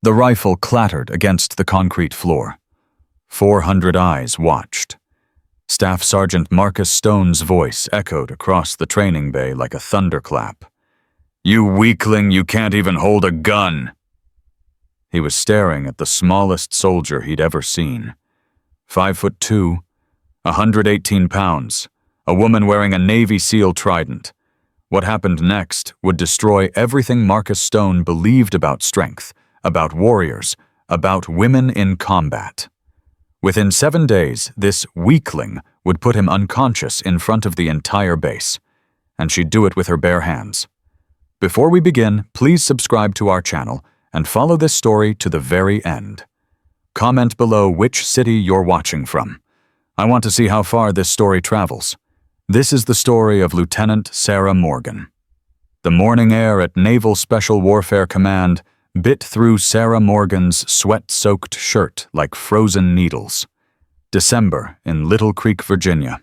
The rifle clattered against the concrete floor. 400 eyes watched. Staff Sergeant Marcus Stone's voice echoed across the training bay like a thunderclap. "You weakling, you can't even hold a gun!" He was staring at the smallest soldier he'd ever seen. 5'2", 118 pounds, a woman wearing a Navy SEAL trident. What happened next would destroy everything Marcus Stone believed about strength, about warriors, about women in combat. Within 7 days, this weakling would put him unconscious in front of the entire base, and she'd do it with her bare hands. Before we begin, please subscribe to our channel and follow this story to the very end. Comment below which city you're watching from. I want to see how far this story travels. This is the story of Lieutenant Sarah Morgan. The morning air at Naval Special Warfare Command bit through Sarah Morgan's sweat-soaked shirt like frozen needles. December in Little Creek, Virginia,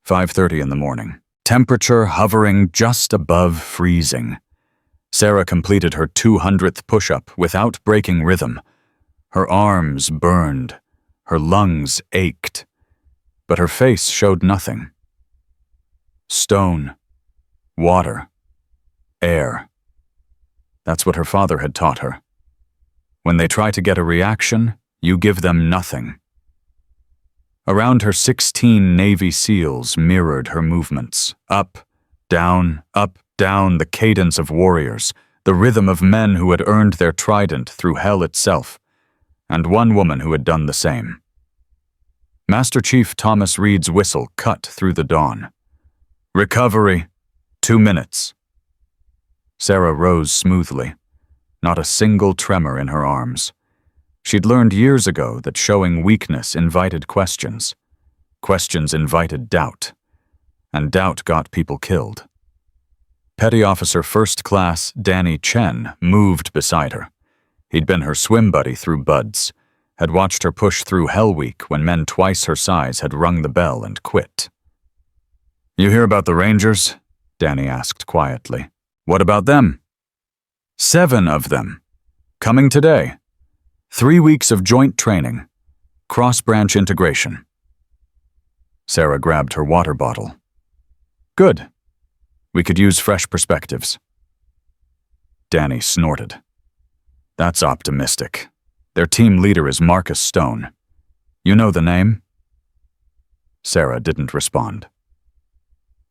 5:30 in the morning. Temperature hovering just above freezing. Sarah completed her 200th push-up without breaking rhythm. Her arms burned. Her lungs ached. But her face showed nothing. Stone. Water. Air. That's what her father had taught her. When they try to get a reaction, you give them nothing. Around her 16 Navy SEALs mirrored her movements. Up, down, the cadence of warriors, the rhythm of men who had earned their trident through hell itself, and one woman who had done the same. Master Chief Thomas Reed's whistle cut through the dawn. "Recovery, 2 minutes." Sarah rose smoothly, not a single tremor in her arms. She'd learned years ago that showing weakness invited questions. Questions invited doubt, and doubt got people killed. Petty Officer First Class Danny Chen moved beside her. He'd been her swim buddy through buds, had watched her push through Hell Week when men twice her size had rung the bell and quit. "You hear about the Rangers?" Danny asked quietly. "What about them?" 7 of them. Coming today. 3 weeks of joint training. Cross-branch integration. Sarah grabbed her water bottle. "Good. We could use fresh perspectives." Danny snorted. "That's optimistic. Their team leader is Marcus Stone. You know the name?" Sarah didn't respond.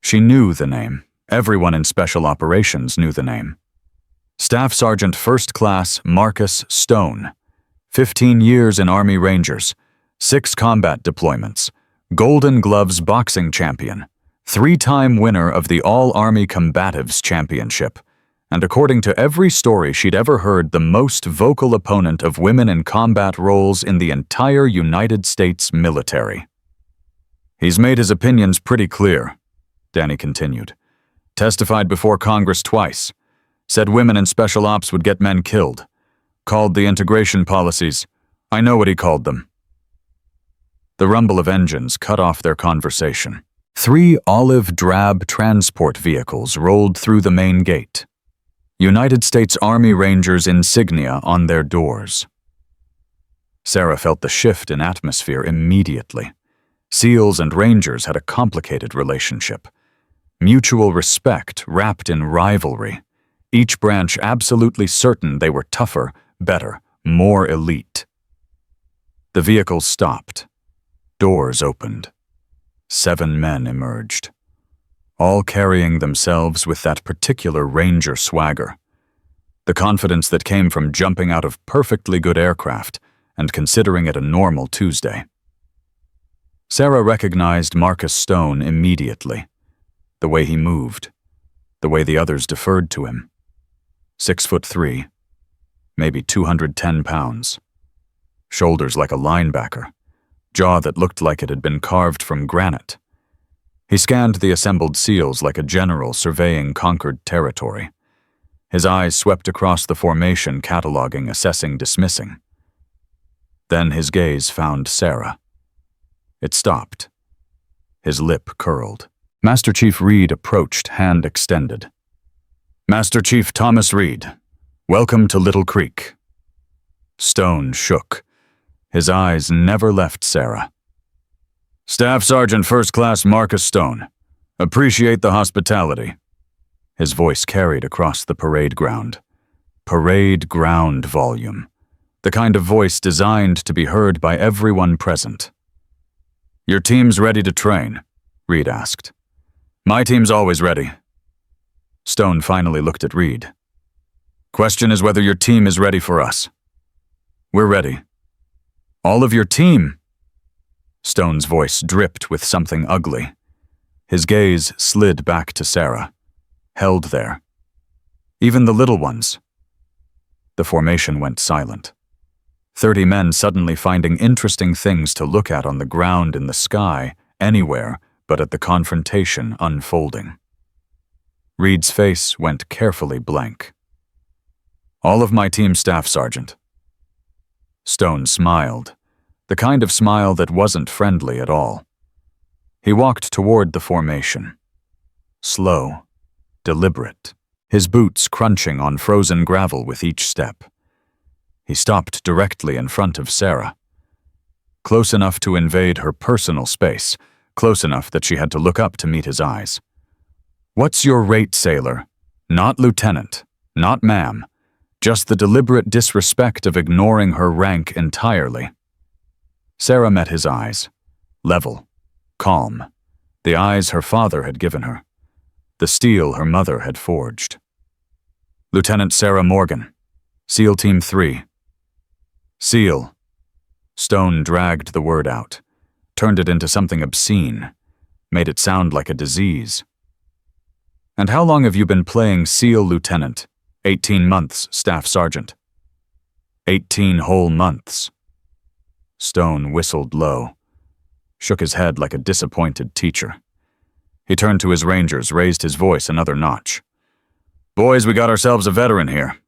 She knew the name. Everyone in Special Operations knew the name. Staff Sergeant First Class Marcus Stone. 15 years in Army Rangers. 6 combat deployments. Golden Gloves boxing champion. 3-time winner of the All-Army Combatives Championship, and according to every story she'd ever heard, the most vocal opponent of women in combat roles in the entire United States military. "He's made his opinions pretty clear," Danny continued. "Testified before Congress twice. Said women in Special Ops would get men killed. Called the integration policies. I know what he called them." The rumble of engines cut off their conversation. 3 olive-drab transport vehicles rolled through the main gate. United States Army Rangers insignia on their doors. Sarah felt the shift in atmosphere immediately. SEALs and Rangers had a complicated relationship. Mutual respect wrapped in rivalry. Each branch absolutely certain they were tougher, better, more elite. The vehicles stopped. Doors opened. 7 men emerged, all carrying themselves with that particular Ranger swagger, the confidence that came from jumping out of perfectly good aircraft and considering it a normal Tuesday. Sarah recognized Marcus Stone immediately, the way he moved, the way the others deferred to him. 6'3", maybe 210 pounds, shoulders like a linebacker, jaw that looked like it had been carved from granite. He scanned the assembled SEALs like a general surveying conquered territory. His eyes swept across the formation, cataloging, assessing, dismissing. Then his gaze found Sarah. It stopped. His lip curled. Master Chief Reed approached, hand extended. "Master Chief Thomas Reed, welcome to Little Creek." Stone shook. His eyes never left Sarah. "Staff Sergeant First Class Marcus Stone. Appreciate the hospitality." His voice carried across the parade ground. Parade ground volume. The kind of voice designed to be heard by everyone present. "Your team's ready to train?" Reed asked. "My team's always ready." Stone finally looked at Reed. "Question is whether your team is ready for us." "We're ready." "All of your team?" Stone's voice dripped with something ugly. His gaze slid back to Sarah, held there. "Even the little ones?" The formation went silent. 30 men suddenly finding interesting things to look at on the ground, in the sky, anywhere but at the confrontation unfolding. Reed's face went carefully blank. "All of my team, Staff Sergeant." Stone smiled, the kind of smile that wasn't friendly at all. He walked toward the formation. Slow, deliberate, his boots crunching on frozen gravel with each step. He stopped directly in front of Sarah. Close enough to invade her personal space, close enough that she had to look up to meet his eyes. "What's your rate, sailor? Not lieutenant, not ma'am. Just the deliberate disrespect of ignoring her rank entirely." Sarah met his eyes. Level, calm. The eyes her father had given her. The steel her mother had forged. "Lieutenant Sarah Morgan, SEAL Team 3. SEAL." Stone dragged the word out, turned it into something obscene, made it sound like a disease. "And how long have you been playing SEAL Lieutenant?" 18 months, Staff Sergeant." 18 whole months. Stone whistled low, shook his head like a disappointed teacher. He turned to his Rangers, raised his voice another notch. "Boys, we got ourselves a veteran here.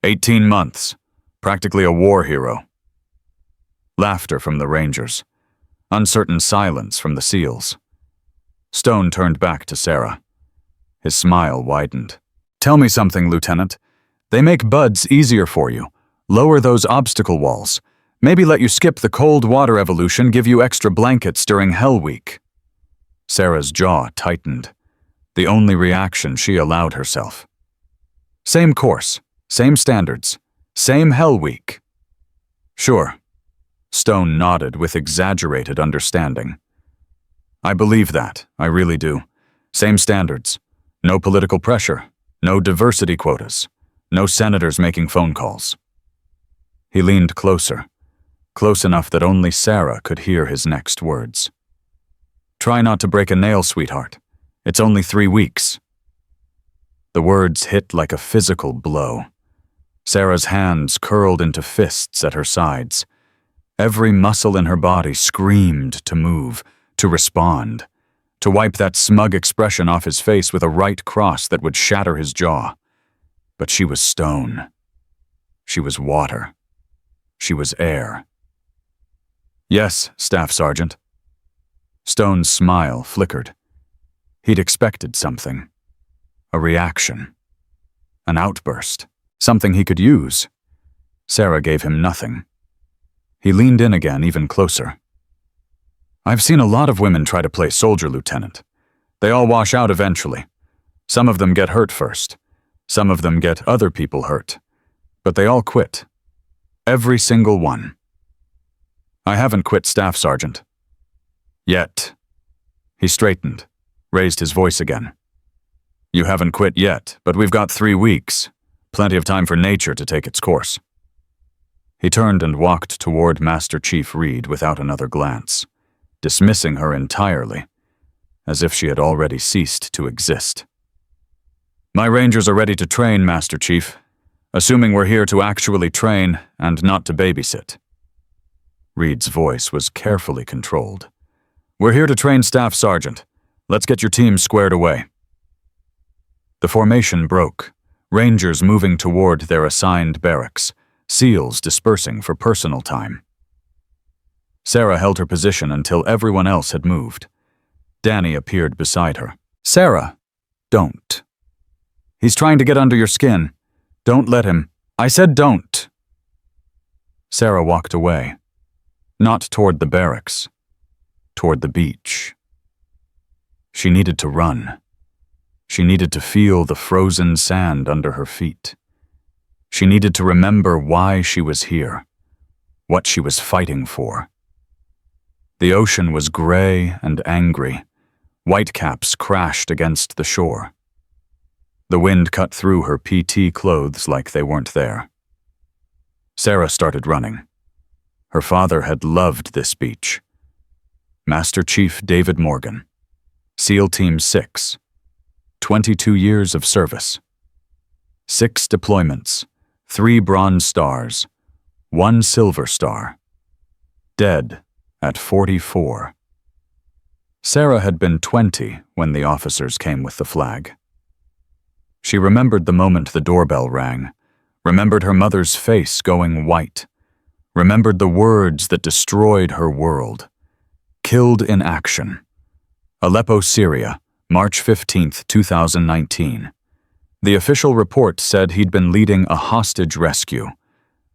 18 months. Practically a war hero." Laughter from the Rangers. Uncertain silence from the SEALs. Stone turned back to Sarah. His smile widened. "Tell me something, Lieutenant. They make buds easier for you. Lower those obstacle walls. Maybe let you skip the cold water evolution, give you extra blankets during Hell Week." Sarah's jaw tightened, the only reaction she allowed herself. "Same course, same standards, same Hell Week." "Sure." Stone nodded with exaggerated understanding. "I believe that, I really do. Same standards. No political pressure, no diversity quotas, no senators making phone calls." He leaned closer, close enough that only Sarah could hear his next words. "Try not to break a nail, sweetheart. It's only 3 weeks." The words hit like a physical blow. Sarah's hands curled into fists at her sides. Every muscle in her body screamed to move, to respond, to wipe that smug expression off his face with a right cross that would shatter his jaw. But she was stone. She was water. She was air. "Yes, Staff Sergeant." Stone's smile flickered. He'd expected something. A reaction. An outburst. Something he could use. Sarah gave him nothing. He leaned in again, even closer. "I've seen a lot of women try to play soldier, Lieutenant. They all wash out eventually. Some of them get hurt first. Some of them get other people hurt. But they all quit. Every single one." "I haven't quit, Staff Sergeant." "Yet." He straightened, raised his voice again. "You haven't quit yet, but we've got 3 weeks. Plenty of time for nature to take its course." He turned and walked toward Master Chief Reed without another glance, dismissing her entirely, as if she had already ceased to exist. "My Rangers are ready to train, Master Chief, assuming we're here to actually train and not to babysit." Reed's voice was carefully controlled. "We're here to train, Staff Sergeant. Let's get your team squared away." The formation broke, Rangers moving toward their assigned barracks, SEALs dispersing for personal time. Sarah held her position until everyone else had moved. Danny appeared beside her. "Sarah, don't. He's trying to get under your skin. Don't let him. I said don't." Sarah walked away, not toward the barracks, toward the beach. She needed to run. She needed to feel the frozen sand under her feet. She needed to remember why she was here, what she was fighting for. The ocean was gray and angry. Whitecaps crashed against the shore. The wind cut through her PT clothes like they weren't there. Sarah started running. Her father had loved this beach. Master Chief David Morgan, SEAL Team 6, 22 years of service. 6 deployments, 3 Bronze Stars, 1 Silver Star. Dead at 44. Sarah had been 20 when the officers came with the flag. She remembered the moment the doorbell rang, remembered her mother's face going white, remembered the words that destroyed her world. Killed in action. Aleppo, Syria, March 15, 2019. The official report said he'd been leading a hostage rescue.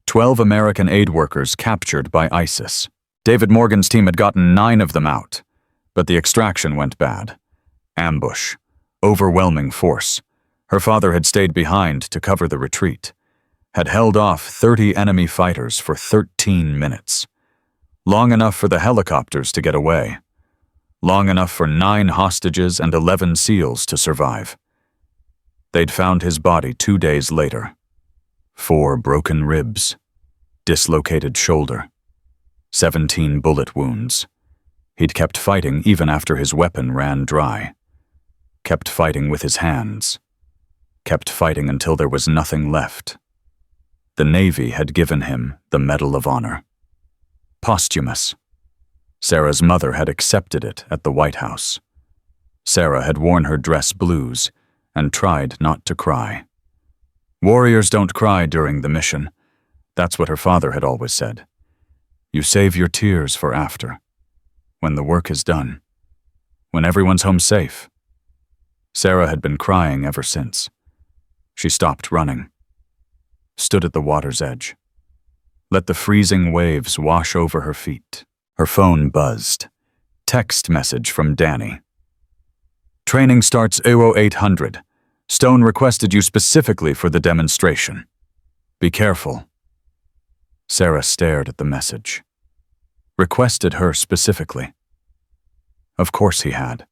12 American aid workers captured by ISIS. David Morgan's team had gotten 9 of them out, but the extraction went bad. Ambush. Overwhelming force. Her father had stayed behind to cover the retreat. Had held off 30 enemy fighters for 13 minutes. Long enough for the helicopters to get away. Long enough for 9 hostages and 11 SEALs to survive. They'd found his body 2 days later. 4 broken ribs. Dislocated shoulder. 17 bullet wounds. He'd kept fighting even after his weapon ran dry. Kept fighting with his hands. Kept fighting until there was nothing left. The Navy had given him the Medal of Honor. Posthumous. Sarah's mother had accepted it at the White House. Sarah had worn her dress blues and tried not to cry. Warriors don't cry during the mission. That's what her father had always said. You save your tears for after, when the work is done, when everyone's home safe. Sarah had been crying ever since. She stopped running, stood at the water's edge, let the freezing waves wash over her feet. Her phone buzzed. Text message from Danny. Training starts 0800. Stone requested you specifically for the demonstration. Be careful. Sarah stared at the message. Requested her specifically. Of course he had.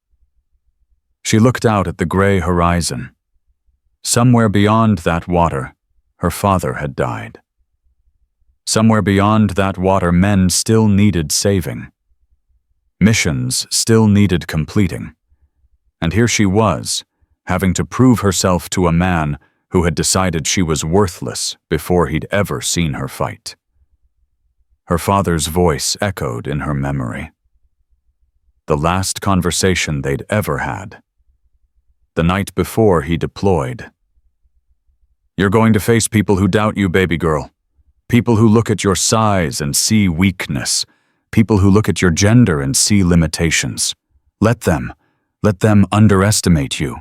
She looked out at the gray horizon. Somewhere beyond that water, her father had died. Somewhere beyond that water, men still needed saving. Missions still needed completing. And here she was, having to prove herself to a man who had decided she was worthless before he'd ever seen her fight. Her father's voice echoed in her memory. The last conversation they'd ever had. The night before he deployed. You're going to face people who doubt you, baby girl. People who look at your size and see weakness. People who look at your gender and see limitations. Let them underestimate you.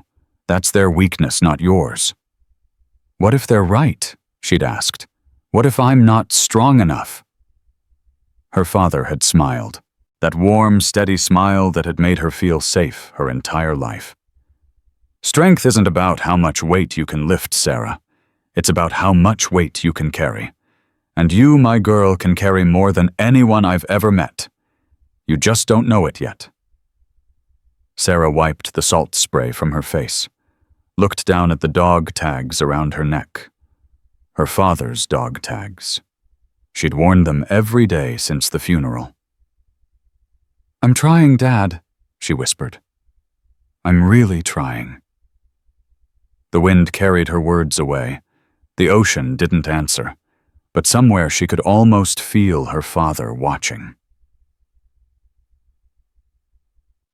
That's their weakness, not yours. What if they're right? She'd asked. What if I'm not strong enough? Her father had smiled. That warm, steady smile that had made her feel safe her entire life. Strength isn't about how much weight you can lift, Sarah. It's about how much weight you can carry. And you, my girl, can carry more than anyone I've ever met. You just don't know it yet. Sarah wiped the salt spray from her face, looked down at the dog tags around her neck. Her father's dog tags. She'd worn them every day since the funeral. I'm trying, Dad, she whispered. I'm really trying. The wind carried her words away. The ocean didn't answer. But somewhere she could almost feel her father watching.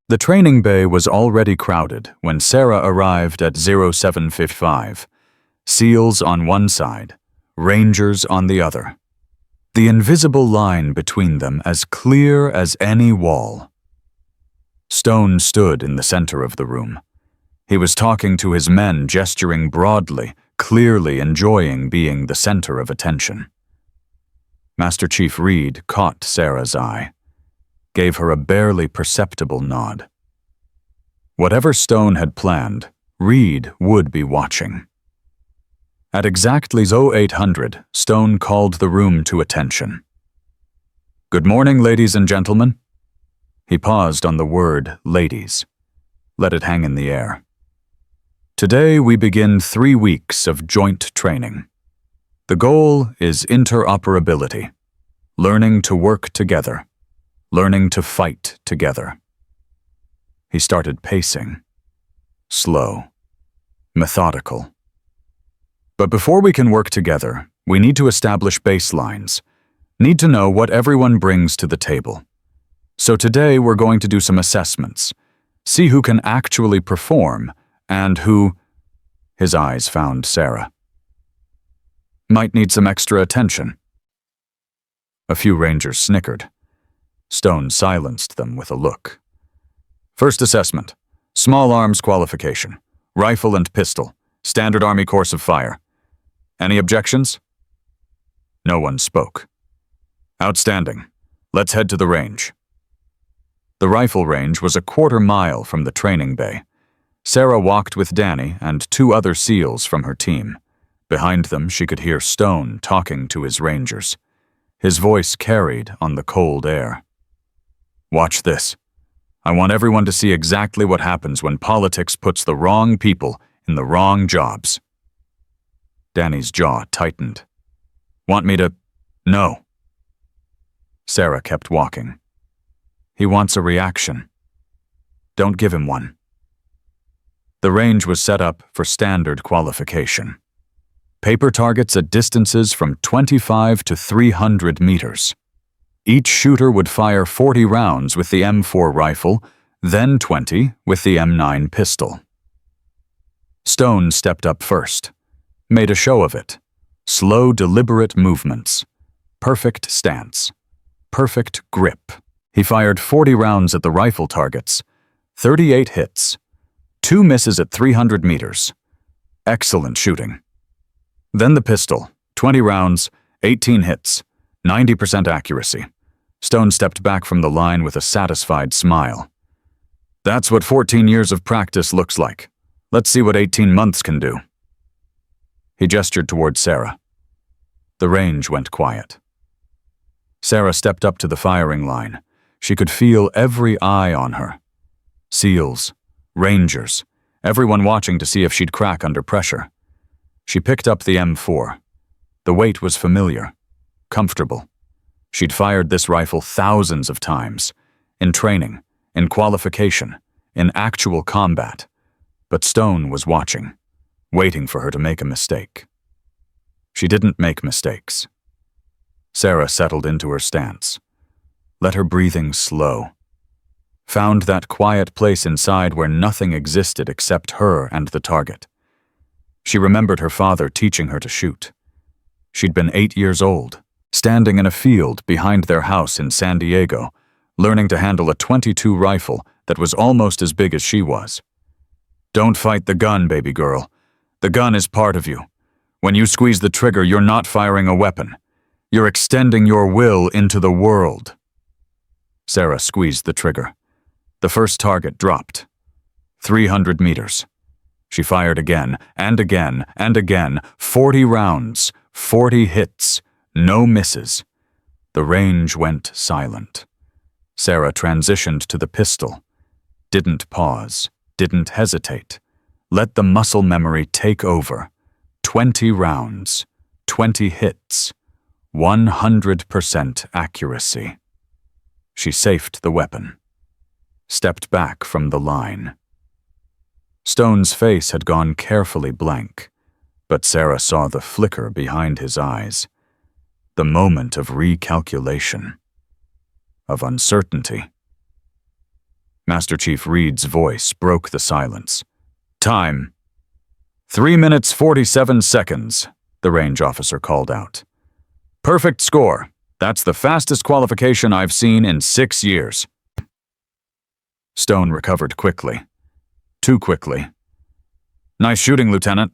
The training bay was already crowded when Sarah arrived at 0755. SEALs on one side, Rangers on the other. The invisible line between them as clear as any wall. Stone stood in the center of the room. He was talking to his men, gesturing broadly, clearly enjoying being the center of attention. Master Chief Reed caught Sarah's eye, gave her a barely perceptible nod. Whatever Stone had planned, Reed would be watching. At exactly 0800, Stone called the room to attention. "Good morning, ladies and gentlemen." He paused on the word ladies. Let it hang in the air. "Today we begin 3 weeks of joint training. The goal is interoperability, learning to work together, learning to fight together." He started pacing. Slow. Methodical. "But before we can work together, we need to establish baselines, need to know what everyone brings to the table. So today we're going to do some assessments, see who can actually perform and who—" His eyes found Sarah. "Might need some extra attention." A few Rangers snickered. Stone silenced them with a look. "First assessment, small arms qualification, rifle and pistol, standard Army course of fire. Any objections?" No one spoke. "Outstanding. Let's head to the range." The rifle range was a quarter-mile from the training bay. Sarah walked with Danny and 2 other SEALs from her team. Behind them, she could hear Stone talking to his Rangers. His voice carried on the cold air. "Watch this. I want everyone to see exactly what happens when politics puts the wrong people in the wrong jobs." Danny's jaw tightened. "Want me to—" "No." Sarah kept walking. "He wants a reaction. Don't give him one." The range was set up for standard qualification. Paper targets at distances from 25 to 300 meters. Each shooter would fire 40 rounds with the M4 rifle, then 20 with the M9 pistol. Stone stepped up first, made a show of it. Slow, deliberate movements. Perfect stance. Perfect grip. He fired 40 rounds at the rifle targets, 38 hits, 2 misses at 300 meters. Excellent shooting. Then the pistol, 20 rounds, 18 hits, 90% accuracy. Stone stepped back from the line with a satisfied smile. "That's what 14 years of practice looks like. Let's see what 18 months can do." He gestured toward Sarah. The range went quiet. Sarah stepped up to the firing line. She could feel every eye on her. SEALs, Rangers, everyone watching to see if she'd crack under pressure. She picked up the M4. The weight was familiar, comfortable. She'd fired this rifle thousands of times, in training, in qualification, in actual combat. But Stone was watching, waiting for her to make a mistake. She didn't make mistakes. Sarah settled into her stance, let her breathing slow, found that quiet place inside where nothing existed except her and the target. She remembered her father teaching her to shoot. She'd been 8 years old, standing in a field behind their house in San Diego, learning to handle a .22 rifle that was almost as big as she was. "Don't fight the gun, baby girl. The gun is part of you. When you squeeze the trigger, you're not firing a weapon. You're extending your will into the world." Sarah squeezed the trigger. The first target dropped. 300 meters. She fired again, and again, and again. 40 rounds, 40 hits, no misses. The range went silent. Sarah transitioned to the pistol. Didn't pause, didn't hesitate. Let the muscle memory take over. 20 rounds, 20 hits, 100% accuracy. She safed the weapon, stepped back from the line. Stone's face had gone carefully blank, but Sarah saw the flicker behind his eyes, the moment of recalculation, of uncertainty. Master Chief Reed's voice broke the silence. "Time." 3 minutes 47 seconds, the range officer called out. "Perfect score. That's the fastest qualification I've seen in 6 years. Stone recovered quickly. Too quickly. "Nice shooting, Lieutenant.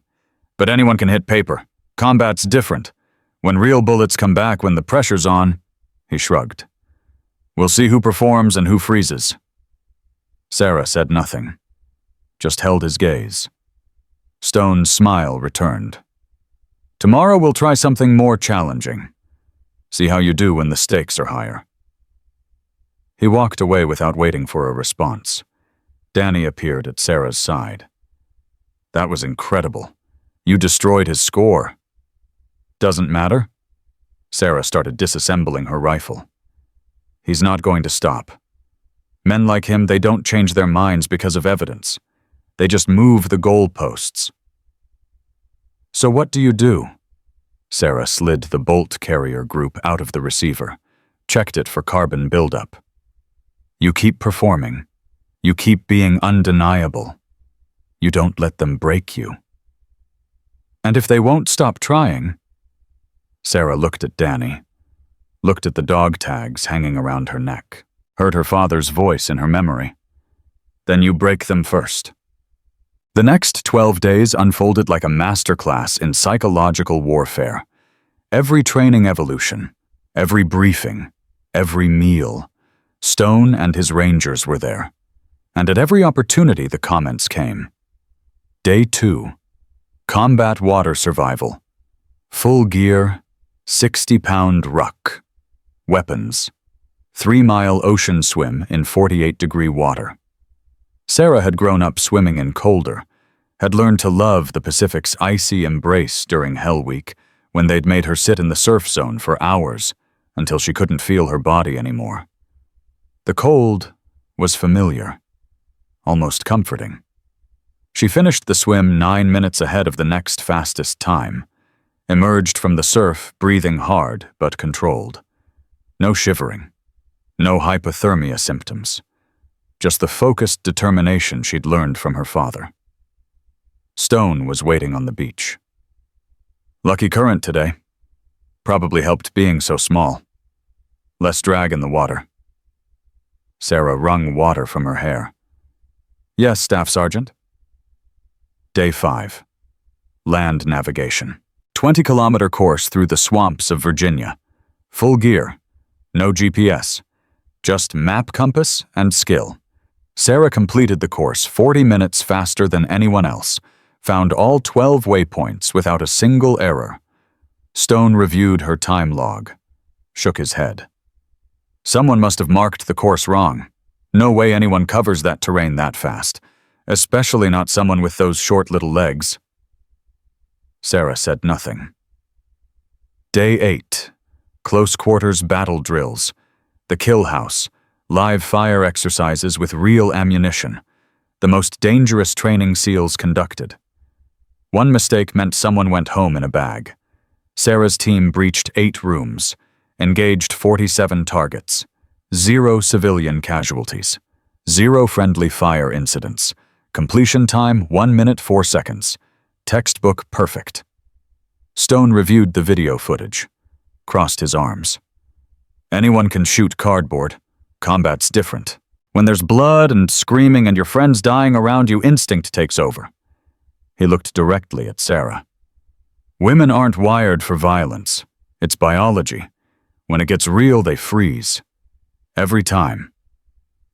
But anyone can hit paper. Combat's different. When real bullets come back when the pressure's on, he shrugged. We'll see who performs and who freezes. Sarah said nothing, just held his gaze. Stone's smile returned. Tomorrow we'll try something more challenging. See how you do when the stakes are higher. He walked away without waiting for a response. Danny appeared at Sarah's side. That was incredible. You destroyed his score. Doesn't matter? Sarah started disassembling her rifle. He's not going to stop. Men like him, they don't change their minds because of evidence. They just move the goalposts. So what do you do? Sarah slid the bolt carrier group out of the receiver, checked it for carbon buildup. You keep performing. You keep being undeniable. You don't let them break you. And if they won't stop trying... Sarah looked at Danny, looked at the dog tags hanging around her neck, heard her father's voice in her memory. Then you break them first. The next 12 days unfolded like a masterclass in psychological warfare. Every training evolution, every briefing, every meal, Stone and his rangers were there. And at every opportunity the comments came. Day 2. Combat water survival. Full gear, 60-pound ruck. Weapons. 3-mile ocean swim in 48-degree water. Sarah had grown up swimming in colder, had learned to love the Pacific's icy embrace during Hell Week when they'd made her sit in the surf zone for hours until she couldn't feel her body anymore. The cold was familiar, almost comforting. She finished the swim 9 minutes ahead of the next fastest time, emerged from the surf breathing hard but controlled. No shivering, no hypothermia symptoms, just the focused determination she'd learned from her father. Stone was waiting on the beach. Lucky current today. Probably helped being so small. Less drag in the water. Sarah wrung water from her hair. Yes, Staff Sergeant. Day 5. Land navigation. 20-kilometer course through the swamps of Virginia. Full gear. No GPS. Just map compass and skill. Sarah completed the course 40 minutes faster than anyone else, found all 12 waypoints without a single error. Stone reviewed her time log, shook his head. Someone must have marked the course wrong. No way anyone covers that terrain that fast, especially not someone with those short little legs. Sarah said nothing. Day 8. Close quarters battle drills. The kill house. Live fire exercises with real ammunition. The most dangerous training SEALs conducted. One mistake meant someone went home in a bag. Sarah's team breached 8 rooms, engaged 47 targets, 0 civilian casualties, 0 friendly fire incidents, completion time 1 minute 4 seconds, textbook perfect. Stone reviewed the video footage, crossed his arms. Anyone can shoot cardboard. Combat's different. When there's blood and screaming and your friends dying around you, instinct takes over. He looked directly at Sarah. Women aren't wired for violence. It's biology. When it gets real, they freeze. Every time.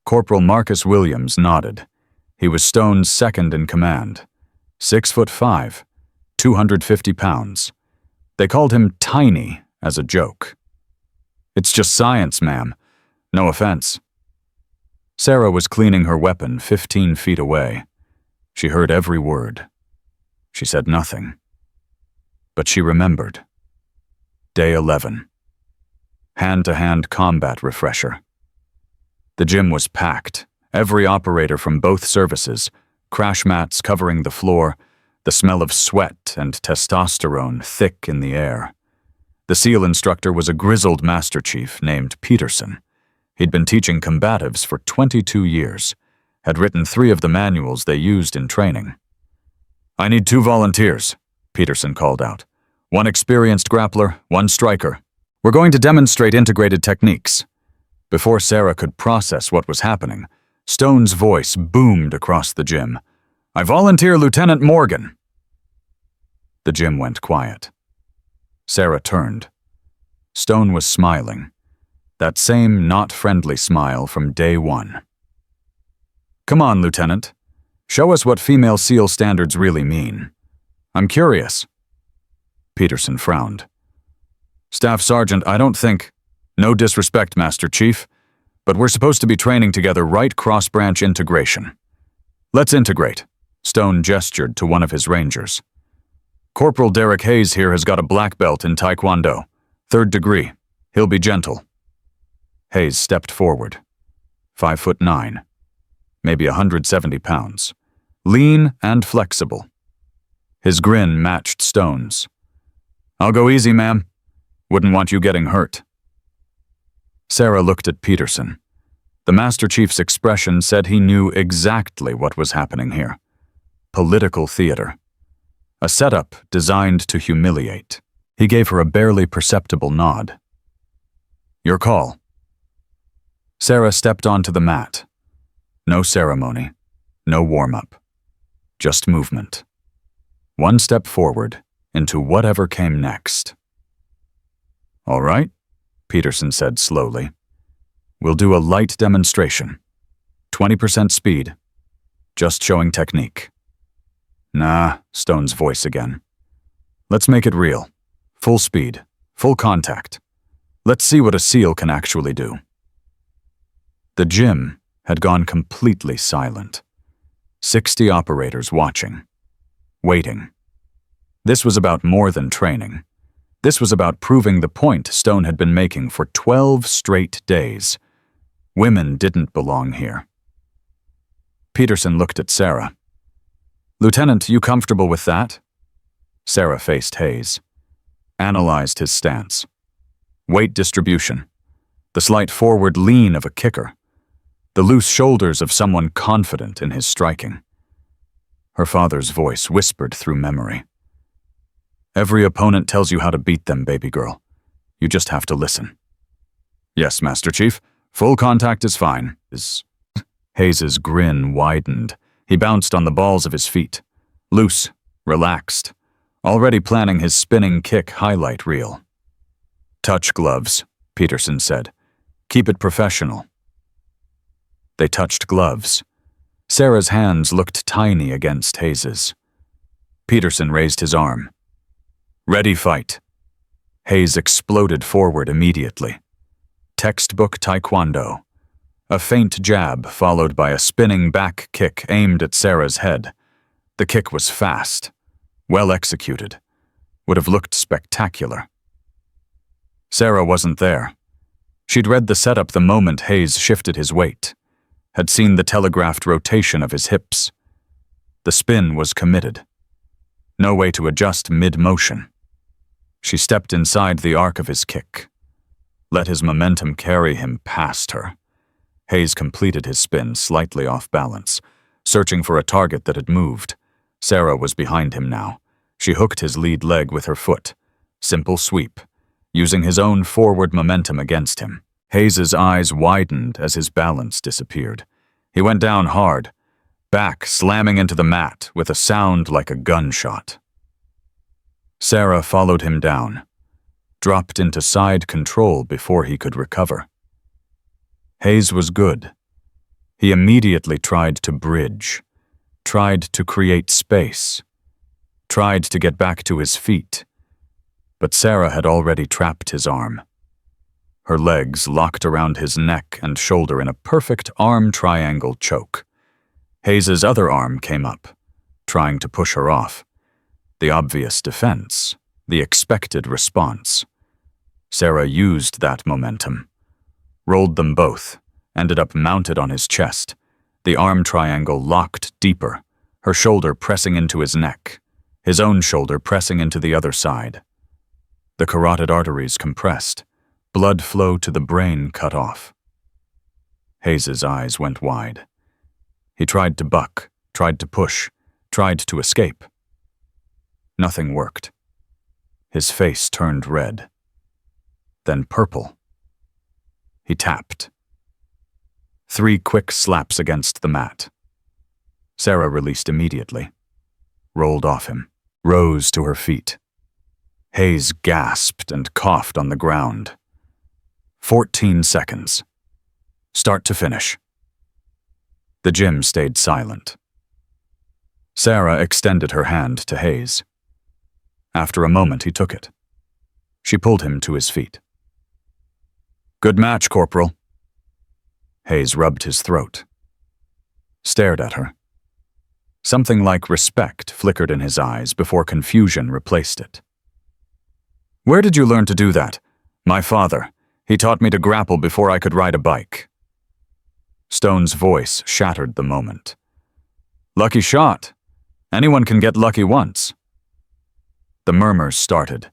Corporal Marcus Williams nodded. He was Stone's second in command. 6'5", 250 pounds. They called him Tiny as a joke. It's just science, ma'am. No offense. Sarah was cleaning her weapon 15 feet away. She heard every word. She said nothing. But she remembered. Day 11. Hand-to-hand combat refresher. The gym was packed. Every operator from both services, crash mats covering the floor, the smell of sweat and testosterone thick in the air. The SEAL instructor was a grizzled Master Chief named Peterson. He'd been teaching combatives for 22 years, had written 3 of the manuals they used in training. I need 2 volunteers, Peterson called out. 1 experienced grappler, 1 striker. We're going to demonstrate integrated techniques. Before Sarah could process what was happening, Stone's voice boomed across the gym. I volunteer Lieutenant Morgan. The gym went quiet. Sarah turned. Stone was smiling. That same not friendly smile from day one. "Come on, Lieutenant. Show us what female SEAL standards really mean. I'm curious." Peterson frowned. "Staff Sergeant, I don't think— No disrespect, Master Chief, but we're supposed to be training together, right? Cross-branch integration. Let's integrate." Stone gestured to one of his rangers. "Corporal Derek Hayes here has got a black belt in Taekwondo, 3rd degree. He'll be gentle." Hayes stepped forward. 5'9", maybe 170 pounds, lean and flexible. His grin matched Stone's. "I'll go easy, ma'am. Wouldn't want you getting hurt." Sarah looked at Peterson. The Master Chief's expression said he knew exactly what was happening here. Political theater. A setup designed to humiliate. He gave her a barely perceptible nod. "Your call." Sarah stepped onto the mat. No ceremony, no warm-up. Just movement. One step forward into whatever came next. "All right," Peterson said slowly. "We'll do a light demonstration. 20% speed. Just showing technique." "Nah," Stone's voice again. "Let's make it real. Full speed. Full contact. Let's see what a SEAL can actually do." The gym had gone completely silent. 60 operators watching. Waiting. This was about more than training. This was about proving the point Stone had been making for 12 straight days. Women didn't belong here. Peterson looked at Sarah. "Lieutenant, you comfortable with that?" Sarah faced Hayes. Analyzed his stance. Weight distribution. The slight forward lean of a kicker. The loose shoulders of someone confident in his striking. Her father's voice whispered through memory. "Every opponent tells you how to beat them, baby girl. You just have to listen." "Yes, Master Chief. Full contact is fine." Hayes's grin widened. He bounced on the balls of his feet. Loose, relaxed, already planning his spinning kick highlight reel. "Touch gloves," Peterson said. "Keep it professional." They touched gloves. Sarah's hands looked tiny against Hayes's. Peterson raised his arm. "Ready, fight." Hayes exploded forward immediately. Textbook Taekwondo. A faint jab followed by a spinning back kick aimed at Sarah's head. The kick was fast, well executed, would have looked spectacular. Sarah wasn't there. She'd read the setup the moment Hayes shifted his weight, had seen the telegraphed rotation of his hips. The spin was committed. No way to adjust mid-motion. She stepped inside the arc of his kick. Let his momentum carry him past her. Hayes completed his spin slightly off balance, searching for a target that had moved. Sarah was behind him now. She hooked his lead leg with her foot. Simple sweep, using his own forward momentum against him. Hayes's eyes widened as his balance disappeared. He went down hard, back slamming into the mat with a sound like a gunshot. Sarah followed him down, dropped into side control before he could recover. Hayes was good. He immediately tried to bridge, tried to create space, tried to get back to his feet, but Sarah had already trapped his arm. Her legs locked around his neck and shoulder in a perfect arm triangle choke. Hayes's other arm came up, trying to push her off. The obvious defense, the expected response. Sarah used that momentum, rolled them both, ended up mounted on his chest, the arm triangle locked deeper, her shoulder pressing into his neck, his own shoulder pressing into the other side. The carotid arteries compressed, blood flow to the brain cut off. Hayes's eyes went wide. He tried to buck, tried to push, tried to escape. Nothing worked. His face turned red, then purple. He tapped. 3 quick slaps against the mat. Sarah released immediately, rolled off him, rose to her feet. Hayes gasped and coughed on the ground. 14 seconds. Start to finish. The gym stayed silent. Sarah extended her hand to Hayes. After a moment, he took it. She pulled him to his feet. Good match, Corporal. Hayes rubbed his throat, stared at her. Something like respect flickered in his eyes before confusion replaced it. Where did you learn to do that? My father. He taught me to grapple before I could ride a bike. Stone's voice shattered the moment. Lucky shot. Anyone can get lucky once. The murmurs started,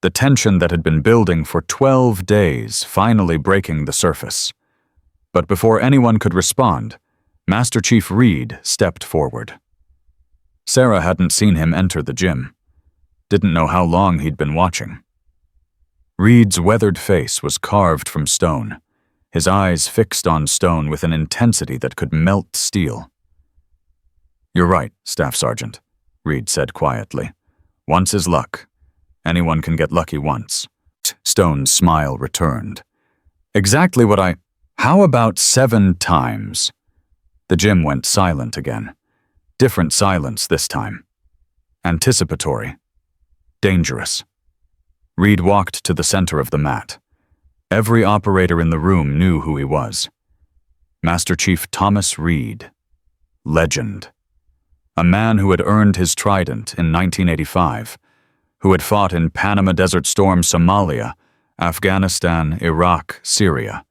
the tension that had been building for 12 days finally breaking the surface. But before anyone could respond, Master Chief Reed stepped forward. Sarah hadn't seen him enter the gym, didn't know how long he'd been watching. Reed's weathered face was carved from stone, his eyes fixed on Stone with an intensity that could melt steel. You're right, Staff Sergeant, Reed said quietly. Once is luck. Anyone can get lucky once. Stone's smile returned. Exactly what I... How about 7 times? The gym went silent again. Different silence this time. Anticipatory. Dangerous. Reed walked to the center of the mat. Every operator in the room knew who he was. Master Chief Thomas Reed. Legend. A man who had earned his trident in 1985, who had fought in Panama Desert Storm, Somalia, Afghanistan, Iraq, Syria,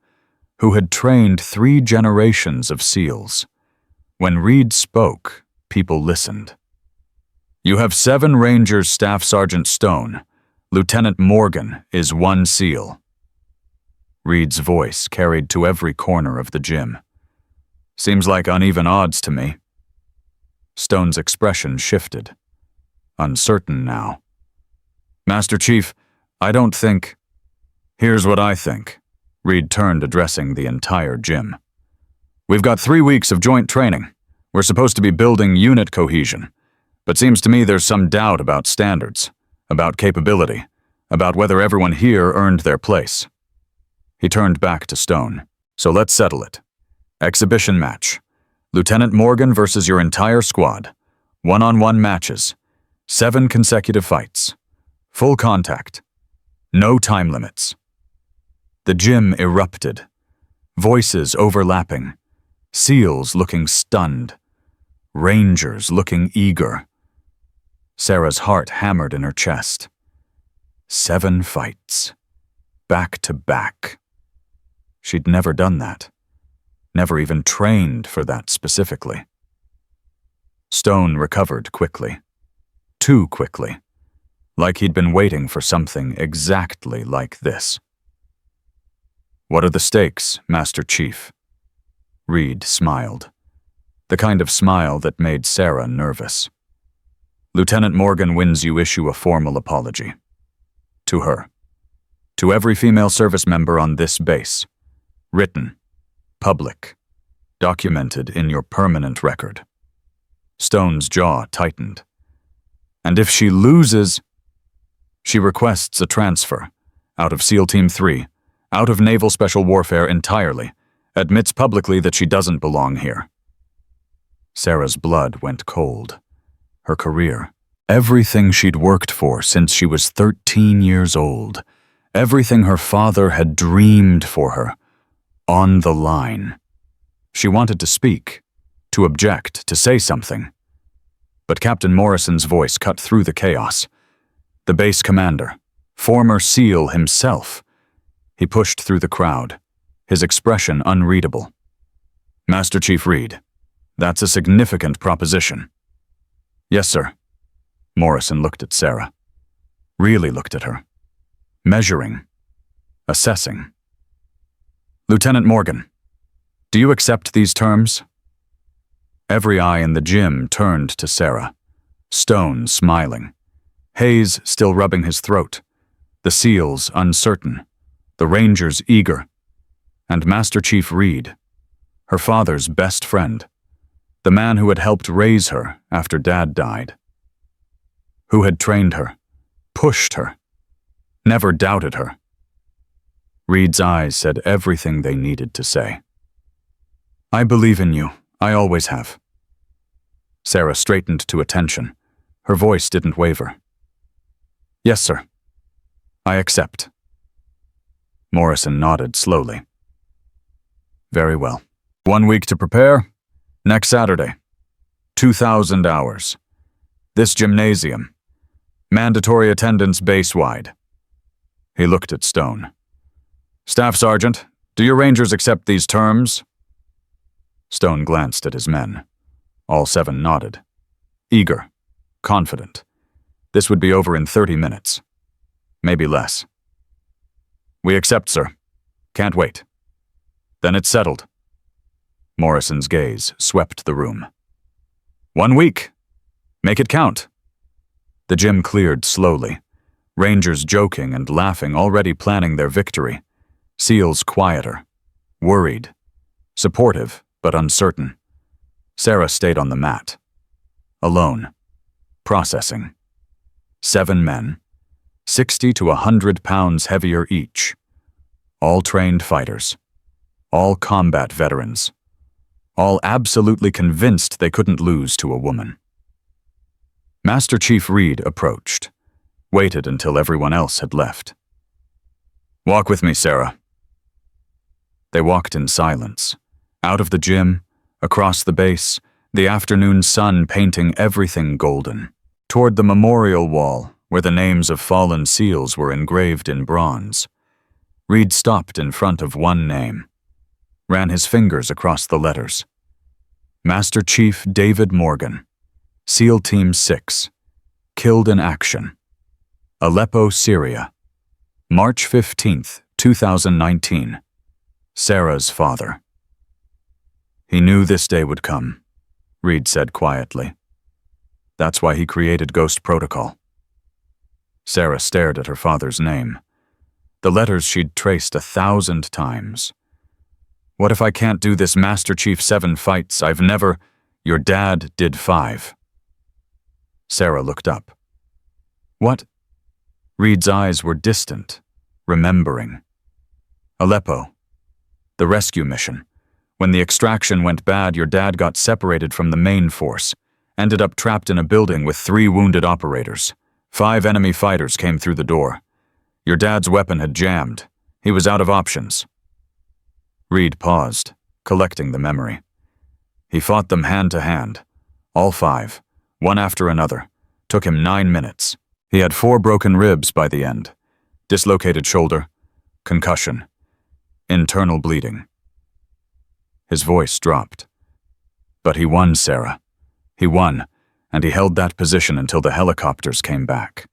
who had trained 3 generations of SEALs. When Reed spoke, people listened. You have 7 Rangers, Staff Sergeant Stone. Lieutenant Morgan is 1 SEAL. Reed's voice carried to every corner of the gym. Seems like uneven odds to me. Stone's expression shifted. Uncertain now. Master Chief, I don't think... Here's what I think. Reed turned, addressing the entire gym. We've got 3 weeks of joint training. We're supposed to be building unit cohesion. But seems to me there's some doubt about standards, about capability, about whether everyone here earned their place. He turned back to Stone. So let's settle it. Exhibition match. Lieutenant Morgan versus your entire squad. 1-on-1 matches. 7 consecutive fights. Full contact. No time limits. The gym erupted. Voices overlapping. SEALs looking stunned. Rangers looking eager. Sarah's heart hammered in her chest. 7 fights. Back to back. She'd never done that. Never even trained for that specifically. Stone recovered quickly. Too quickly. Like he'd been waiting for something exactly like this. What are the stakes, Master Chief? Reed smiled. The kind of smile that made Sarah nervous. Lieutenant Morgan wins you issue a formal apology. To her. To every female service member on this base. Written. Public. Documented in your permanent record. Stone's jaw tightened. And if she loses... She requests a transfer. Out of SEAL Team 3. Out of Naval Special Warfare entirely. Admits publicly that she doesn't belong here. Sarah's blood went cold. Her career. Everything she'd worked for since she was 13 years old. Everything her father had dreamed for her. On the line. She wanted to speak, to object, to say something. But Captain Morrison's voice cut through the chaos. The base commander, former SEAL himself. He pushed through the crowd, his expression unreadable. Master Chief Reed, that's a significant proposition. Yes, sir. Morrison looked at Sarah. Really looked at her. Measuring. Assessing. Lieutenant Morgan, do you accept these terms? Every eye in the gym turned to Sarah. Stone smiling. Hayes still rubbing his throat. The SEALs uncertain. The Rangers eager. And Master Chief Reed, her father's best friend. The man who had helped raise her after Dad died. Who had trained her, pushed her, Never doubted her. Reed's eyes said everything they needed to say. I believe in you. I always have. Sarah straightened to attention. Her voice didn't waver. Yes, sir. I accept. Morrison nodded slowly. Very well. 1 week to prepare. Next Saturday. 2,000 hours. This gymnasium. Mandatory attendance base-wide. He looked at Stone. Staff Sergeant, do your Rangers accept these terms? Stone glanced at his men. All 7 nodded. Eager. Confident. This would be over in 30 minutes. Maybe less. We accept, sir. Can't wait. Then it's settled. Morrison's gaze swept the room. 1 week. Make it count. The gym cleared slowly. Rangers joking and laughing, already planning their victory. SEALs quieter. Worried. Supportive, but uncertain. Sarah stayed on the mat. Alone. Processing. 7 men. 60 to 100 pounds heavier each. All trained fighters. All combat veterans. All absolutely convinced they couldn't lose to a woman. Master Chief Reed approached. Waited until everyone else had left. Walk with me, Sarah. They walked in silence. Out of the gym, across the base, the afternoon sun painting everything golden. Toward the memorial wall, where the names of fallen SEALs were engraved in bronze. Reed stopped in front of one name. Ran his fingers across the letters. Master Chief David Morgan, SEAL Team 6, killed in action. Aleppo, Syria, March 15th, 2019. Sarah's father. He knew this day would come, Reed said quietly. That's why he created Ghost Protocol. Sarah stared at her father's name. The letters she'd traced 1,000 times. What if I can't do this Master Chief 7 fights? I've never... Your dad did 5. Sarah looked up. What? Reed's eyes were distant, remembering. Aleppo. The rescue mission. When the extraction went bad, your dad got separated from the main force, ended up trapped in a building with 3 wounded operators. 5 enemy fighters came through the door. Your dad's weapon had jammed. He was out of options. Reed paused, collecting the memory. He fought them hand to hand. All 5, one after another. Took him 9 minutes. He had 4 broken ribs by the end. Dislocated shoulder. Concussion. Internal bleeding. His voice dropped. But he won, Sarah. He won, and he held that position until the helicopters came back.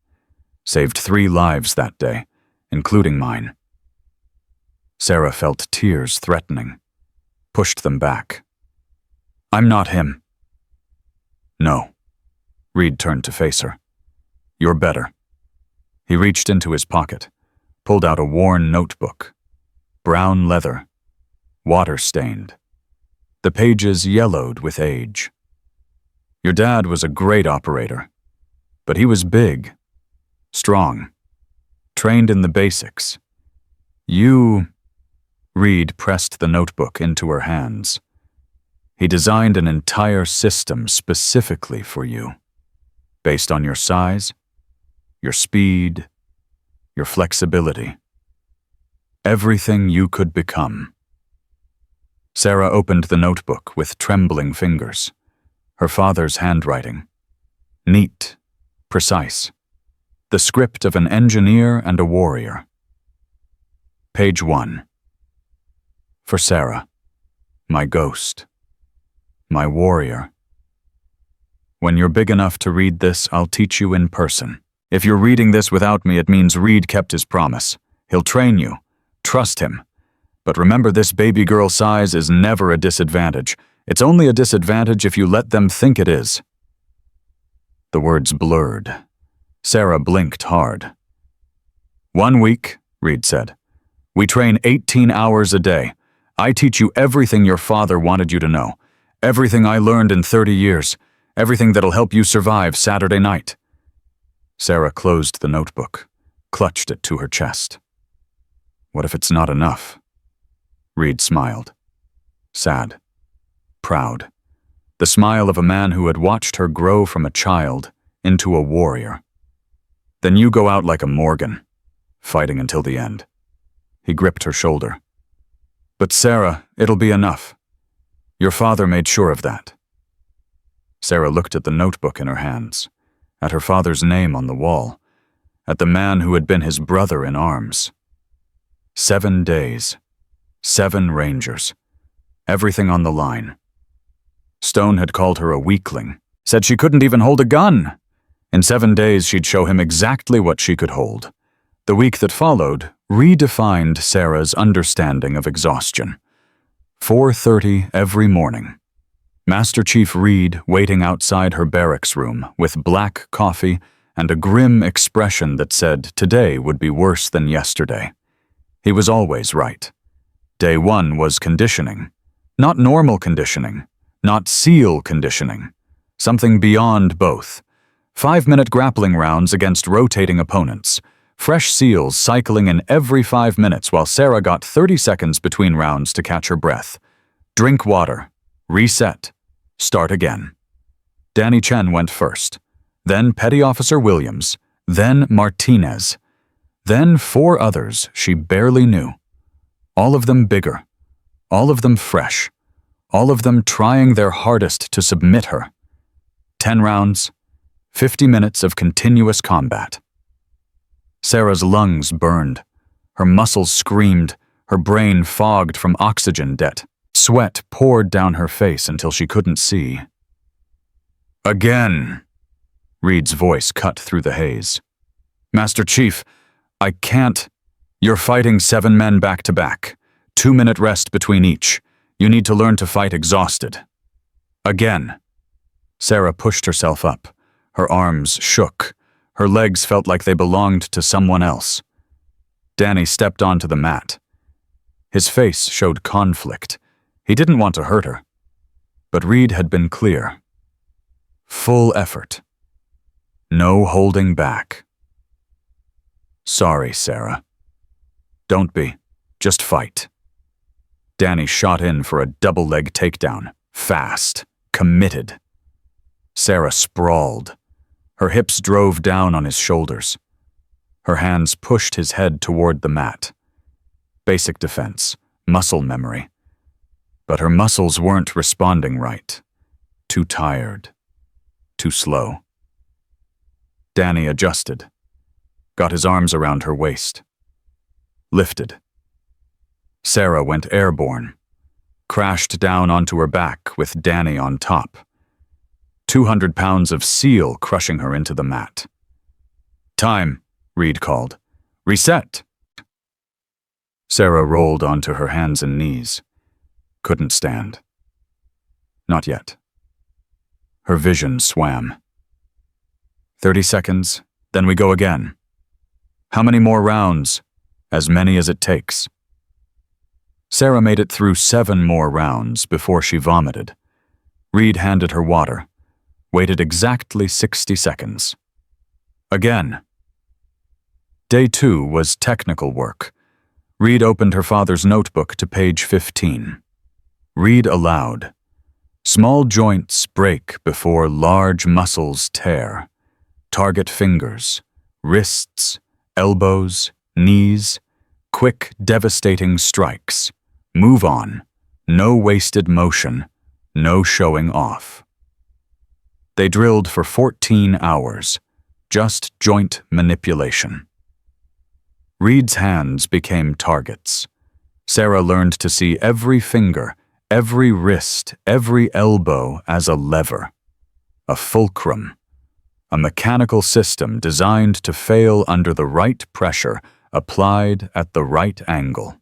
Saved 3 lives that day, including mine. Sarah felt tears threatening. Pushed them back. I'm not him. No. Reed turned to face her. You're better. He reached into his pocket, pulled out a worn notebook. Brown leather. Water-stained. The pages yellowed with age. Your dad was a great operator, but he was big, strong, trained in the basics. You... Reed pressed the notebook into her hands. He designed an entire system specifically for you, based on your size, your speed, your flexibility. Everything you could become. Sarah opened the notebook with trembling fingers. Her father's handwriting. Neat, precise. The script of an engineer and a warrior. Page 1. For Sarah, my ghost, my warrior. When you're big enough to read this, I'll teach you in person. If you're reading this without me, it means Reed kept his promise. He'll train you. Trust him. But remember, this baby girl size is never a disadvantage. It's only a disadvantage if you let them think it is. The words blurred. Sarah blinked hard. 1 week, Reed said. We train 18 hours a day. I teach you everything your father wanted you to know. Everything I learned in 30 years. Everything that'll help you survive Saturday night. Sarah closed the notebook, clutched it to her chest. What if it's not enough? Reed smiled. Sad. Proud. The smile of a man who had watched her grow from a child into a warrior. Then you go out like a Morgan, fighting until the end. He gripped her shoulder. But Sarah, it'll be enough. Your father made sure of that. Sarah looked at the notebook in her hands, at her father's name on the wall, at the man who had been his brother in arms. 7 days, 7 Rangers, everything on the line. Stone had called her a weakling, said she couldn't even hold a gun. In 7 days, she'd show him exactly what she could hold. The week that followed redefined Sarah's understanding of exhaustion. 4:30 every morning. Master Chief Reed waiting outside her barracks room with black coffee and a grim expression that said today would be worse than yesterday. He was always right. Day 1 was conditioning. Not normal conditioning. Not SEAL conditioning. Something beyond both. 5-minute grappling rounds against rotating opponents. Fresh SEALs cycling in every 5 minutes while Sarah got 30 seconds between rounds to catch her breath. Drink water. Reset. Start again. Danny Chen went first. Then Petty Officer Williams. Then Martinez. Then 4 others she barely knew. All of them bigger. All of them fresh. All of them trying their hardest to submit her. 10 rounds. 50 minutes of continuous combat. Sarah's lungs burned. Her muscles screamed. Her brain fogged from oxygen debt. Sweat poured down her face until she couldn't see. Again. Reed's voice cut through the haze. Master Chief, I can't. You're fighting 7 men back to back. 2-minute rest between each. You need to learn to fight exhausted. Again. Sarah pushed herself up. Her arms shook. Her legs felt like they belonged to someone else. Danny stepped onto the mat. His face showed conflict. He didn't want to hurt her. But Reed had been clear. Full effort. No holding back. Sorry, Sarah. Don't be. Just fight. Danny shot in for a double-leg takedown. Fast. Committed. Sarah sprawled. Her hips drove down on his shoulders. Her hands pushed his head toward the mat. Basic defense, muscle memory. But her muscles weren't responding right. Too tired. Too slow. Danny adjusted. Got his arms around her waist. Lifted. Sarah went airborne. Crashed down onto her back with Danny on top. 200 pounds of SEAL crushing her into the mat. Time, Reed called. Reset. Sarah rolled onto her hands and knees. Couldn't stand. Not yet. Her vision swam. 30 seconds, then we go again. How many more rounds? As many as it takes. Sarah made it through 7 more rounds before she vomited. Reed handed her water. Waited exactly 60 seconds. Again. Day 2 was technical work. Reed opened her father's notebook to page 15. Read aloud. Small joints break before large muscles tear. Target fingers, wrists, elbows, knees. Quick, devastating strikes. Move on. No wasted motion. No showing off. They drilled for 14 hours. Just joint manipulation. Reed's hands became targets. Sarah learned to see every finger, every wrist, every elbow as a lever. A fulcrum. A mechanical system designed to fail under the right pressure, applied at the right angle.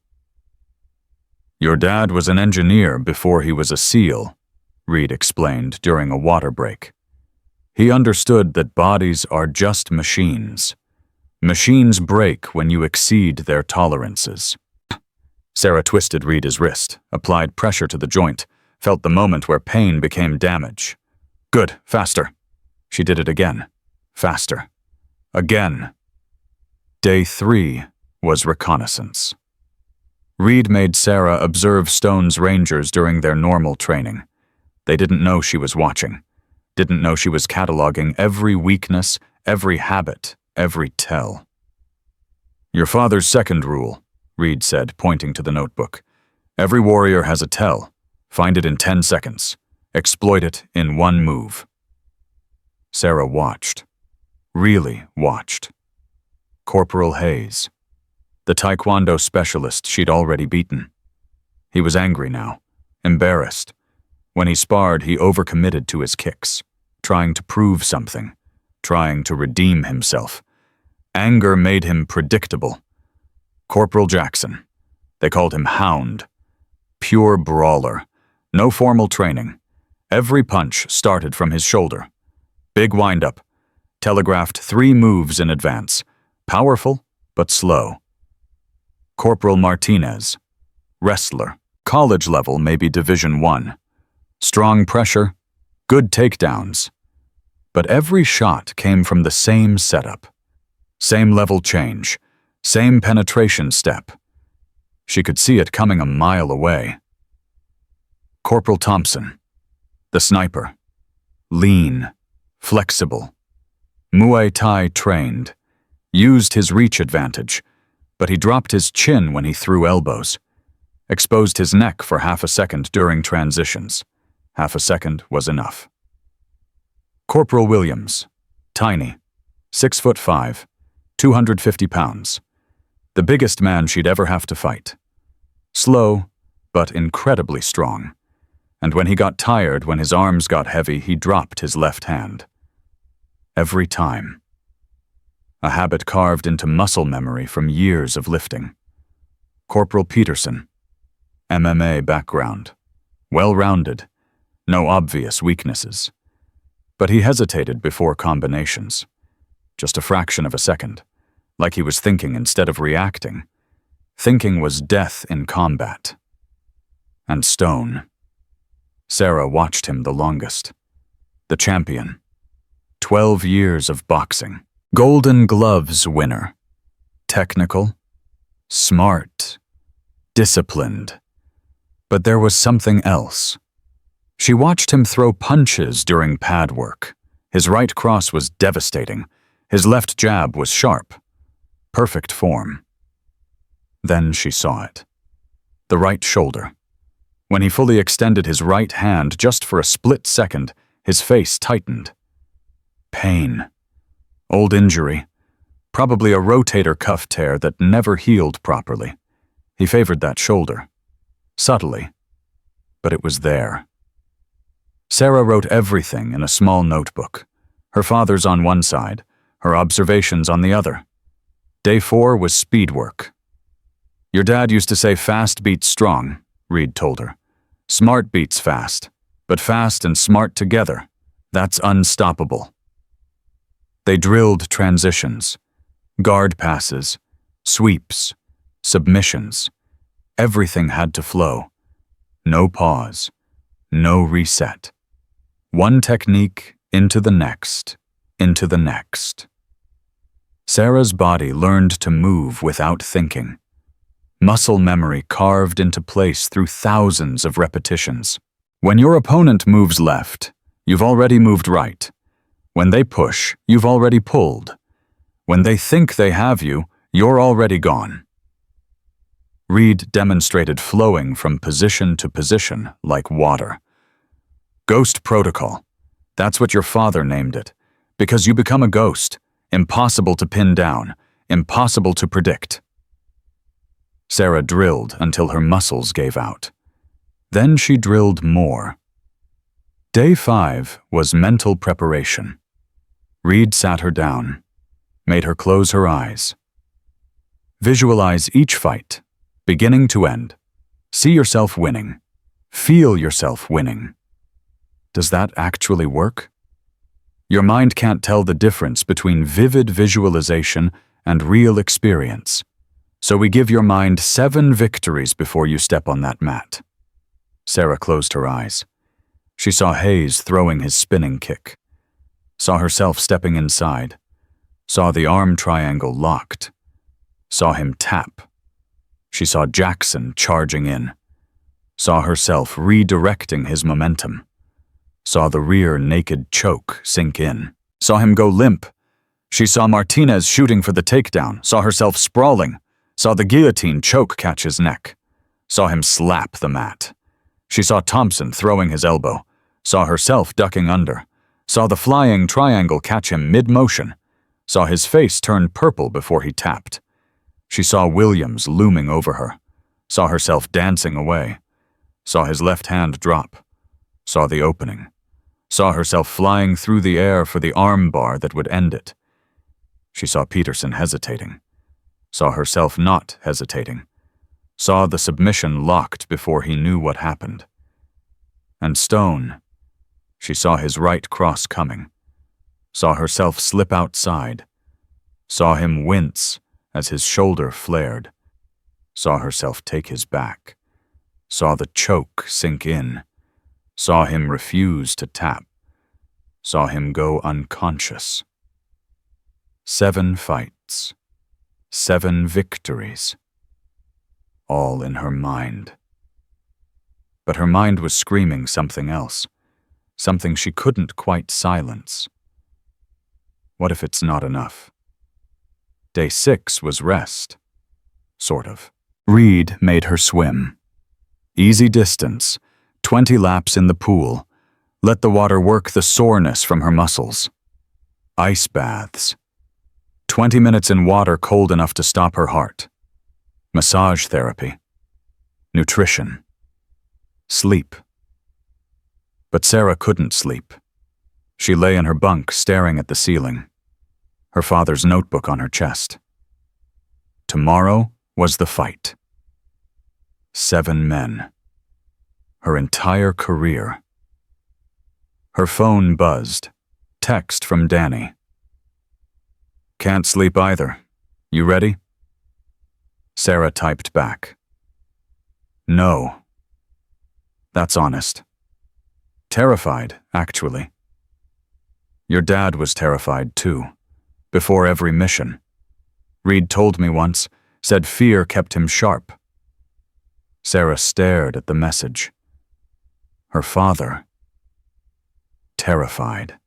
Your dad was an engineer before he was a SEAL, Reed explained during a water break. He understood that bodies are just machines. Machines break when you exceed their tolerances. Sarah twisted Reed's wrist, applied pressure to the joint, felt the moment where pain became damage. Good, faster. She did it again. Faster. Again. Day 3 was reconnaissance. Reed made Sarah observe Stone's Rangers during their normal training. They didn't know she was watching, didn't know she was cataloging every weakness, every habit, every tell. "Your father's second rule," Reed said, pointing to the notebook. "Every warrior has a tell. Find it in 10 seconds. Exploit it in one move." Sarah watched. Really watched. Corporal Hayes, the taekwondo specialist she'd already beaten. He was angry now, embarrassed. When he sparred, he overcommitted to his kicks, trying to prove something, trying to redeem himself. Anger made him predictable. Corporal Jackson. They called him Hound. Pure brawler. No formal training. Every punch started from his shoulder. Big wind-up. Telegraphed 3 moves in advance. Powerful, but slow. Corporal Martinez. Wrestler. College level, maybe Division I. Strong pressure. Good takedowns. But every shot came from the same setup. Same level change. Same penetration step. She could see it coming a mile away. Corporal Thompson. The sniper. Lean. Flexible. Muay Thai trained. Used his reach advantage, but he dropped his chin when he threw elbows. Exposed his neck for half a second during transitions. Half a second was enough. Corporal Williams. Tiny. 6'5", 250 pounds. The biggest man she'd ever have to fight. Slow, but incredibly strong. And when he got tired, when his arms got heavy, he dropped his left hand. Every time. A habit carved into muscle memory from years of lifting. Corporal Peterson. MMA background. Well-rounded. No obvious weaknesses. But he hesitated before combinations. Just a fraction of a second. Like he was thinking instead of reacting. Thinking was death in combat. And Stone. Sarah watched him the longest. The champion. 12 years of boxing. Golden Gloves winner. Technical. Smart. Disciplined. But there was something else. She watched him throw punches during pad work. His right cross was devastating. His left jab was sharp. Perfect form. Then she saw it. The right shoulder. When he fully extended his right hand just for a split second, his face tightened. Pain. Old injury. Probably a rotator cuff tear that never healed properly. He favored that shoulder. Subtly. But it was there. Sarah wrote everything in a small notebook. Her father's on one side, her observations on the other. Day 4 was speed work. "Your dad used to say fast beats strong," Reed told her. "Smart beats fast, but fast and smart together, that's unstoppable." They drilled transitions, guard passes, sweeps, submissions. Everything had to flow. No pause, no reset. One technique into the next, into the next. Sarah's body learned to move without thinking. Muscle memory carved into place through thousands of repetitions. When your opponent moves left, you've already moved right. When they push, you've already pulled. When they think they have you, you're already gone. Reed demonstrated flowing from position to position like water. Ghost protocol. That's what your father named it. Because you become a ghost, impossible to pin down, impossible to predict. Sarah drilled until her muscles gave out. Then she drilled more. Day 5 was mental preparation. Reed sat her down, made her close her eyes. Visualize each fight, beginning to end. See yourself winning. Feel yourself winning. Does that actually work? Your mind can't tell the difference between vivid visualization and real experience. So we give your mind 7 victories before you step on that mat. Sarah closed her eyes. She saw Hayes throwing his spinning kick. Saw herself stepping inside. Saw the arm triangle locked. Saw him tap. She saw Jackson charging in. Saw herself redirecting his momentum. Saw the rear naked choke sink in. Saw him go limp. She saw Martinez shooting for the takedown. Saw herself sprawling. Saw the guillotine choke catch his neck. Saw him slap the mat. She saw Thompson throwing his elbow. Saw herself ducking under. Saw the flying triangle catch him mid-motion. Saw his face turn purple before he tapped. She saw Williams looming over her. Saw herself dancing away. Saw his left hand drop. Saw the opening. Saw herself flying through the air for the arm bar that would end it. She saw Peterson hesitating. Saw herself not hesitating. Saw the submission locked before he knew what happened. And Stone. She saw his right cross coming. Saw herself slip outside. Saw him wince as his shoulder flared. Saw herself take his back. Saw the choke sink in. Saw him refuse to tap. Saw him go unconscious. 7 fights. 7 victories. All in her mind. But her mind was screaming something else. Something she couldn't quite silence. What if it's not enough? Day 6 was rest. Sort of. Reed made her swim. Easy distance, 20 laps in the pool. Let the water work the soreness from her muscles. Ice baths. 20 minutes in water cold enough to stop her heart. Massage therapy. Nutrition. Sleep. But Sarah couldn't sleep. She lay in her bunk staring at the ceiling. Her father's notebook on her chest. Tomorrow was the fight. 7 men. Her entire career. Her phone buzzed. Text from Danny. Can't sleep either. You ready? Sarah typed back. No. That's honest. Terrified, actually. Your dad was terrified, too. Before every mission. Reed told me once, said fear kept him sharp. Sarah stared at the message. Her father. Terrified.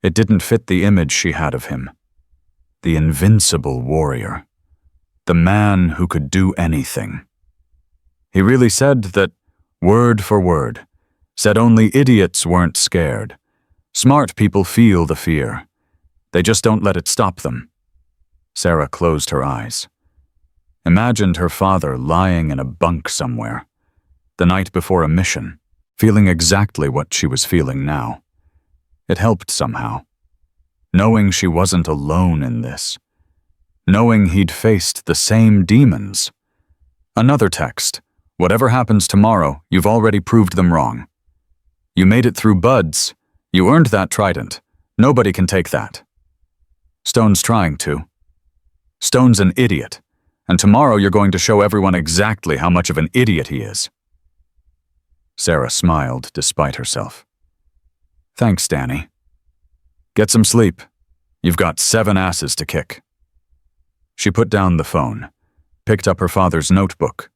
It didn't fit the image she had of him. The invincible warrior. The man who could do anything. He really said that, word for word, said only idiots weren't scared. Smart people feel the fear. They just don't let it stop them. Sarah closed her eyes. Imagined her father lying in a bunk somewhere, the night before a mission, feeling exactly what she was feeling now. It helped somehow. Knowing she wasn't alone in this. Knowing he'd faced the same demons. Another text. Whatever happens tomorrow, you've already proved them wrong. You made it through buds. You earned that trident. Nobody can take that. Stone's trying to. Stone's an idiot. And tomorrow you're going to show everyone exactly how much of an idiot he is. Sarah smiled despite herself. Thanks, Danny. Get some sleep. You've got 7 asses to kick. She put down the phone, picked up her father's notebook,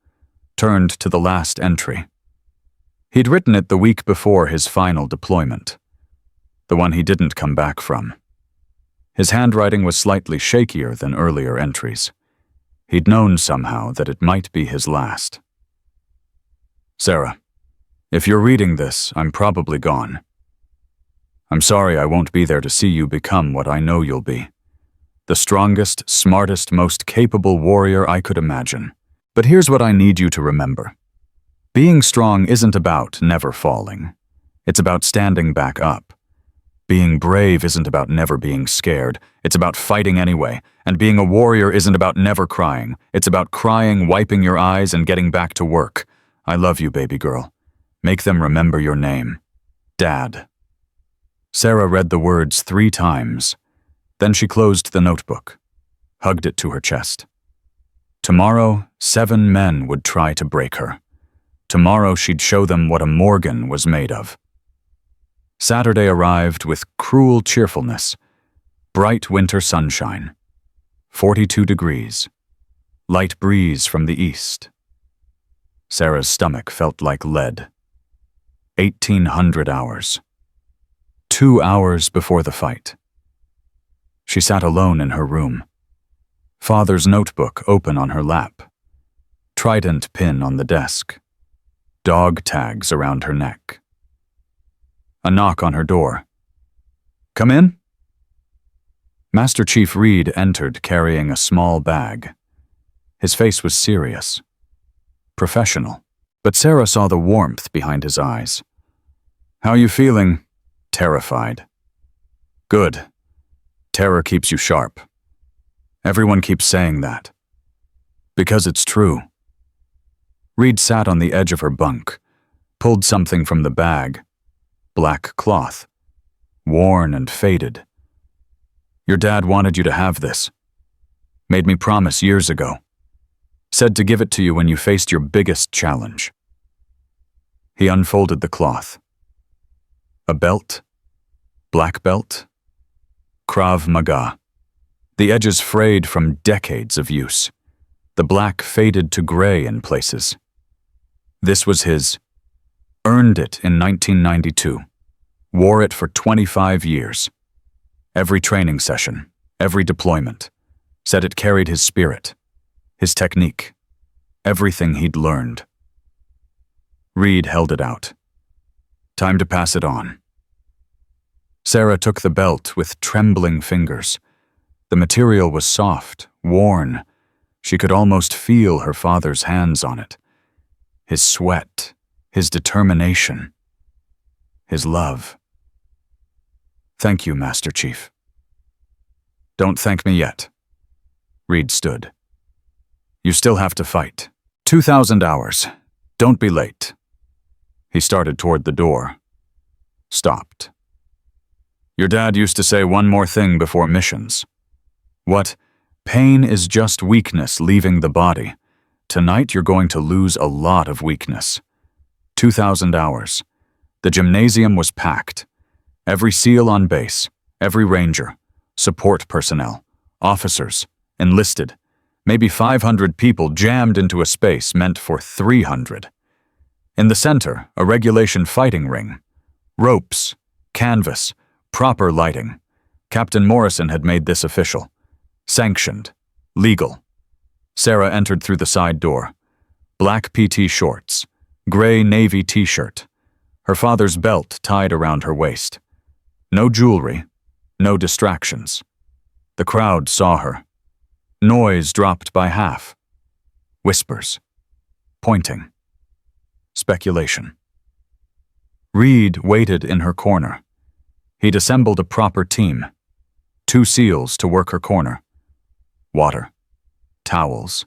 turned to the last entry. He'd written it the week before his final deployment, the one he didn't come back from. His handwriting was slightly shakier than earlier entries. He'd known somehow that it might be his last. Sarah, if you're reading this, I'm probably gone. I'm sorry I won't be there to see you become what I know you'll be. The strongest, smartest, most capable warrior I could imagine. But here's what I need you to remember. Being strong isn't about never falling. It's about standing back up. Being brave isn't about never being scared. It's about fighting anyway. And being a warrior isn't about never crying. It's about crying, wiping your eyes, and getting back to work. I love you, baby girl. Make them remember your name. Dad. Sarah read the words 3 times. Then she closed the notebook, hugged it to her chest. Tomorrow, 7 men would try to break her. Tomorrow she'd show them what a Morgan was made of. Saturday arrived with cruel cheerfulness, bright winter sunshine, 42 degrees. Light breeze from the east. Sarah's stomach felt like lead. 1,800 hours. 2 hours before the fight. She sat alone in her room. Father's notebook open on her lap. Trident pin on the desk. Dog tags around her neck. A knock on her door. "Come in?" Master Chief Reed entered carrying a small bag. His face was serious. Professional. But Sarah saw the warmth behind his eyes. "How you feeling?" "Terrified." "Good. Terror keeps you sharp. Everyone keeps saying that. Because it's true." Reed sat on the edge of her bunk, pulled something from the bag. Black cloth. Worn and faded. "Your dad wanted you to have this. Made me promise years ago. Said to give it to you when you faced your biggest challenge." He unfolded the cloth. A belt? Black belt? Krav Maga. The edges frayed from decades of use. The black faded to gray in places. This was his. Earned it in 1992. Wore it for 25 years. Every training session, every deployment. Said it carried his spirit, his technique, everything he'd learned. Reed held it out. Time to pass it on. Sarah took the belt with trembling fingers. The material was soft, worn. She could almost feel her father's hands on it. His sweat, his determination, his love. "Thank you, Master Chief." "Don't thank me yet." Reed stood. "You still have to fight. 2,000 hours. Don't be late." He started toward the door. Stopped. "Your dad used to say one more thing before missions. What? Pain is just weakness leaving the body. Tonight you're going to lose a lot of weakness. 2,000 hours. The gymnasium was packed. Every SEAL on base, every ranger, support personnel, officers, enlisted, maybe 500 people jammed into a space meant for 300. In the center, a regulation fighting ring. Ropes, canvas, proper lighting. Captain Morrison had made this official. Sanctioned. Legal. Sarah entered through the side door. Black PT shorts. Gray navy t-shirt. Her father's belt tied around her waist. No jewelry. No distractions. The crowd saw her. Noise dropped by half. Whispers. Pointing. Speculation. Reed waited in her corner. He'd assembled a proper team. 2 SEALs to work her corner. Water. Towels.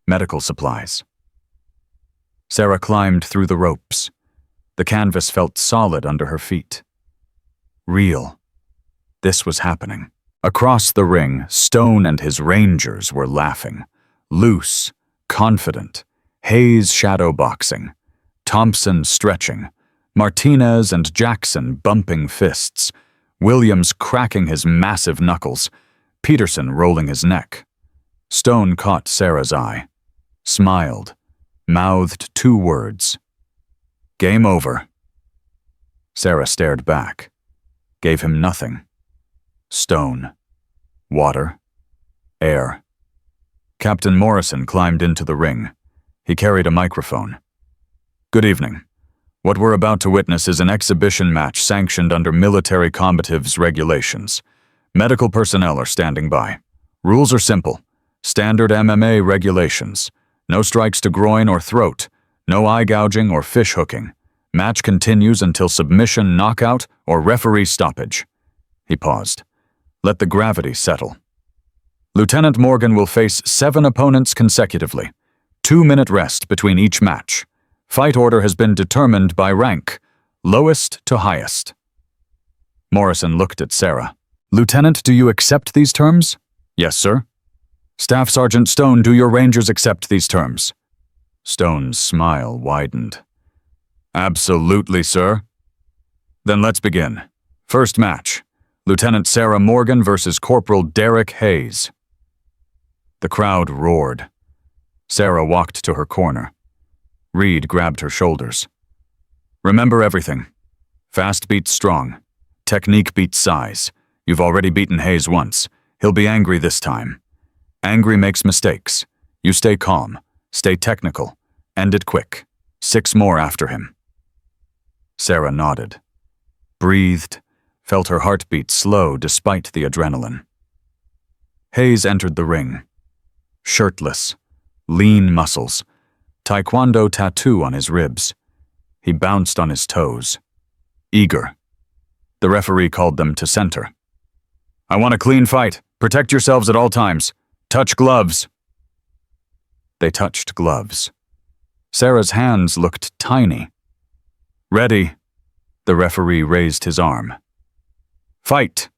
Medical supplies. Sarah climbed through the ropes. The canvas felt solid under her feet. Real. This was happening. Across the ring, Stone and his rangers were laughing. Loose, confident. Hayes shadowboxing. Thompson stretching. Martinez and Jackson bumping fists. Williams cracking his massive knuckles. Peterson rolling his neck. Stone caught Sarah's eye. Smiled. Mouthed 2 words. "Game over." Sarah stared back. Gave him nothing. Stone. Water. Air. Captain Morrison climbed into the ring. He carried a microphone. "Good evening. What we're about to witness is an exhibition match sanctioned under military combatives regulations. Medical personnel are standing by. Rules are simple. Standard MMA regulations. No strikes to groin or throat. No eye gouging or fish hooking. Match continues until submission, knockout, or referee stoppage." He paused. "Let the gravity settle. Lieutenant Morgan will face 7 opponents consecutively. 2-minute rest between each match. Fight order has been determined by rank, lowest to highest." Morrison looked at Sarah. "Lieutenant, do you accept these terms?" "Yes, sir." "Staff Sergeant Stone, do your Rangers accept these terms?" Stone's smile widened. "Absolutely, sir." "Then let's begin. First match. Lieutenant Sarah Morgan versus Corporal Derek Hayes." The crowd roared. Sarah walked to her corner. Reed grabbed her shoulders. Remember everything. Fast beats strong. Technique beats size. You've already beaten Hayes once. He'll be angry this time. Angry makes mistakes. You stay calm. Stay technical. End it quick. 6 more after him. Sarah nodded. Breathed. Felt her heartbeat slow despite the adrenaline. Hayes entered the ring. Shirtless. Lean muscles. Taekwondo tattoo on his ribs. He bounced on his toes. Eager. The referee called them to center. I want a clean fight. Protect yourselves at all times. Touch gloves. They touched gloves. Sarah's hands looked tiny. Ready. The referee raised his arm. Fight.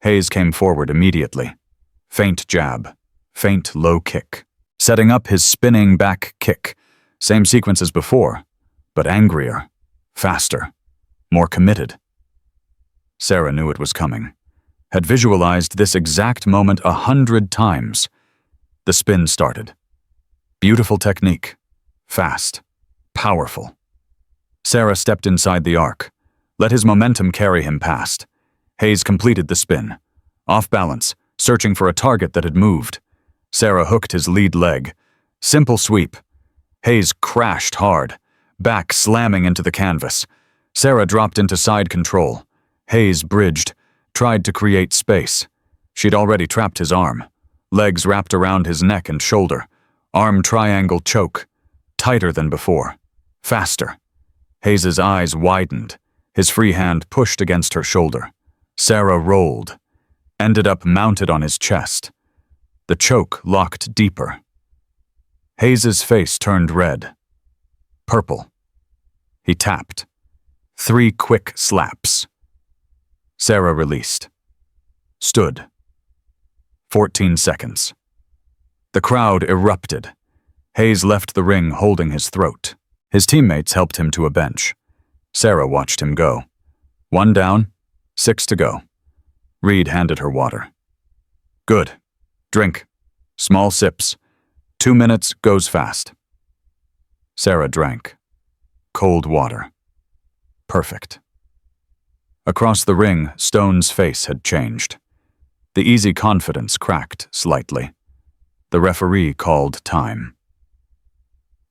Hayes came forward immediately. Faint jab. Faint low kick. Setting up his spinning back kick. Same sequence as before, but angrier. Faster. More committed. Sarah knew it was coming. Had visualized this exact moment 100 times. The spin started. Beautiful technique. Fast. Powerful. Sarah stepped inside the arc. Let his momentum carry him past. Hayes completed the spin. Off balance, searching for a target that had moved. Sarah hooked his lead leg. Simple sweep. Hayes crashed hard, back slamming into the canvas. Sarah dropped into side control. Hayes bridged, tried to create space. She'd already trapped his arm. Legs wrapped around his neck and shoulder. Arm triangle choke. Tighter than before. Faster. Hayes's eyes widened. His free hand pushed against her shoulder. Sarah rolled. Ended up mounted on his chest. The choke locked deeper. Hayes's face turned red. Purple. He tapped. 3 quick slaps. Sarah released. Stood. 14 seconds. The crowd erupted. Hayes left the ring holding his throat. His teammates helped him to a bench. Sarah watched him go. 1 down, 6 to go. Reed handed her water. Good. Drink. Small sips. 2 minutes goes fast. Sarah drank. Cold water. Perfect. Across the ring, Stone's face had changed. The easy confidence cracked slightly. The referee called time.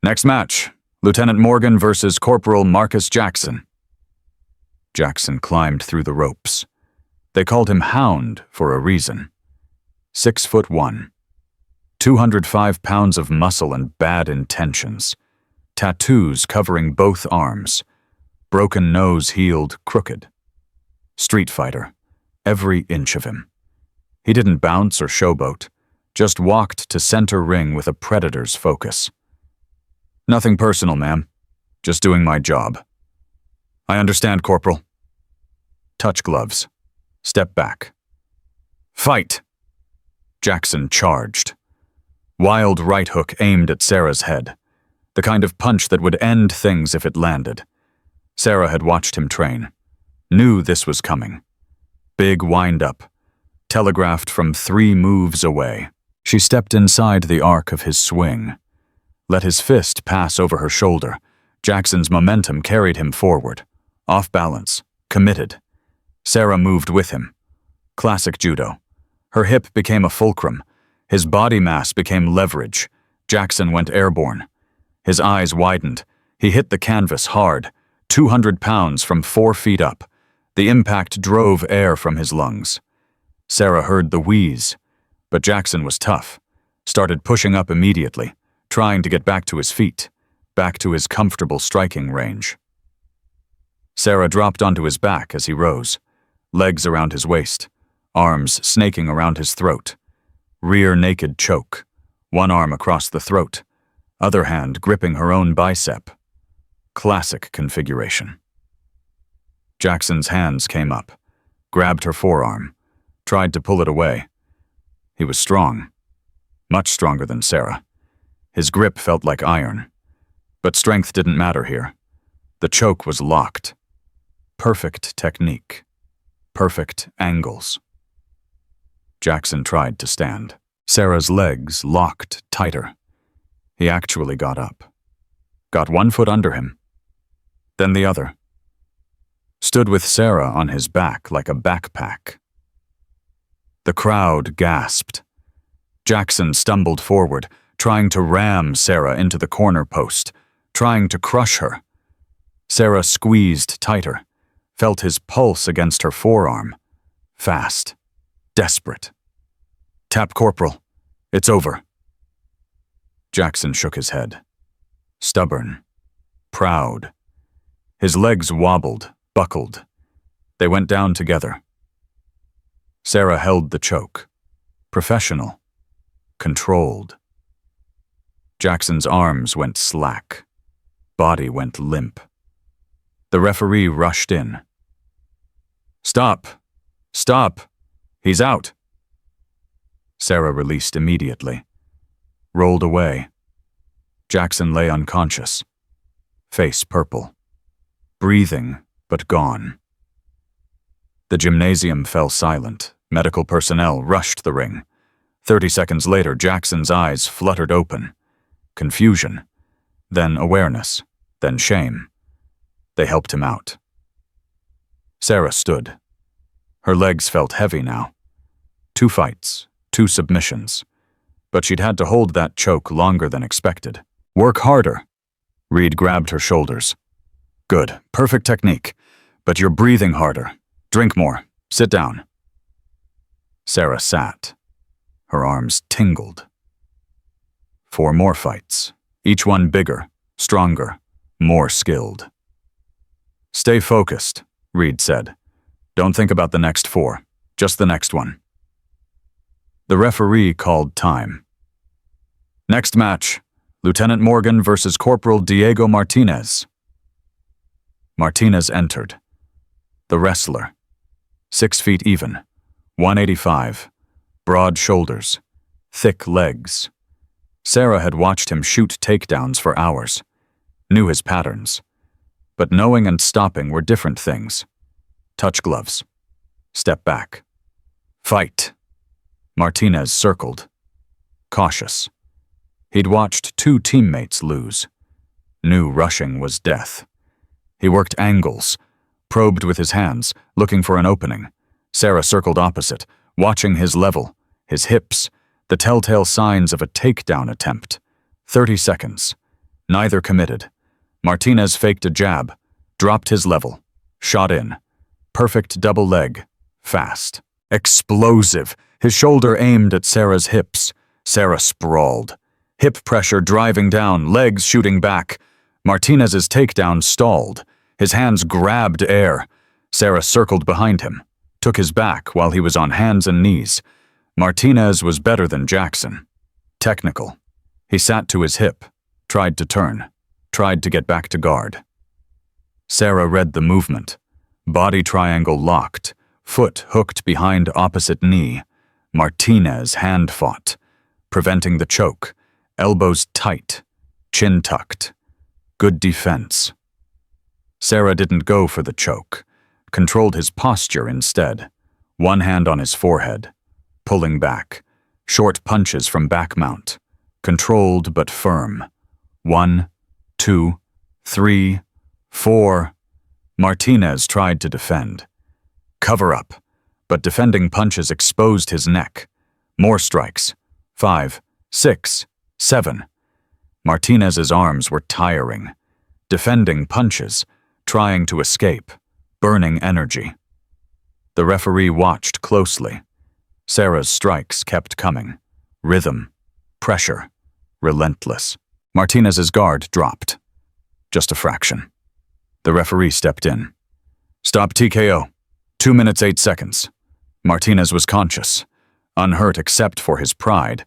Next match, Lieutenant Morgan versus Corporal Marcus Jackson. Jackson climbed through the ropes. They called him Hound for a reason. 6'1", 205 pounds of muscle and bad intentions. Tattoos covering both arms. Broken nose healed crooked. Street fighter, every inch of him. He didn't bounce or showboat, just walked to center ring with a predator's focus. Nothing personal, ma'am. Just doing my job. I understand, Corporal. Touch gloves. Step back. Fight! Jackson charged. Wild right hook aimed at Sarah's head. The kind of punch that would end things if it landed. Sarah had watched him train. Knew this was coming. Big wind-up. Telegraphed from 3 moves away. She stepped inside the arc of his swing. Let his fist pass over her shoulder. Jackson's momentum carried him forward. Off balance. Committed. Sarah moved with him. Classic judo. Her hip became a fulcrum. His body mass became leverage. Jackson went airborne. His eyes widened. He hit the canvas hard. 200 pounds from 4 feet up. The impact drove air from his lungs. Sarah heard the wheeze, but Jackson was tough. Started pushing up immediately, trying to get back to his feet, back to his comfortable striking range. Sarah dropped onto his back as he rose, legs around his waist, arms snaking around his throat. Rear naked choke, one arm across the throat, other hand gripping her own bicep. Classic configuration. Jackson's hands came up, grabbed her forearm, tried to pull it away. He was strong, much stronger than Sarah. His grip felt like iron. But strength didn't matter here. The choke was locked. Perfect technique. Perfect angles. Jackson tried to stand. Sarah's legs locked tighter. He actually got up. Got one foot under him. Then the other. Stood with Sarah on his back like a backpack. The crowd gasped. Jackson stumbled forward, trying to ram Sarah into the corner post, trying to crush her. Sarah squeezed tighter, felt his pulse against her forearm. Fast. Desperate. "Tap, Corporal. It's over." Jackson shook his head. Stubborn. Proud. His legs wobbled, buckled. They went down together. Sarah held the choke. Professional. Controlled. Jackson's arms went slack. Body went limp. The referee rushed in. "Stop! Stop! He's out!" Sarah released immediately. Rolled away. Jackson lay unconscious. Face purple. Breathing, but gone. The gymnasium fell silent. Medical personnel rushed the ring. 30 seconds later, Jackson's eyes fluttered open. Confusion. Then awareness. Then shame. They helped him out. Sarah stood. Her legs felt heavy now. 2 fights, 2 submissions. But she'd had to hold that choke longer than expected. "Work harder." Reed grabbed her shoulders. "Good, perfect technique. But you're breathing harder. Drink more. Sit down." Sarah sat. Her arms tingled. 4 more fights, each one bigger, stronger, more skilled. "Stay focused," Reed said. "Don't think about the next 4, just the next one." The referee called time. "Next match, Lieutenant Morgan versus Corporal Diego Martinez." Martinez entered. The wrestler. 6 feet even, 185, broad shoulders, thick legs. Sarah had watched him shoot takedowns for hours, knew his patterns. But knowing and stopping were different things. Touch gloves. Step back. Fight. Martinez circled. Cautious. He'd watched 2 teammates lose. Knew rushing was death. He worked angles, probed with his hands, looking for an opening. Sarah circled opposite, watching his level, his hips, the telltale signs of a takedown attempt. 30 seconds. Neither committed. Martinez faked a jab, dropped his level, shot in. Perfect double leg. Fast. Explosive. His shoulder aimed at Sarah's hips. Sarah sprawled. Hip pressure driving down, legs shooting back. Martinez's takedown stalled. His hands grabbed air. Sarah circled behind him, took his back while he was on hands and knees. Martinez was better than Jackson. Technical. He sat to his hip, tried to turn, tried to get back to guard. Sarah read the movement. Body triangle locked, foot hooked behind opposite knee. Martinez hand fought, preventing the choke, elbows tight, chin tucked. Good defense. Sarah didn't go for the choke, controlled his posture instead. One hand on his forehead, pulling back, short punches from back mount, controlled but firm. 1, 2, 3, 4. Martinez tried to defend. Cover up, but defending punches exposed his neck. More strikes. 5, 6, 7. Martinez's arms were tiring. Defending punches, trying to escape, burning energy. The referee watched closely. Sarah's strikes kept coming. Rhythm, pressure, relentless. Martinez's guard dropped. Just a fraction. The referee stepped in. "Stop TKO. 2 minutes 8 seconds. Martinez was conscious, unhurt except for his pride,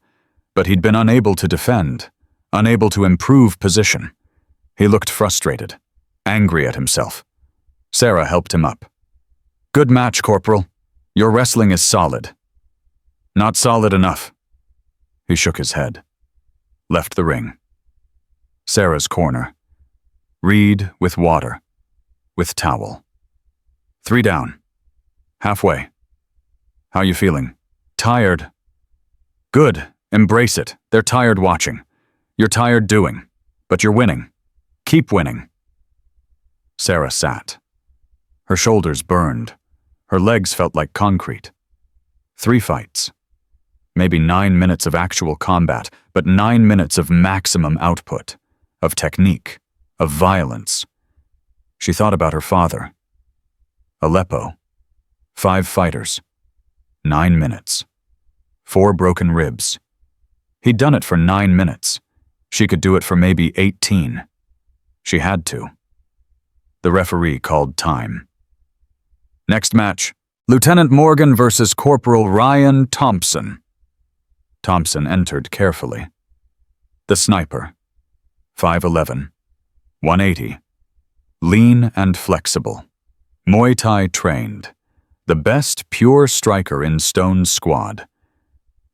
but he'd been unable to defend, unable to improve position. He looked frustrated, angry at himself. Sarah helped him up. "Good match, Corporal. Your wrestling is solid." "Not solid enough." He shook his head. Left the ring. Sarah's corner. Reed with water. With towel. 3 down. Halfway. "How you feeling?" "Tired." Good. Embrace it. They're tired watching. You're tired doing. But you're winning. Keep winning. Sarah sat. Her shoulders burned. Her legs felt like concrete. 3 fights. Maybe 9 minutes of actual combat, but 9 minutes of maximum output, of technique, of violence. She thought about her father. Aleppo. 5 fighters. 9 minutes. 4 broken ribs. He'd done it for 9 minutes. She could do it for maybe 18. She had to. The referee called time. Next match, Lieutenant Morgan versus Corporal Ryan Thompson. Thompson entered carefully. The sniper. 5'11", 180. Lean and flexible. Muay Thai trained. The best pure striker in Stone's squad.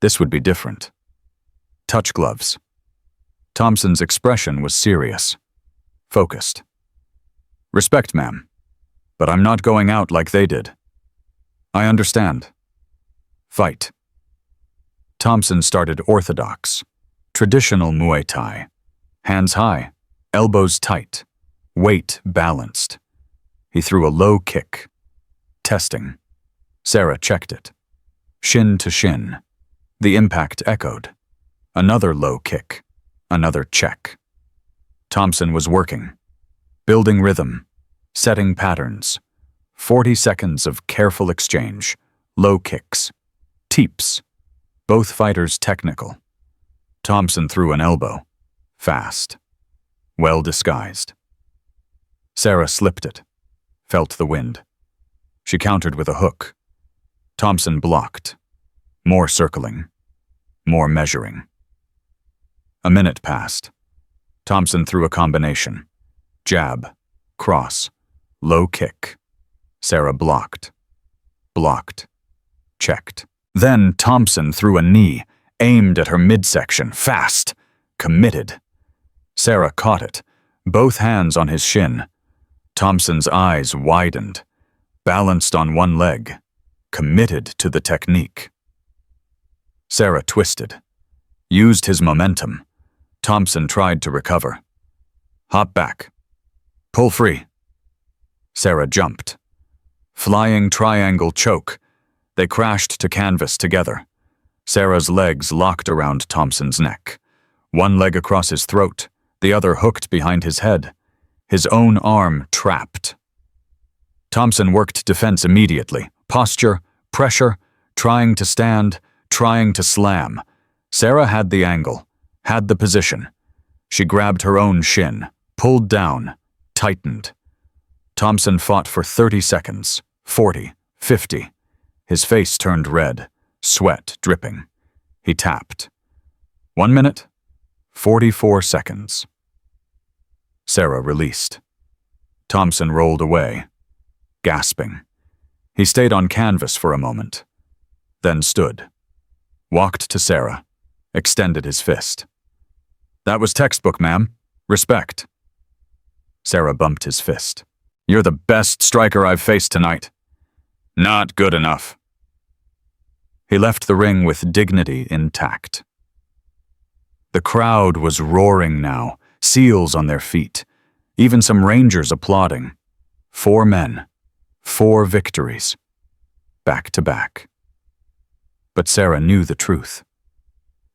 This would be different. Touch gloves. Thompson's expression was serious. Focused. Respect, ma'am. But I'm not going out like they did. I understand. Fight. Thompson started orthodox, traditional Muay Thai. Hands high, elbows tight, weight balanced. He threw a low kick. Testing. Sarah checked it. Shin to shin. The impact echoed. Another low kick. Another check. Thompson was working. Building rhythm. Setting patterns. 40 seconds of careful exchange. Low kicks. Teeps. Both fighters technical. Thompson threw an elbow. Fast. Well disguised. Sarah slipped it. Felt the wind. She countered with a hook. Thompson blocked. More circling. More measuring. A minute passed. Thompson threw a combination. Jab. Cross. Low kick. Sarah blocked. Blocked. Checked. Then Thompson threw a knee, aimed at her midsection, fast, committed. Sarah caught it, both hands on his shin. Thompson's eyes widened, balanced on one leg, committed to the technique. Sarah twisted, used his momentum. Thompson tried to recover. Hop back. Pull free. Sarah jumped. Flying triangle choke. They crashed to canvas together. Sarah's legs locked around Thompson's neck. One leg across his throat, the other hooked behind his head. His own arm trapped. Thompson worked defense immediately. Posture, pressure, trying to stand, trying to slam. Sarah had the angle, had the position. She grabbed her own shin, pulled down, tightened. Thompson fought for 30 seconds, 40, 50. His face turned red, sweat dripping. He tapped. 1 minute, 44 seconds. Sarah released. Thompson rolled away, gasping. He stayed on canvas for a moment, then stood, walked to Sarah, extended his fist. That was textbook, ma'am. Respect. Sarah bumped his fist. You're the best striker I've faced tonight. Not good enough. He left the ring with dignity intact. The crowd was roaring now, SEALs on their feet, even some Rangers applauding. 4 men, 4 victories, back to back. But Sarah knew the truth.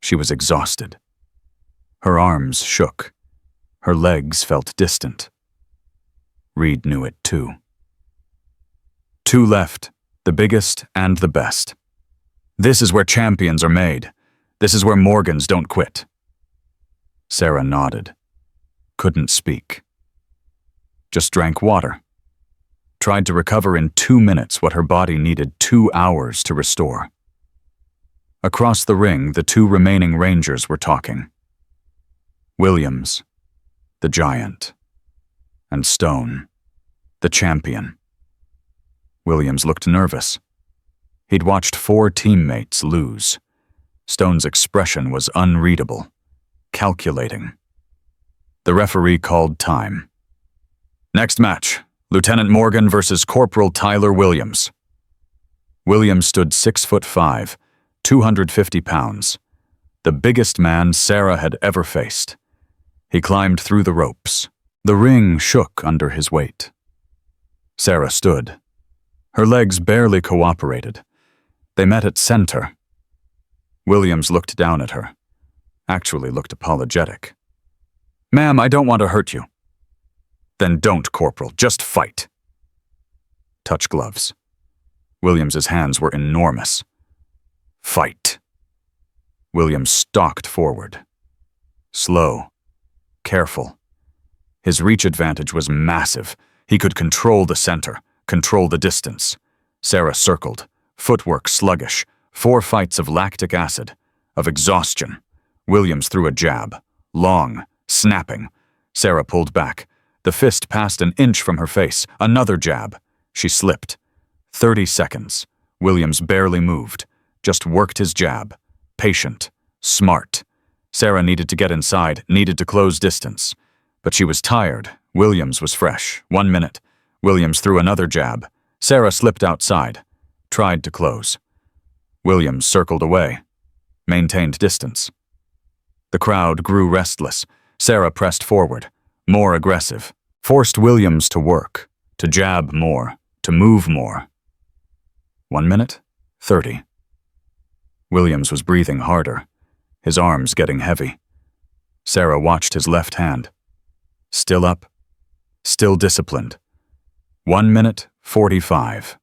She was exhausted. Her arms shook. Her legs felt distant. Reed knew it too. 2 left, the biggest and the best. This is where champions are made. This is where Morgans don't quit. Sarah nodded. Couldn't speak. Just drank water. Tried to recover in 2 minutes what her body needed 2 hours to restore. Across the ring, the 2 remaining Rangers were talking. Williams, the giant, and Stone, the champion. Williams looked nervous. He'd watched 4 teammates lose. Stone's expression was unreadable, calculating. The referee called time. Next match, Lieutenant Morgan versus Corporal Tyler Williams. Williams stood 6'5", 250 pounds, the biggest man Sarah had ever faced. He climbed through the ropes. The ring shook under his weight. Sarah stood. Her legs barely cooperated. They met at center. Williams looked down at her. Actually looked apologetic. "Ma'am, I don't want to hurt you." "Then don't, Corporal. Just fight." Touch gloves. Williams's hands were enormous. "Fight." Williams stalked forward. Slow. Careful. His reach advantage was massive. He could control the center, control the distance. Sarah circled, footwork sluggish, 4 fights of lactic acid, of exhaustion. Williams threw a jab, long, snapping. Sarah pulled back. The fist passed an inch from her face. Another jab. She slipped. 30 seconds. Williams barely moved, just worked his jab. Patient. Smart. Sarah needed to get inside, needed to close distance. But she was tired. Williams was fresh. 1 minute. Williams threw another jab. Sarah slipped outside. Tried to close. Williams circled away. Maintained distance. The crowd grew restless. Sarah pressed forward. More aggressive. Forced Williams to work. To jab more. To move more. 1 minute. 30. Williams was breathing harder. His arms getting heavy. Sarah watched his left hand. Still up. Still disciplined. 1 minute, 45.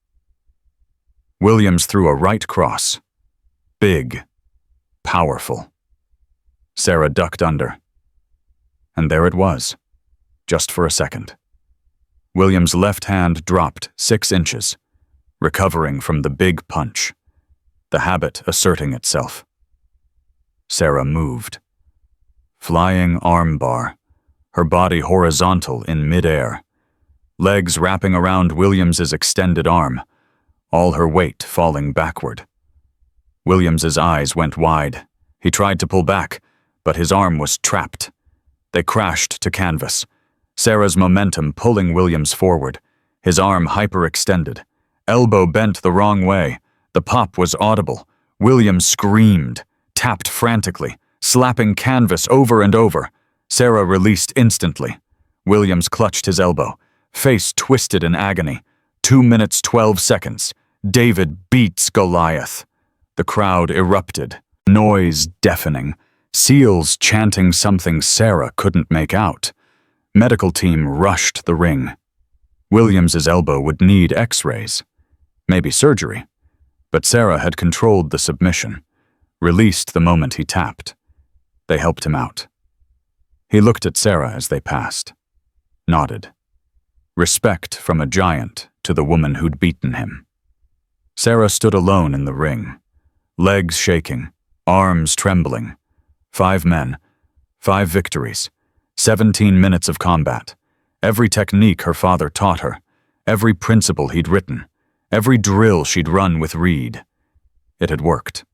Williams threw a right cross. Big. Powerful. Sarah ducked under. And there it was. Just for a second. Williams' left hand dropped 6 inches, recovering from the big punch, the habit asserting itself. Sarah moved. Flying arm bar, her body horizontal in midair, legs wrapping around Williams's extended arm, all her weight falling backward. Williams's eyes went wide. He tried to pull back, but his arm was trapped. They crashed to canvas. Sarah's momentum pulling Williams forward, his arm hyperextended, elbow bent the wrong way. The pop was audible. Williams screamed, tapped frantically, slapping canvas over and over. Sarah released instantly. Williams clutched his elbow, face twisted in agony. 2 minutes, 12 seconds. David beats Goliath. The crowd erupted, noise deafening, SEALs chanting something Sarah couldn't make out. Medical team rushed the ring. Williams's elbow would need x-rays, maybe surgery, but Sarah had controlled the submission, released the moment he tapped. They helped him out. He looked at Sarah as they passed, nodded. Respect from a giant to the woman who'd beaten him. Sarah stood alone in the ring, legs shaking, arms trembling. 5 men, 5 victories, 17 minutes of combat, every technique her father taught her, every principle he'd written, every drill she'd run with Reed. It had worked.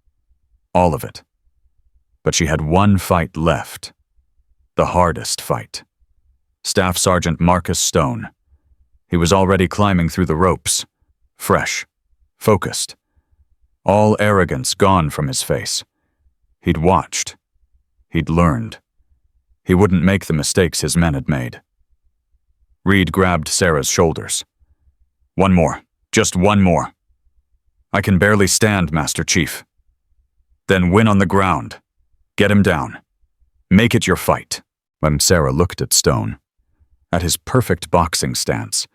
All of it. But she had one fight left. The hardest fight. Staff Sergeant Marcus Stone. He was already climbing through the ropes. Fresh. Focused. All arrogance gone from his face. He'd watched. He'd learned. He wouldn't make the mistakes his men had made. Reed grabbed Sarah's shoulders. "One more. Just one more." "I can barely stand, Master Chief." "Then win on the ground. Get him down. Make it your fight." When Sarah looked at Stone, at his perfect boxing stance,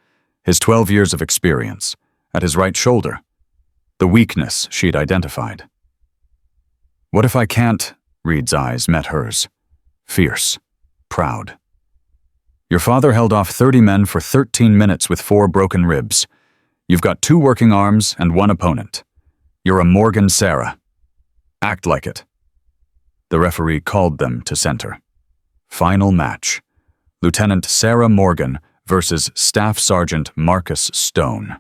his 12 years of experience, at his right shoulder, the weakness she'd identified. "What if I can't?" Reed's eyes met hers. Fierce. Proud. "Your father held off 30 men for 13 minutes with 4 broken ribs. You've got 2 working arms and 1 opponent. You're a Morgan Sarah. Act like it." The referee called them to center. Final match. Lieutenant Sarah Morgan versus Staff Sergeant Marcus Stone.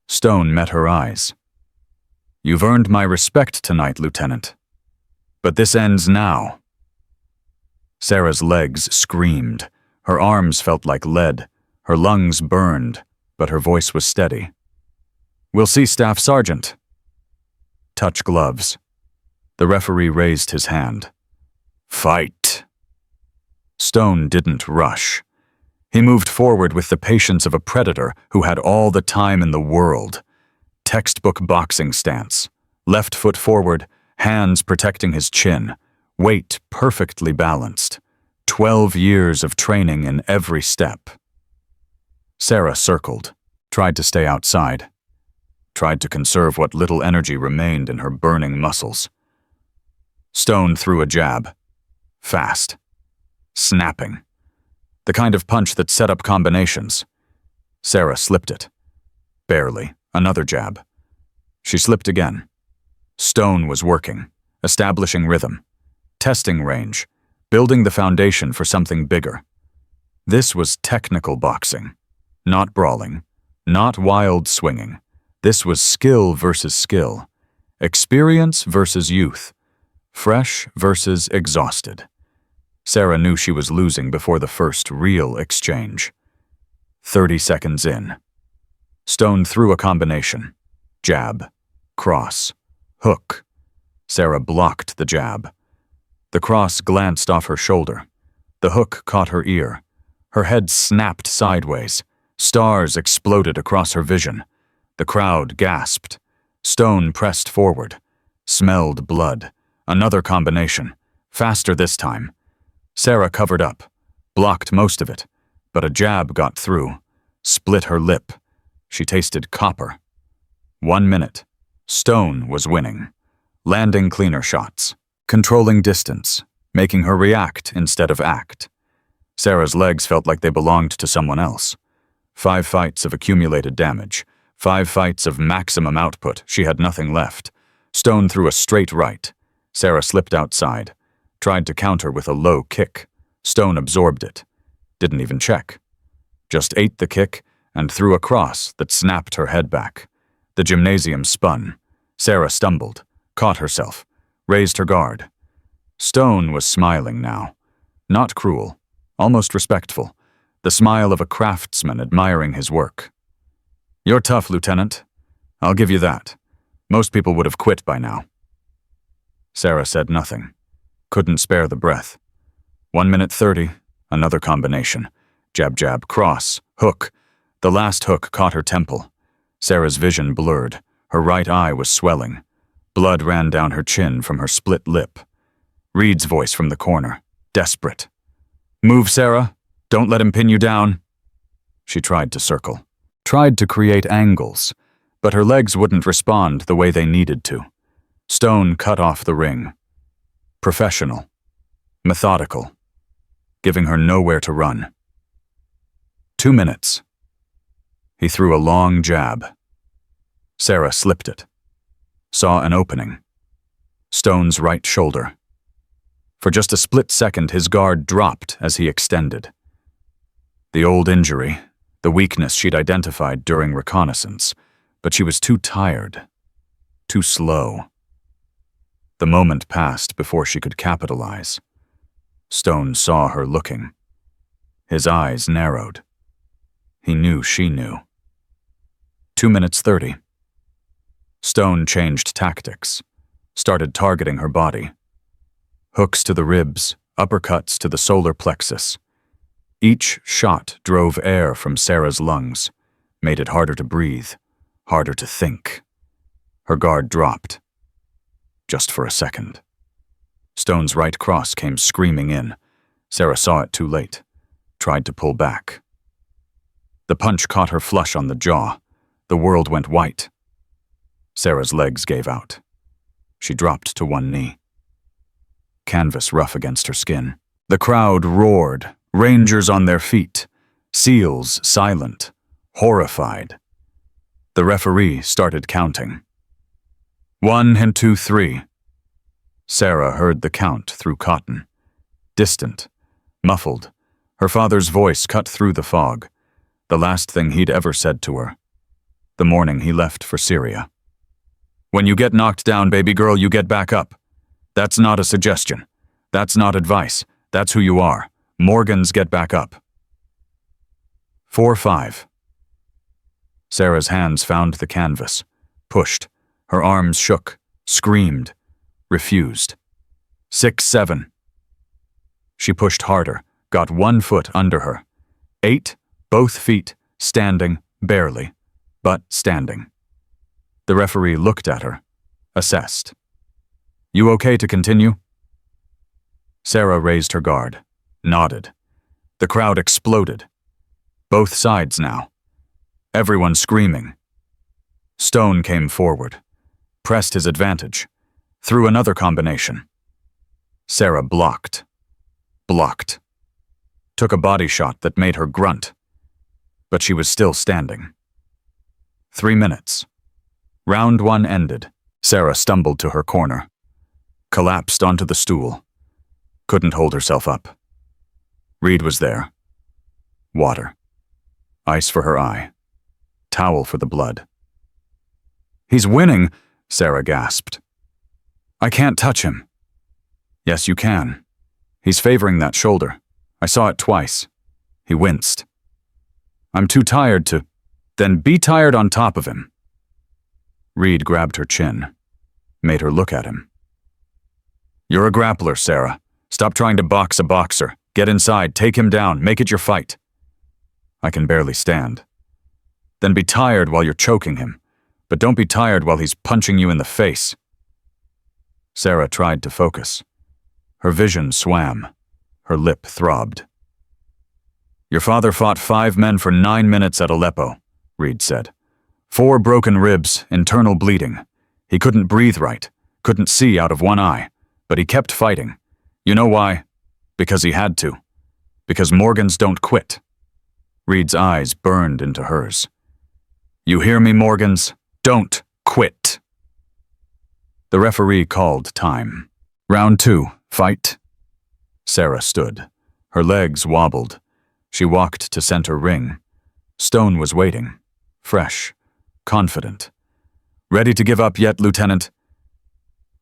Stone met her eyes. "You've earned my respect tonight, Lieutenant. But this ends now." Sarah's legs screamed. Her arms felt like lead. Her lungs burned, but her voice was steady. "We'll see, Staff Sergeant." Touch gloves. The referee raised his hand. Fight. Stone didn't rush. He moved forward with the patience of a predator who had all the time in the world. Textbook boxing stance. Left foot forward, hands protecting his chin, weight perfectly balanced. 12 years of training in every step. Sarah circled, tried to stay outside, tried to conserve what little energy remained in her burning muscles. Stone threw a jab. Fast. Snapping. The kind of punch that set up combinations. Sarah slipped it. Barely. Another jab. She slipped again. Stone was working, establishing rhythm, testing range, building the foundation for something bigger. This was technical boxing, not brawling, not wild swinging. This was skill versus skill, experience versus youth, fresh versus exhausted. Sarah knew she was losing before the first real exchange. 30 seconds in. Stone threw a combination. Jab, cross, hook. Sarah blocked the jab. The cross glanced off her shoulder. The hook caught her ear. Her head snapped sideways. Stars exploded across her vision. The crowd gasped. Stone pressed forward. Smelled blood. Another combination. Faster this time. Sarah covered up. Blocked most of it. But a jab got through. Split her lip. She tasted copper. 1 minute. Stone was winning. Landing cleaner shots. Controlling distance. Making her react instead of act. Sarah's legs felt like they belonged to someone else. 5 fights of accumulated damage. 5 fights of maximum output. She had nothing left. Stone threw a straight right. Sarah slipped outside. Tried to counter with a low kick. Stone absorbed it. Didn't even check. Just ate the kick and threw a cross that snapped her head back. The gymnasium spun. Sarah stumbled, caught herself, raised her guard. Stone was smiling now. Not cruel, almost respectful. The smile of a craftsman admiring his work. You're tough, Lieutenant. I'll give you that. Most people would have quit by now. Sarah said nothing. Couldn't spare the breath. 1 minute 30, another combination. Jab, jab, cross, hook. The last hook caught her temple. Sarah's vision blurred. Her right eye was swelling. Blood ran down her chin from her split lip. Reed's voice from the corner, desperate. Move, Sarah. Don't let him pin you down. She tried to circle. Tried to create angles, but her legs wouldn't respond the way they needed to. Stone cut off the ring. Professional. Methodical. Giving her nowhere to run. 2 minutes. He threw a long jab. Sarah slipped it. Saw an opening. Stone's right shoulder. For just a split second, his guard dropped as he extended. The old injury, the weakness she'd identified during reconnaissance, but she was too tired, too slow. The moment passed before she could capitalize. Stone saw her looking. His eyes narrowed. He knew she knew. 2 minutes 30. Stone changed tactics, started targeting her body. Hooks to the ribs, uppercuts to the solar plexus. Each shot drove air from Sarah's lungs, made it harder to breathe, harder to think. Her guard dropped. Just for a second. Stone's right cross came screaming in. Sarah saw it too late, tried to pull back. The punch caught her flush on the jaw. The world went white. Sarah's legs gave out. She dropped to one knee. Canvas rough against her skin. The crowd roared, rangers on their feet, SEALs silent, horrified. The referee started counting. 1 and 2, 3. Sarah heard the count through cotton. Distant, muffled, her father's voice cut through the fog. The last thing he'd ever said to her. The morning he left for Syria. When you get knocked down, baby girl, you get back up. That's not a suggestion. That's not advice. That's who you are. Morgans get back up. 4-5. Sarah's hands found the canvas, pushed. Her arms shook, screamed. refused. 6, 7. She pushed harder, got 1 foot under her. 8, both feet, standing, barely, but standing. The referee looked at her, assessed. You okay to continue? Sarah raised her guard, nodded. The crowd exploded. Both sides now. Everyone screaming. Stone came forward, pressed his advantage, threw another combination. Sarah blocked. Took a body shot that made her grunt. But she was still standing. 3 minutes. Round 1 ended. Sarah stumbled to her corner. Collapsed onto the stool. Couldn't hold herself up. Reed was there. Water. Ice for her eye. Towel for the blood. He's winning, Sarah gasped. I can't touch him. Yes, you can. He's favoring that shoulder. I saw it twice. He winced. I'm too tired to... Then be tired on top of him. Reed grabbed her chin, made her look at him. You're a grappler, Sarah. Stop trying to box a boxer. Get inside, take him down, make it your fight. I can barely stand. Then be tired while you're choking him, but don't be tired while he's punching you in the face. Sarah tried to focus. Her vision swam. Her lip throbbed. Your father fought 5 men for 9 minutes at Aleppo, Reed said. 4 broken ribs, internal bleeding. He couldn't breathe right, couldn't see out of 1 eye, but he kept fighting. You know why? Because he had to. Because Morgans don't quit. Reed's eyes burned into hers. You hear me, Morgans? Don't quit. The referee called time. Round 2, fight. Sarah stood. Her legs wobbled. She walked to center ring. Stone was waiting. Fresh. Confident. Ready to give up yet, Lieutenant?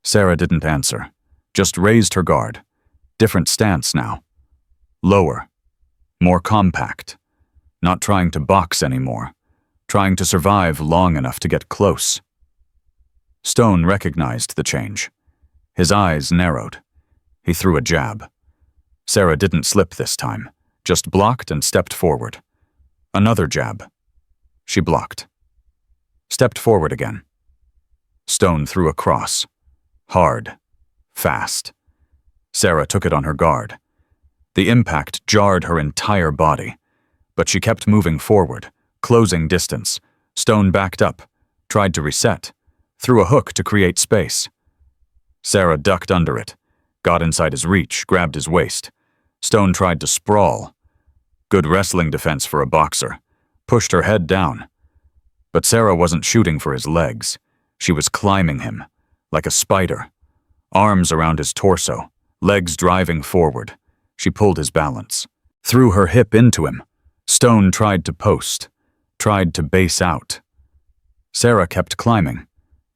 Sarah didn't answer. Just raised her guard. Different stance now. Lower. More compact. Not trying to box anymore. Trying to survive long enough to get close. Stone recognized the change. His eyes narrowed. He threw a jab. Sarah didn't slip this time, just blocked and stepped forward. Another jab. She blocked. Stepped forward again. Stone threw a cross. Hard. Fast. Sarah took it on her guard. The impact jarred her entire body, but she kept moving forward, closing distance. Stone backed up, tried to reset, threw a hook to create space. Sarah ducked under it, got inside his reach, grabbed his waist. Stone tried to sprawl. Good wrestling defense for a boxer. Pushed her head down. But Sarah wasn't shooting for his legs. She was climbing him, like a spider. Arms around his torso, legs driving forward. She pulled his balance. Threw her hip into him. Stone tried to post. Tried to base out. Sarah kept climbing.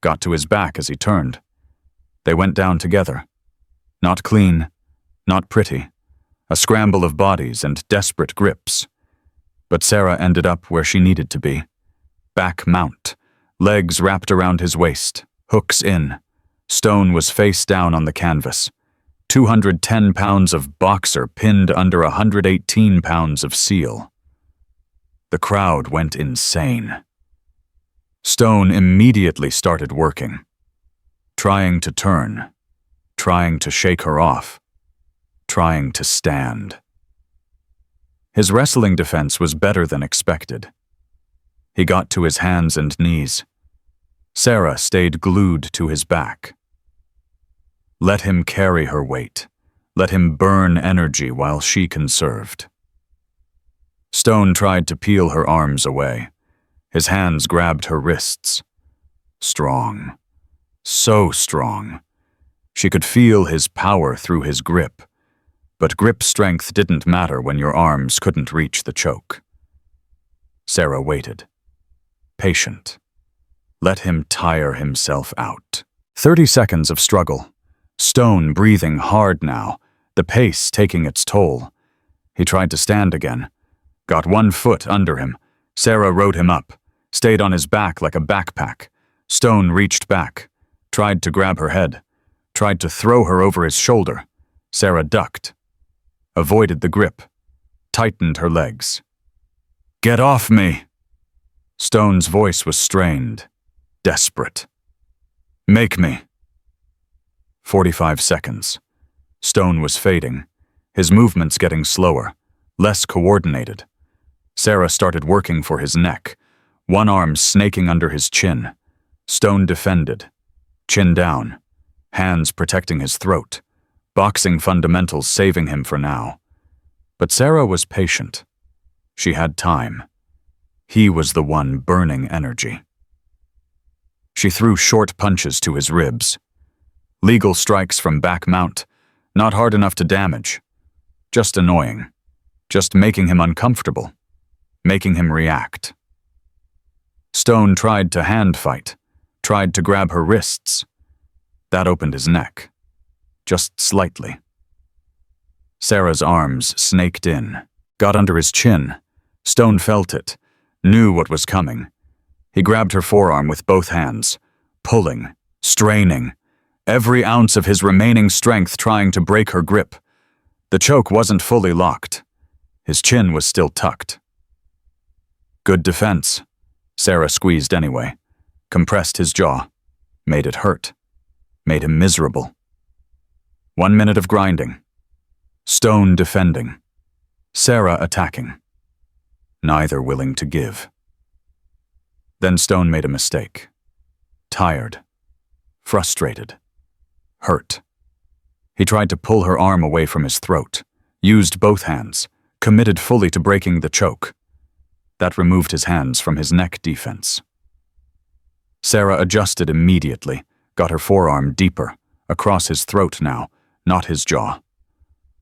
Got to his back as he turned. They went down together. Not clean. Not pretty. A scramble of bodies and desperate grips. But Sarah ended up where she needed to be. Back mount. Legs wrapped around his waist. Hooks in. Stone was face down on the canvas. 210 pounds of boxer pinned under 118 pounds of seal. The crowd went insane. Stone immediately started working. Trying to turn. Trying to shake her off. Trying to stand. His wrestling defense was better than expected. He got to his hands and knees. Sarah stayed glued to his back. Let him carry her weight. Let him burn energy while she conserved. Stone tried to peel her arms away. His hands grabbed her wrists. Strong. So strong. She could feel his power through his grip. But grip strength didn't matter when your arms couldn't reach the choke. Sarah waited. Patient. Let him tire himself out. 30 seconds of struggle. Stone breathing hard now, the pace taking its toll. He tried to stand again. Got 1 foot under him. Sarah rode him up, stayed on his back like a backpack. Stone reached back, tried to grab her head, tried to throw her over his shoulder. Sarah ducked, avoided the grip, tightened her legs. "Get off me!" Stone's voice was strained, desperate. "Make me." 45 seconds. Stone was fading, his movements getting slower, less coordinated. Sarah started working for his neck, one arm snaking under his chin. Stone defended, chin down, hands protecting his throat, boxing fundamentals saving him for now. But Sarah was patient. She had time. He was the one burning energy. She threw short punches to his ribs. Legal strikes from back mount, not hard enough to damage. Just annoying. Just making him uncomfortable. Making him react. Stone tried to hand fight, tried to grab her wrists. That opened his neck. Just slightly. Sarah's arms snaked in, got under his chin. Stone felt it, knew what was coming. He grabbed her forearm with both hands, pulling, straining, every ounce of his remaining strength trying to break her grip. The choke wasn't fully locked. His chin was still tucked. Good defense. Sarah squeezed anyway, compressed his jaw, made it hurt, made him miserable. 1 minute of grinding. Stone defending. Sarah attacking. Neither willing to give. Then Stone made a mistake. Tired. Frustrated. Hurt. He tried to pull her arm away from his throat, used both hands, committed fully to breaking the choke. That removed his hands from his neck defense. Sarah adjusted immediately, got her forearm deeper, across his throat now, not his jaw.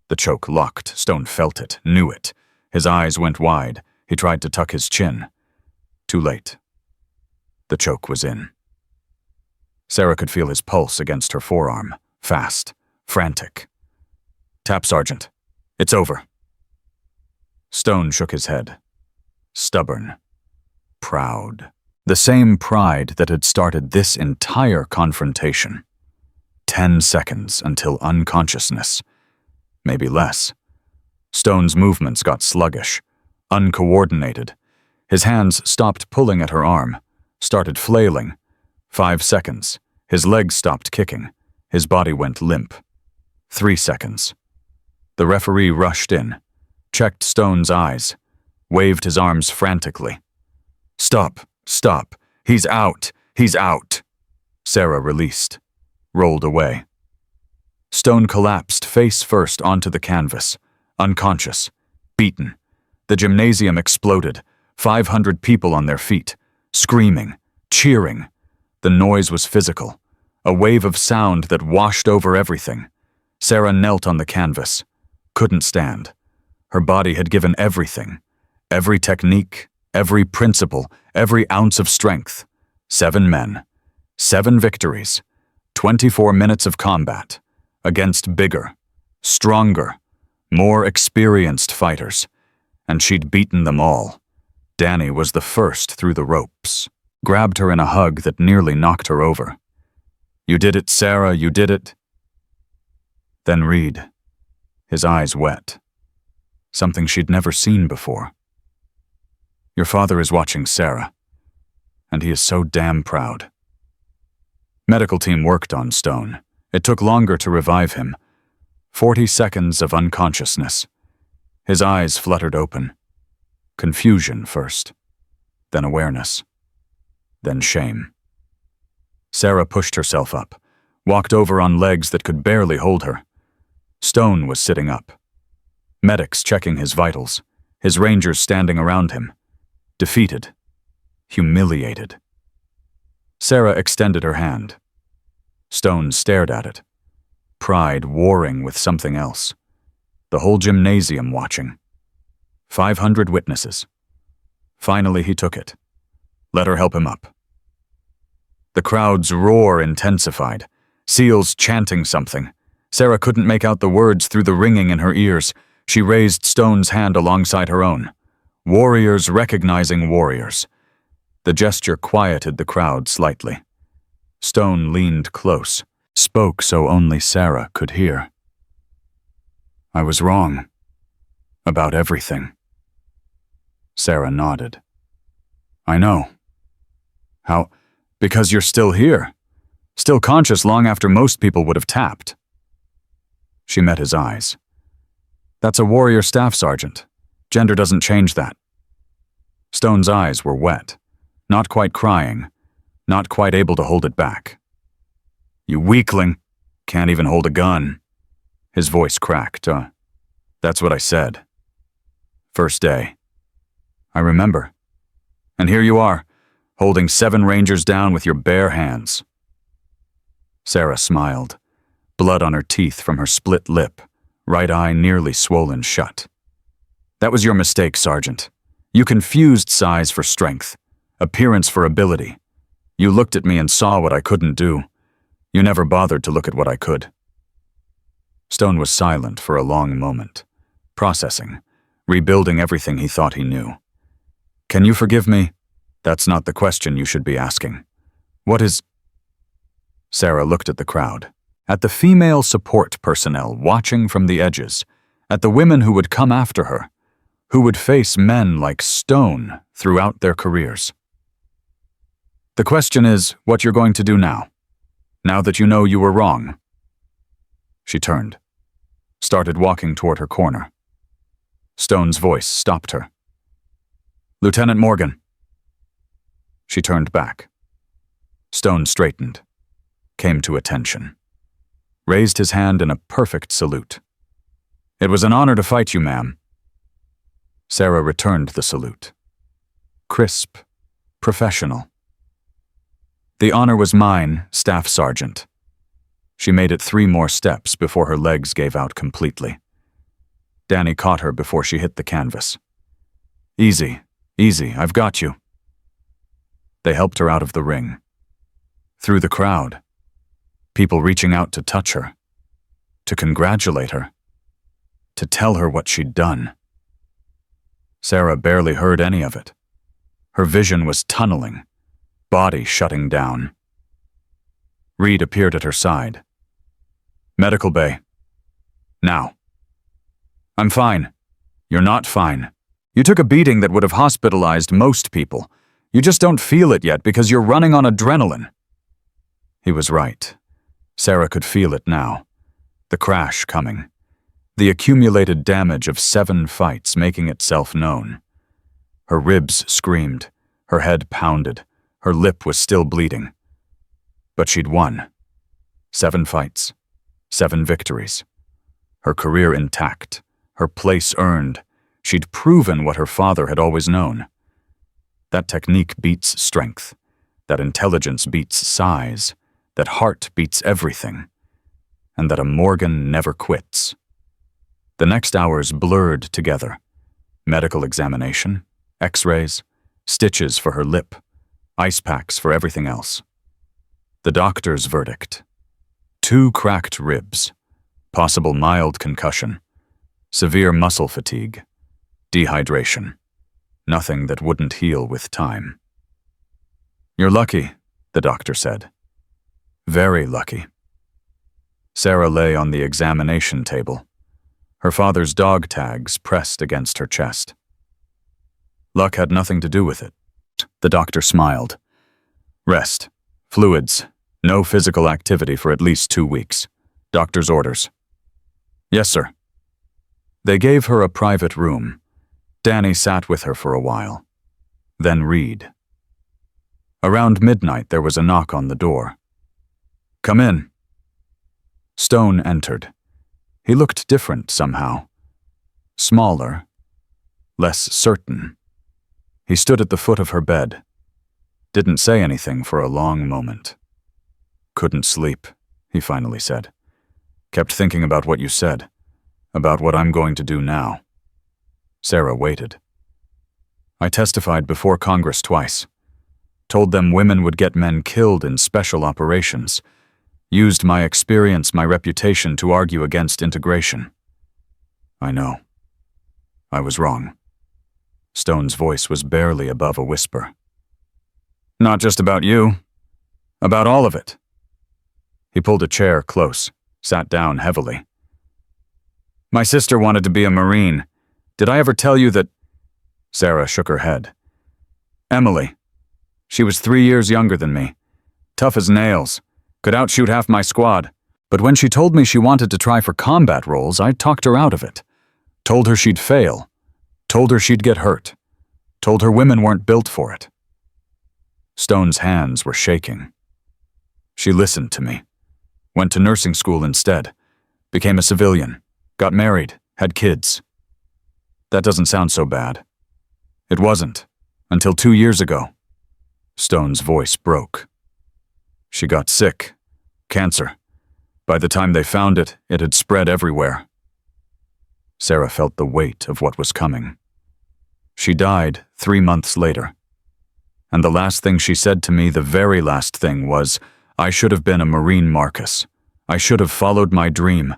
The choke locked. Stone felt it, knew it. His eyes went wide. He tried to tuck his chin. Too late. The choke was in. Sarah could feel his pulse against her forearm, fast, frantic. "Tap, Sergeant. It's over." Stone shook his head. Stubborn. Proud. The same pride that had started this entire confrontation. 10 seconds until unconsciousness. Maybe less. Stone's movements got sluggish, uncoordinated. His hands stopped pulling at her arm, started flailing. 5 seconds. His legs stopped kicking. His body went limp. 3 seconds. The referee rushed in, checked Stone's eyes, waved his arms frantically. "Stop, stop. He's out. He's out." Sarah released, rolled away. Stone collapsed face first onto the canvas, unconscious, beaten. The gymnasium exploded, 500 people on their feet, screaming, cheering. The noise was physical, a wave of sound that washed over everything. Sarah knelt on the canvas, couldn't stand. Her body had given everything. Every technique, every principle, every ounce of strength. 7 men, 7 victories, 24 minutes of combat, against bigger, stronger, more experienced fighters. And she'd beaten them all. Danny was the first through the ropes, grabbed her in a hug that nearly knocked her over. "You did it, Sarah, you did it." Then Reed, his eyes wet. Something she'd never seen before. "Your father is watching Sarah, and he is so damn proud." Medical team worked on Stone. It took longer to revive him. 40 seconds of unconsciousness. His eyes fluttered open. Confusion first, then awareness, then shame. Sarah pushed herself up, walked over on legs that could barely hold her. Stone was sitting up. Medics checking his vitals, his rangers standing around him. Defeated. Humiliated. Sarah extended her hand. Stone stared at it. Pride warring with something else. The whole gymnasium watching. 500 witnesses. Finally he took it. Let her help him up. The crowd's roar intensified. SEALs chanting something. Sarah couldn't make out the words through the ringing in her ears. She raised Stone's hand alongside her own. Warriors recognizing warriors. The gesture quieted the crowd slightly. Stone leaned close, spoke so only Sarah could hear. I was wrong. About everything. Sarah nodded. I know. How? Because you're still here. Still conscious long after most people would have tapped. She met his eyes. That's a warrior staff sergeant. Gender doesn't change that. Stone's eyes were wet, not quite crying, not quite able to hold it back. You weakling. Can't even hold a gun. His voice cracked. That's what I said. First day. I remember. And here you are, holding 7 Rangers down with your bare hands. Sarah smiled, blood on her teeth from her split lip, right eye nearly swollen shut. That was your mistake, Sergeant. You confused size for strength, appearance for ability. You looked at me and saw what I couldn't do. You never bothered to look at what I could. Stone was silent for a long moment, processing, rebuilding everything he thought he knew. Can you forgive me? That's not the question you should be asking. What is... Sarah looked at the crowd, at the female support personnel watching from the edges, at the women who would come after her, who would face men like Stone throughout their careers. The question is what you're going to do now that you know you were wrong. She turned, started walking toward her corner. Stone's voice stopped her. Lieutenant Morgan. She turned back. Stone straightened, came to attention, raised his hand in a perfect salute. It was an honor to fight you, ma'am. Sarah returned the salute. Crisp, professional. The honor was mine, Staff Sergeant. She made it 3 more steps before her legs gave out completely. Danny caught her before she hit the canvas. Easy, easy, I've got you. They helped her out of the ring. Through the crowd, people reaching out to touch her, to congratulate her, to tell her what she'd done. Sarah barely heard any of it. Her vision was tunneling, body shutting down. Reed appeared at her side. Medical bay. Now. I'm fine. You're not fine. You took a beating that would have hospitalized most people. You just don't feel it yet because you're running on adrenaline. He was right. Sarah could feel it now. The crash coming. The accumulated damage of 7 fights making itself known. Her ribs screamed. Her head pounded. Her lip was still bleeding. But she'd won. 7 fights. 7 victories. Her career intact. Her place earned. She'd proven what her father had always known. That technique beats strength. That intelligence beats size. That heart beats everything. And that a Morgan never quits. The next hours blurred together. Medical examination, x-rays, stitches for her lip, ice packs for everything else. The doctor's verdict. 2 cracked ribs, possible mild concussion, severe muscle fatigue, dehydration, nothing that wouldn't heal with time. You're lucky, the doctor said. Very lucky. Sarah lay on the examination table, her father's dog tags pressed against her chest. Luck had nothing to do with it. The doctor smiled. Rest, fluids, no physical activity for at least 2 weeks. Doctor's orders. Yes, sir. They gave her a private room. Danny sat with her for a while. Then Reed. Around midnight there was a knock on the door. Come in. Stone entered. He looked different somehow. Smaller. Less certain. He stood at the foot of her bed. Didn't say anything for a long moment. Couldn't sleep, he finally said. Kept thinking about what you said. About what I'm going to do now. Sarah waited. I testified before Congress twice. Told them women would get men killed in special operations. Used my experience, my reputation to argue against integration. I know. I was wrong. Stone's voice was barely above a whisper. Not just about you. About all of it. He pulled a chair close, sat down heavily. My sister wanted to be a Marine. Did I ever tell you that? Sarah shook her head. Emily. She was 3 years younger than me. Tough as nails. Could outshoot half my squad. But when she told me she wanted to try for combat roles, I talked her out of it. Told her she'd fail. Told her she'd get hurt. Told her women weren't built for it. Stone's hands were shaking. She listened to me. Went to nursing school instead. Became a civilian. Got married. Had kids. That doesn't sound so bad. It wasn't. Until 2 years ago. Stone's voice broke. She got sick. Cancer. By the time they found it, it had spread everywhere. Sarah felt the weight of what was coming. She died 3 months later. And the last thing she said to me, the very last thing, was, I should have been a Marine, Marcus. I should have followed my dream.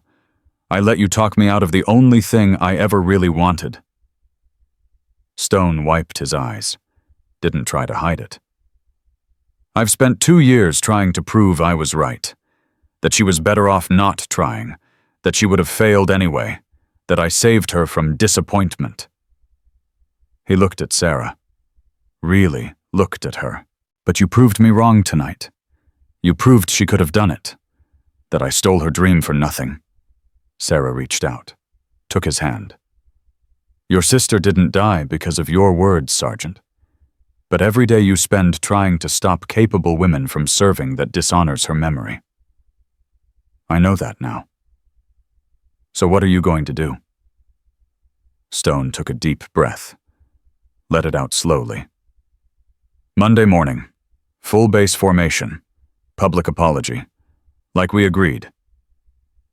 I let you talk me out of the only thing I ever really wanted. Stone wiped his eyes. Didn't try to hide it. I've spent 2 years trying to prove I was right. That she was better off not trying. That she would have failed anyway. That I saved her from disappointment. He looked at Sarah. Really looked at her. But you proved me wrong tonight. You proved she could have done it. That I stole her dream for nothing. Sarah reached out. Took his hand. Your sister didn't die because of your words, Sergeant. But every day you spend trying to stop capable women from serving that dishonors her memory. I know that now. So what are you going to do? Stone took a deep breath. Let it out slowly. Monday morning. Full base formation. Public apology. Like we agreed.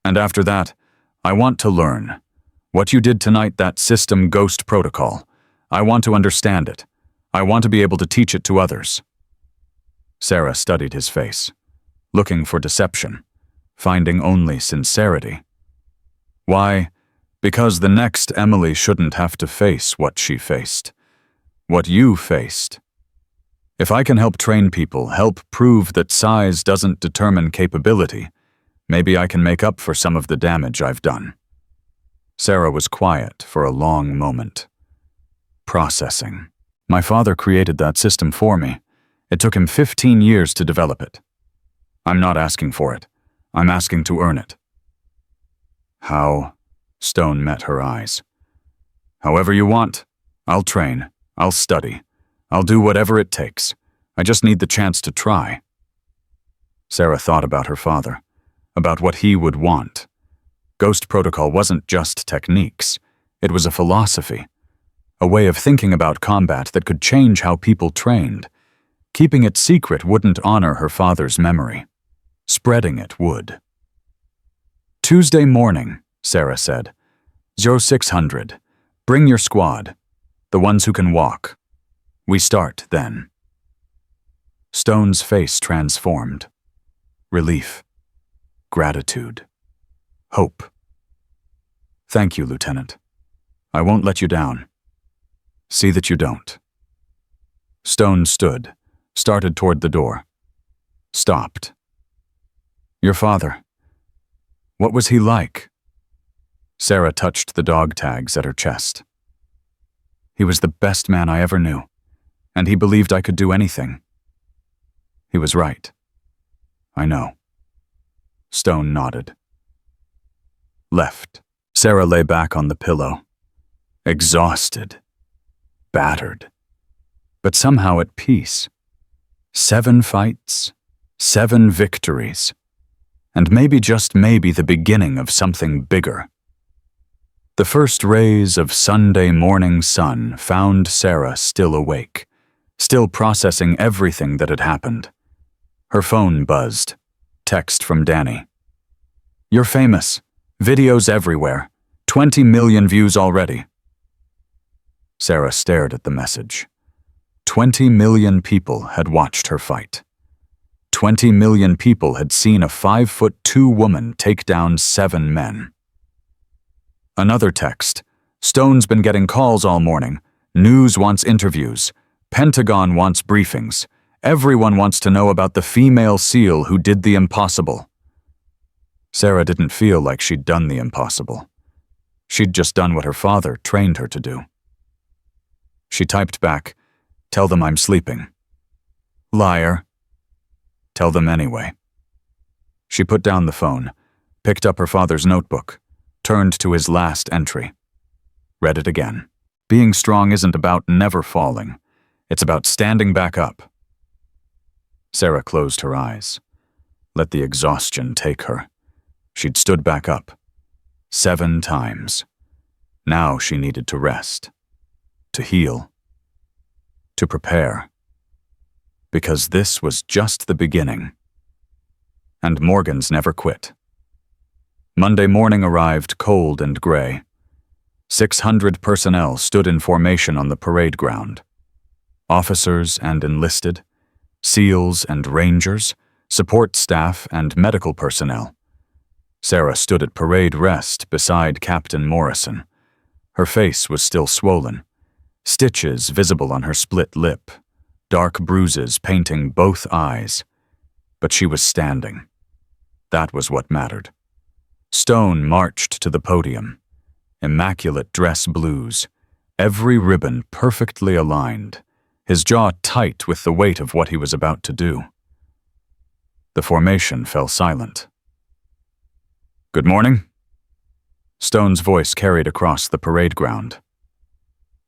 And after that, I want to learn. What you did tonight, that system ghost protocol. I want to understand it. I want to be able to teach it to others. Sarah studied his face, looking for deception, finding only sincerity. Why? Because the next Emily shouldn't have to face what she faced. What you faced. If I can help train people, help prove that size doesn't determine capability, maybe I can make up for some of the damage I've done. Sarah was quiet for a long moment. Processing. My father created that system for me. It took him 15 years to develop it. I'm not asking for it. I'm asking to earn it. How? Stone met her eyes. However you want. I'll train. I'll study. I'll do whatever it takes. I just need the chance to try. Sarah thought about her father, about what he would want. Ghost protocol wasn't just techniques. It was a philosophy. A way of thinking about combat that could change how people trained. Keeping it secret wouldn't honor her father's memory. Spreading it would. Tuesday morning, Sarah said. 0600. Bring your squad. The ones who can walk. We start then. Stone's face transformed. Relief. Gratitude. Hope. Thank you, Lieutenant. I won't let you down. See that you don't. Stone stood, started toward the door. Stopped. Your father. What was he like? Sarah touched the dog tags at her chest. He was the best man I ever knew, and he believed I could do anything. He was right. I know. Stone nodded. Left. Sarah lay back on the pillow, exhausted, battered, but somehow at peace. 7 fights, 7 victories, and maybe, just maybe, the beginning of something bigger. The first rays of Sunday morning sun found Sarah still awake, still processing everything that had happened. Her phone buzzed. Text from Danny. You're famous. Videos everywhere. 20 million views already. Sarah stared at the message. 20 million people had watched her fight. 20 million people had seen a 5'2" woman take down 7 men. Another text. Stone's been getting calls all morning. News wants interviews. Pentagon wants briefings. Everyone wants to know about the female SEAL who did the impossible. Sarah didn't feel like she'd done the impossible. She'd just done what her father trained her to do. She typed back, "Tell them I'm sleeping." Liar. Tell them anyway. She put down the phone, picked up her father's notebook, turned to his last entry. Read it again. Being strong isn't about never falling. It's about standing back up. Sarah closed her eyes. Let the exhaustion take her. She'd stood back up 7 times. Now she needed to rest, to heal, to prepare. Because this was just the beginning. And Morgan's never quit. Monday morning arrived cold and gray. 600 personnel stood in formation on the parade ground. Officers and enlisted, SEALs and Rangers, support staff and medical personnel. Sarah stood at parade rest beside Captain Morrison. Her face was still swollen, stitches visible on her split lip, dark bruises painting both eyes. But she was standing. That was what mattered. Stone marched to the podium. Immaculate dress blues, every ribbon perfectly aligned, his jaw tight with the weight of what he was about to do. The formation fell silent. "Good morning." Stone's voice carried across the parade ground.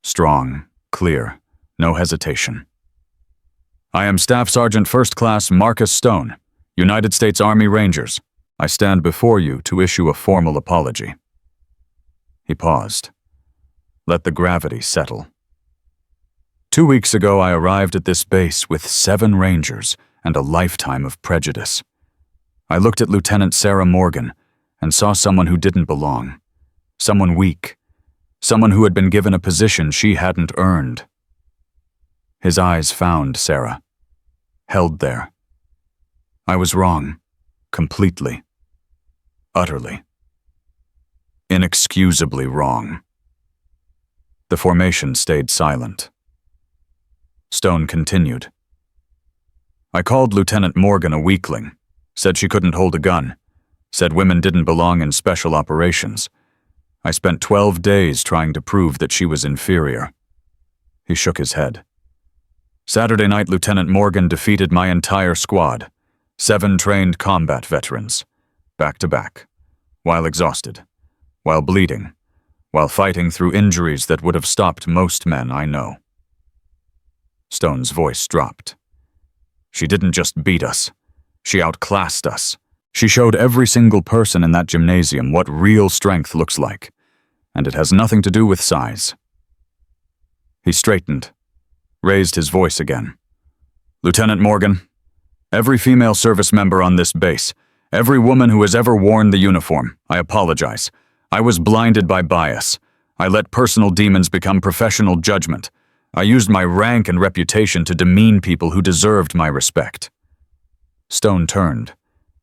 Strong, clear, no hesitation. "I am Staff Sergeant First Class Marcus Stone, United States Army Rangers. I stand before you to issue a formal apology." He paused. Let the gravity settle. 2 weeks ago, I arrived at this base with 7 Rangers and a lifetime of prejudice. I looked at Lieutenant Sarah Morgan and saw someone who didn't belong, someone weak, someone who had been given a position she hadn't earned. His eyes found Sarah, held there. I was wrong, completely, utterly, inexcusably wrong. The formation stayed silent. Stone continued. I called Lieutenant Morgan a weakling, said she couldn't hold a gun, said women didn't belong in special operations. I spent 12 days trying to prove that she was inferior. He shook his head. Saturday night, Lieutenant Morgan defeated my entire squad, 7 trained combat veterans, back to back, while exhausted, while bleeding, while fighting through injuries that would have stopped most men I know. Stone's voice dropped. She didn't just beat us. She outclassed us. She showed every single person in that gymnasium what real strength looks like, and it has nothing to do with size. He straightened, raised his voice again. Lieutenant Morgan, every female service member on this base, every woman who has ever worn the uniform, I apologize. I was blinded by bias. I let personal demons become professional judgment. I used my rank and reputation to demean people who deserved my respect. Stone turned,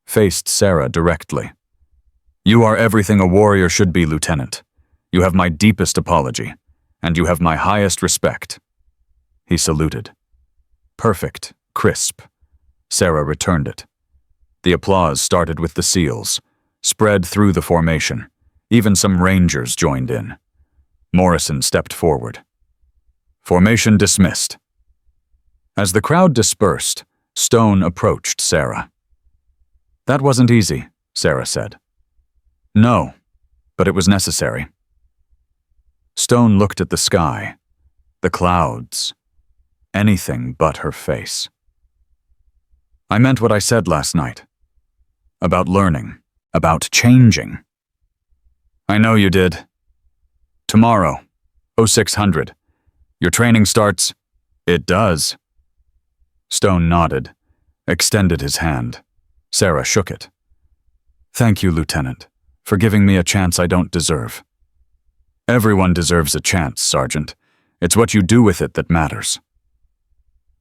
faced Sarah directly. You are everything a warrior should be, Lieutenant. You have my deepest apology, and you have my highest respect. He saluted. Perfect, crisp. Sarah returned it. The applause started with the SEALs, spread through the formation. Even some Rangers joined in. Morrison stepped forward. Formation dismissed. As the crowd dispersed, Stone approached Sarah. That wasn't easy, Sarah said. No, but it was necessary. Stone looked at the sky, the clouds, anything but her face. I meant what I said last night. About learning, about changing. I know you did. Tomorrow, 0600. Your training starts. It does. Stone nodded, extended his hand. Sarah shook it. Thank you, Lieutenant, for giving me a chance I don't deserve. Everyone deserves a chance, Sergeant. It's what you do with it that matters.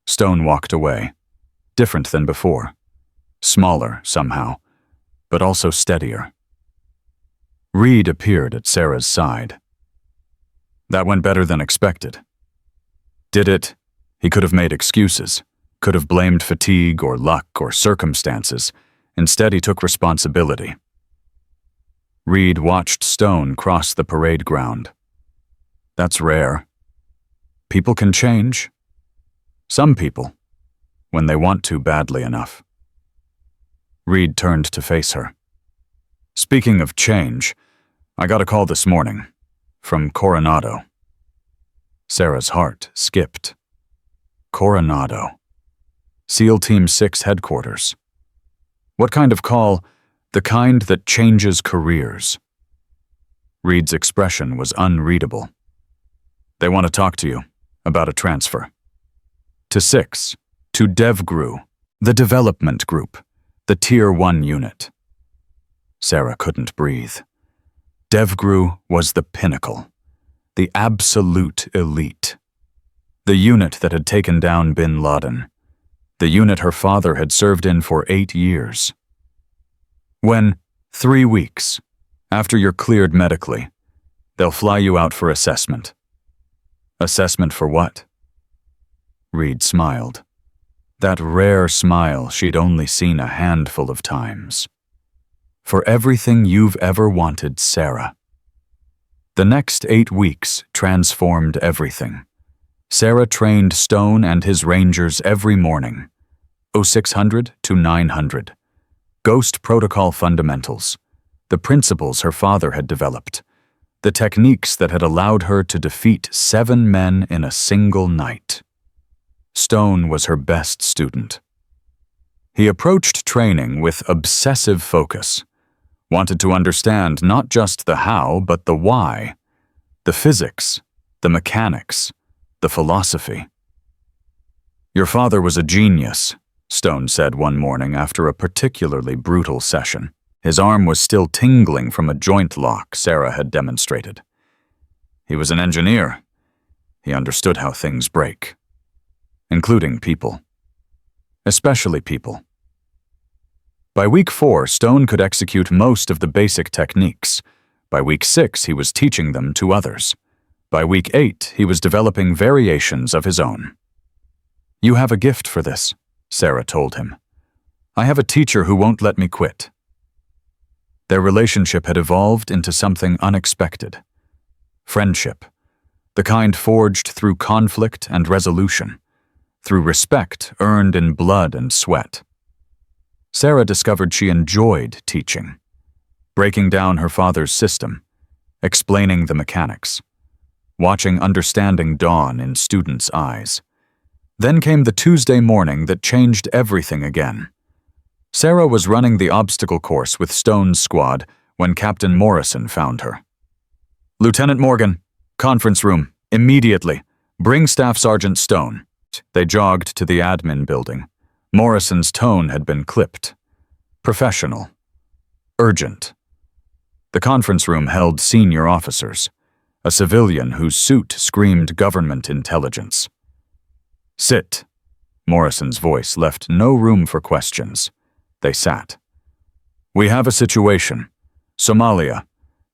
Stone walked away, different than before. Smaller, somehow, but also steadier. Reed appeared at Sarah's side. That went better than expected. Did it? He could have made excuses, could have blamed fatigue or luck or circumstances. Instead, he took responsibility. Reed watched Stone cross the parade ground. That's rare. People can change. Some people, when they want to badly enough. Reed turned to face her. Speaking of change, I got a call this morning, from Coronado. Sarah's heart skipped. Coronado. SEAL Team 6 headquarters. What kind of call? The kind that changes careers. Reed's expression was unreadable. They want to talk to you about a transfer. To 6, to DevGru, the development group, the Tier 1 unit. Sarah couldn't breathe. DevGru was the pinnacle, the absolute elite. The unit that had taken down bin Laden. The unit her father had served in for 8 years. When, 3 weeks, after you're cleared medically, they'll fly you out for assessment. Assessment for what? Reed smiled. That rare smile she'd only seen a handful of times. For everything you've ever wanted, Sarah. The next 8 weeks transformed everything. Sarah trained Stone and his Rangers every morning, 0600 to 900. Ghost protocol fundamentals, the principles her father had developed, the techniques that had allowed her to defeat 7 men in a single night. Stone was her best student. He approached training with obsessive focus, wanted to understand not just the how, but the why, the physics, the mechanics, the philosophy. Your father was a genius, Stone said one morning after a particularly brutal session. His arm was still tingling from a joint lock Sarah had demonstrated. He was an engineer. He understood how things break, including people. Especially people. By week 4, Stone could execute most of the basic techniques. By week 6, he was teaching them to others. By week 8, he was developing variations of his own. You have a gift for this, Sarah told him. I have a teacher who won't let me quit. Their relationship had evolved into something unexpected. Friendship, the kind forged through conflict and resolution, through respect earned in blood and sweat. Sarah discovered she enjoyed teaching, breaking down her father's system, explaining the mechanics, watching understanding dawn in students' eyes. Then came the Tuesday morning that changed everything again. Sarah was running the obstacle course with Stone's squad when Captain Morrison found her. Lieutenant Morgan, conference room, immediately. Bring Staff Sergeant Stone. They jogged to the admin building. Morrison's tone had been clipped. Professional. Urgent. The conference room held senior officers, a civilian whose suit screamed government intelligence. Sit. Morrison's voice left no room for questions. They sat. We have a situation. Somalia.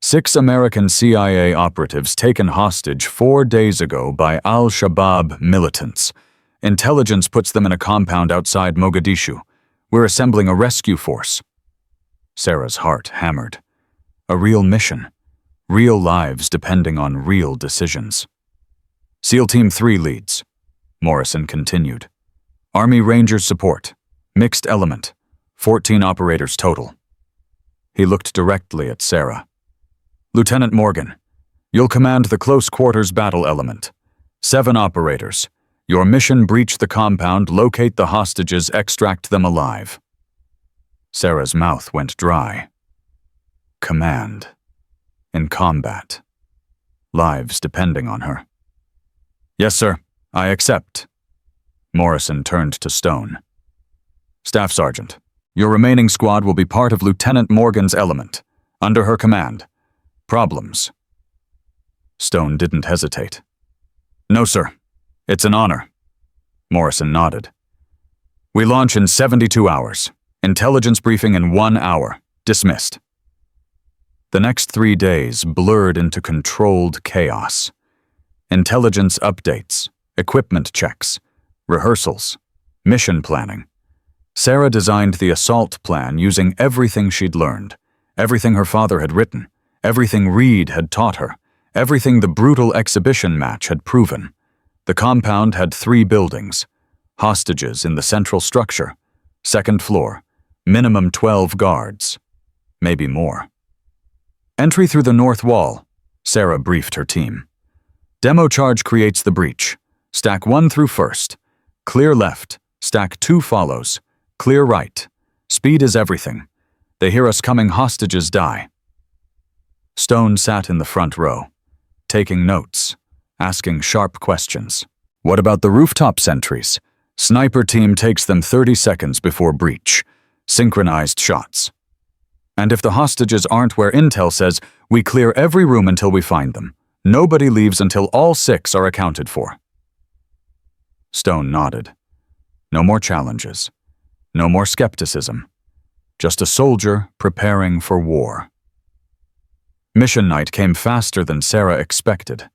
6 American CIA operatives taken hostage 4 days ago by al-Shabaab militants. Intelligence puts them in a compound outside Mogadishu. We're assembling a rescue force. Sarah's heart hammered. A real mission. Real lives depending on real decisions. SEAL Team 3 leads. Morrison continued. Army Rangers support. Mixed element. 14 operators total. He looked directly at Sarah. Lieutenant Morgan, you'll command the close quarters battle element. 7 operators. Your mission: breach the compound, locate the hostages, extract them alive. Sarah's mouth went dry. Command. In combat. Lives depending on her. Yes, sir. I accept. Morrison turned to Stone. Staff Sergeant, your remaining squad will be part of Lieutenant Morgan's element, under her command. Problems? Stone didn't hesitate. No, sir. It's an honor. Morrison nodded. We launch in 72 hours. Intelligence briefing in 1 hour. Dismissed. The next 3 days blurred into controlled chaos. Intelligence updates, equipment checks, rehearsals, mission planning. Sarah designed the assault plan using everything she'd learned, Everything her father had written, everything Reed had taught her, everything the brutal exhibition match had proven. The compound had 3 buildings, hostages in the central structure, second floor, minimum 12 guards, maybe more. Entry through the north wall, Sarah briefed her team. Demo charge creates the breach. Stack 1 through first. Clear left. Stack 2 follows. Clear right. Speed is everything. They hear us coming, hostages die. Stone sat in the front row, taking notes, asking sharp questions. What about the rooftop sentries? Sniper team takes them 30 seconds before breach. Synchronized shots. And if the hostages aren't where intel says, we clear every room until we find them. Nobody leaves until all 6 are accounted for. Stone nodded. No more challenges. No more skepticism. Just a soldier preparing for war. Mission night came faster than Sarah expected.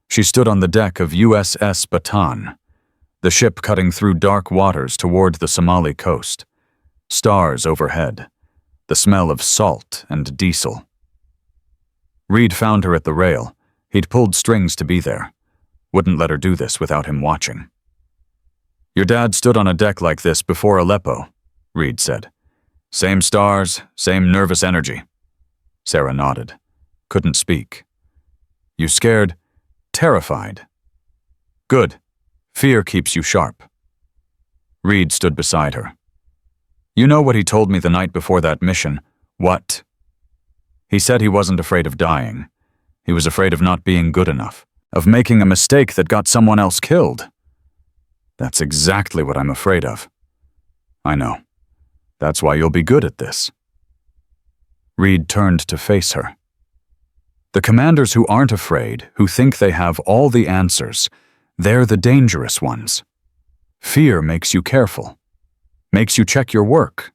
She stood on the deck of USS Bataan, the ship cutting through dark waters toward the Somali coast. Stars overhead. The smell of salt and diesel. Reed found her at the rail. He'd pulled strings to be there. Wouldn't let her do this without him watching. Your dad stood on a deck like this before Aleppo, Reed said. Same stars, same nervous energy. Sarah nodded. Couldn't speak. You scared? Terrified. Good. Fear keeps you sharp. Reed stood beside her. You know what he told me the night before that mission? What? He said he wasn't afraid of dying. He was afraid of not being good enough, of making a mistake that got someone else killed. That's exactly what I'm afraid of. I know. That's why you'll be good at this. Reed turned to face her. The commanders who aren't afraid, who think they have all the answers, they're the dangerous ones. Fear makes you careful, makes you check your work,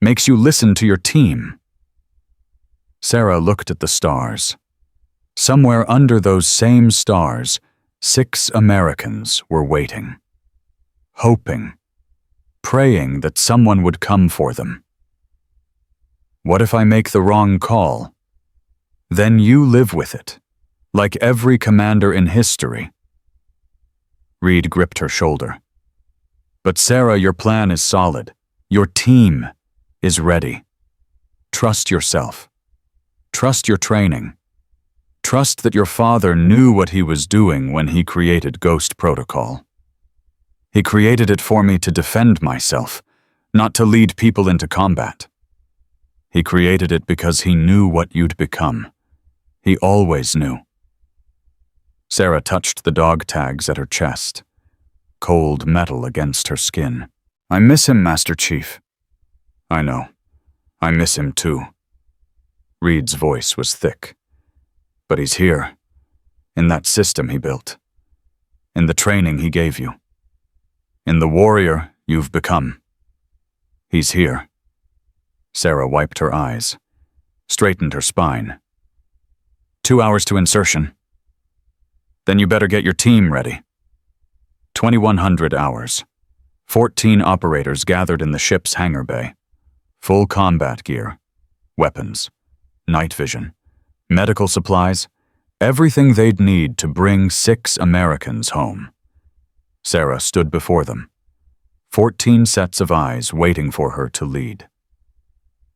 makes you listen to your team. Sarah looked at the stars. Somewhere under those same stars, 6 Americans were waiting, hoping, praying that someone would come for them. What if I make the wrong call? Then you live with it, like every commander in history. Reed gripped her shoulder. But Sarah, your plan is solid. Your team is ready. Trust yourself. Trust your training. Trust that your father knew what he was doing when he created Ghost Protocol. He created it for me to defend myself, not to lead people into combat. He created it because he knew what you'd become. He always knew. Sarah touched the dog tags at her chest, cold metal against her skin. I miss him, Master Chief. I know. I miss him too. Reed's voice was thick. But he's here, in that system he built, in the training he gave you, in the warrior you've become. He's here. Sarah wiped her eyes, straightened her spine. 2 hours to insertion. Then you better get your team ready. 2,100 hours. 14 operators gathered in the ship's hangar bay. Full combat gear, weapons, night vision, medical supplies, everything they'd need to bring 6 Americans home. Sarah stood before them, 14 sets of eyes waiting for her to lead.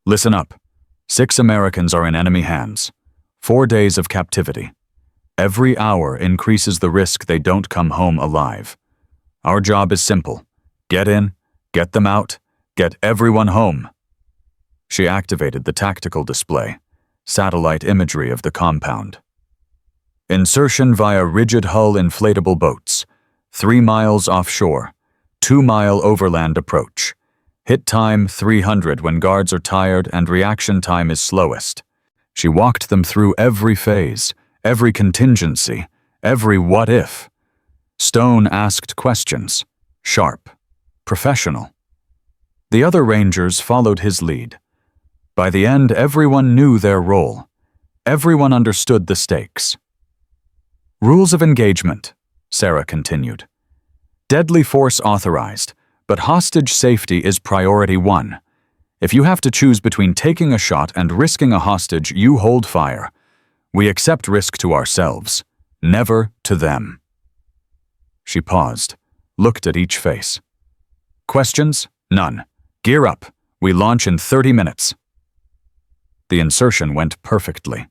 Listen up. 6 Americans are in enemy hands. 4 days of captivity. Every hour increases the risk they don't come home alive. Our job is simple. Get in, get them out, get everyone home. She activated the tactical display, satellite imagery of the compound. Insertion via rigid hull inflatable boats, 3 miles offshore, 2-mile overland approach. Hit time 300 when guards are tired and reaction time is slowest. She walked them through every phase, every contingency, every what if. Stone asked questions, sharp, professional. The other Rangers followed his lead. By the end, everyone knew their role. Everyone understood the stakes. Rules of engagement, Sarah continued. Deadly force authorized, but hostage safety is priority 1. If you have to choose between taking a shot and risking a hostage, you hold fire. We accept risk to ourselves, never to them." She paused, looked at each face. "Questions? None. Gear up. We launch in 30 minutes. The insertion went perfectly.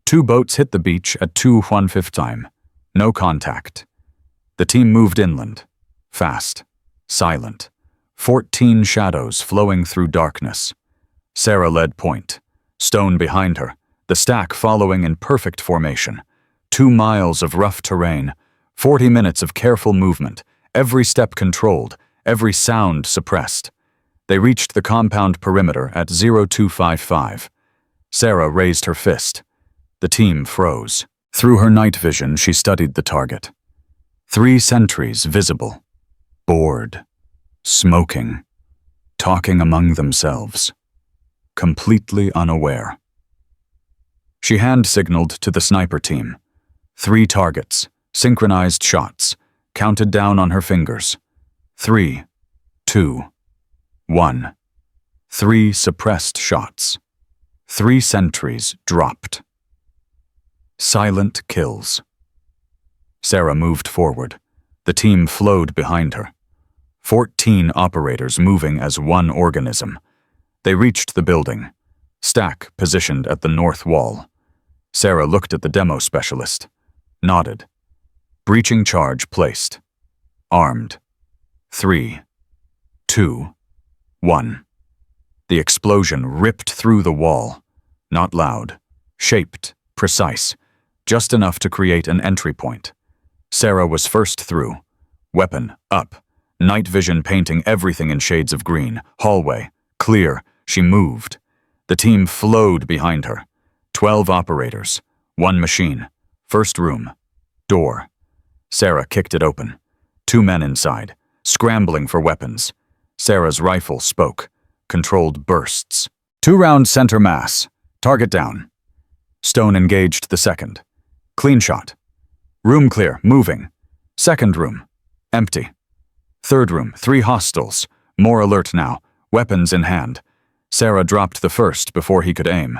2 boats hit the beach at 2:15 time. No contact. The team moved inland. Fast. Silent. 14 shadows flowing through darkness. Sarah led point. Stone behind her. The stack following in perfect formation. 2 miles of rough terrain. 40 minutes of careful movement. Every step controlled. Every sound suppressed. They reached the compound perimeter at 0255. Sarah raised her fist. The team froze. Through her night vision, she studied the target. 3 sentries visible. Bored. Smoking. Talking among themselves. Completely unaware. She hand-signaled to the sniper team. 3 targets. Synchronized shots. Counted down on her fingers. 3, 2, 1. 3 suppressed shots. 3 sentries dropped. Silent kills. Sarah moved forward. The team flowed behind her. 14 operators moving as one organism. They reached the building. Stack positioned at the north wall. Sarah looked at the demo specialist. Nodded. Breaching charge placed. Armed. 3, 2, 1. The explosion ripped through the wall. Not loud. Shaped. Precise. Just enough to create an entry point. Sarah was first through. Weapon up. Night vision painting everything in shades of green. Hallway. Clear. She moved. The team flowed behind her. 12 operators. 1 machine. First room. Door. Sarah kicked it open. 2 men inside, scrambling for weapons. Sarah's rifle spoke. Controlled bursts. 2-round center mass. Target down. Stone engaged the second. Clean shot. Room clear, moving. Second room. Empty. Third room, 3 hostiles. More alert now, weapons in hand. Sarah dropped the first before he could aim.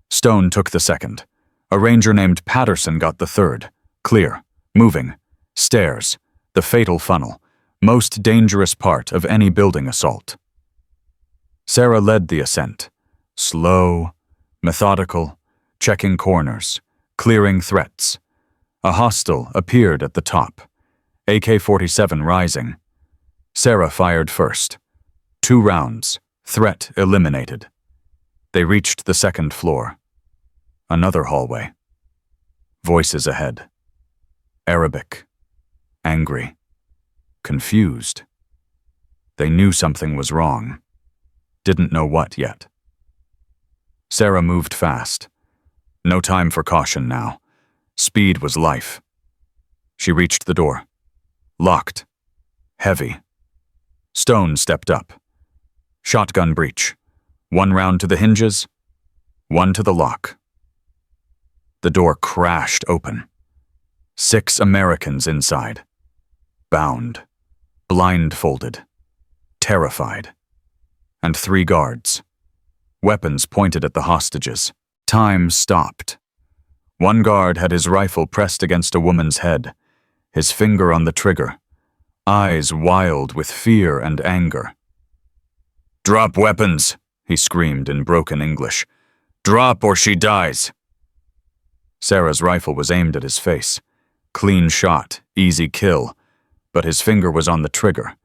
Stone took the second. A ranger named Patterson got the third. Clear. Moving. Stairs. The fatal funnel. Most dangerous part of any building assault. Sarah led the ascent. Slow, methodical, checking corners, clearing threats. A hostile appeared at the top. AK-47 rising. Sarah fired first. 2 rounds. Threat eliminated. They reached the second floor. Another hallway. Voices ahead. Arabic. Angry. Confused. They knew something was wrong. Didn't know what yet. Sarah moved fast. No time for caution now. Speed was life. She reached the door. Locked. Heavy. Stone stepped up. Shotgun breech. 1 round to the hinges, 1 to the lock. The door crashed open. 6 Americans inside. Bound. Blindfolded. Terrified. And 3 guards. Weapons pointed at the hostages. Time stopped. 1 guard had his rifle pressed against a woman's head, his finger on the trigger, eyes wild with fear and anger. "Drop weapons," he screamed in broken English. "Drop or she dies." Sarah's rifle was aimed at his face. Clean shot, easy kill, but his finger was on the trigger.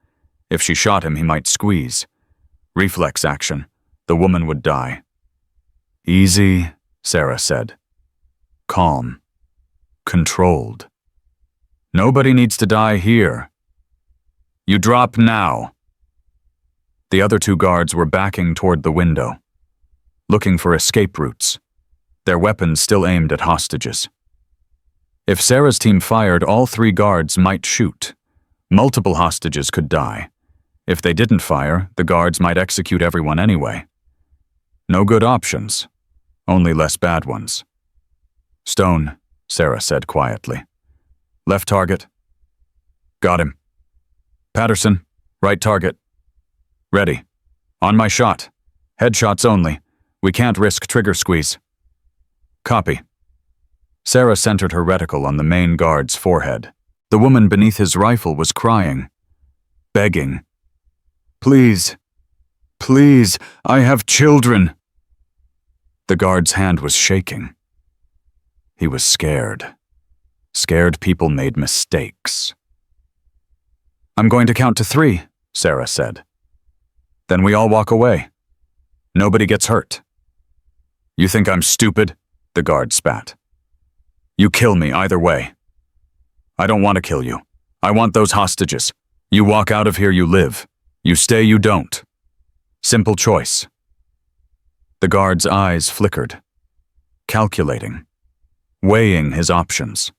If she shot him, he might squeeze. Reflex action. The woman would die. "Easy," Sarah said. Calm. Controlled. "Nobody needs to die here. You drop now." The other 2 guards were backing toward the window, looking for escape routes, their weapons still aimed at hostages. If Sarah's team fired, all 3 guards might shoot. Multiple hostages could die. If they didn't fire, the guards might execute everyone anyway. No good options, only less bad ones. "Stone," Sarah said quietly. "Left target." "Got him." "Patterson, right target." "Ready. On my shot." Headshots only. We can't risk trigger squeeze. Copy. Sarah centered her reticle on the main guard's forehead. The woman beneath his rifle was crying, begging. Please, please, I have children. The guard's hand was shaking. He was scared. Scared people made mistakes. I'm going to count to 3, Sarah said. Then we all walk away. Nobody gets hurt. You think I'm stupid? The guard spat. You kill me either way. I don't want to kill you. I want those hostages. You walk out of here, you live. You stay, you don't. Simple choice. The guard's eyes flickered, calculating, weighing his options.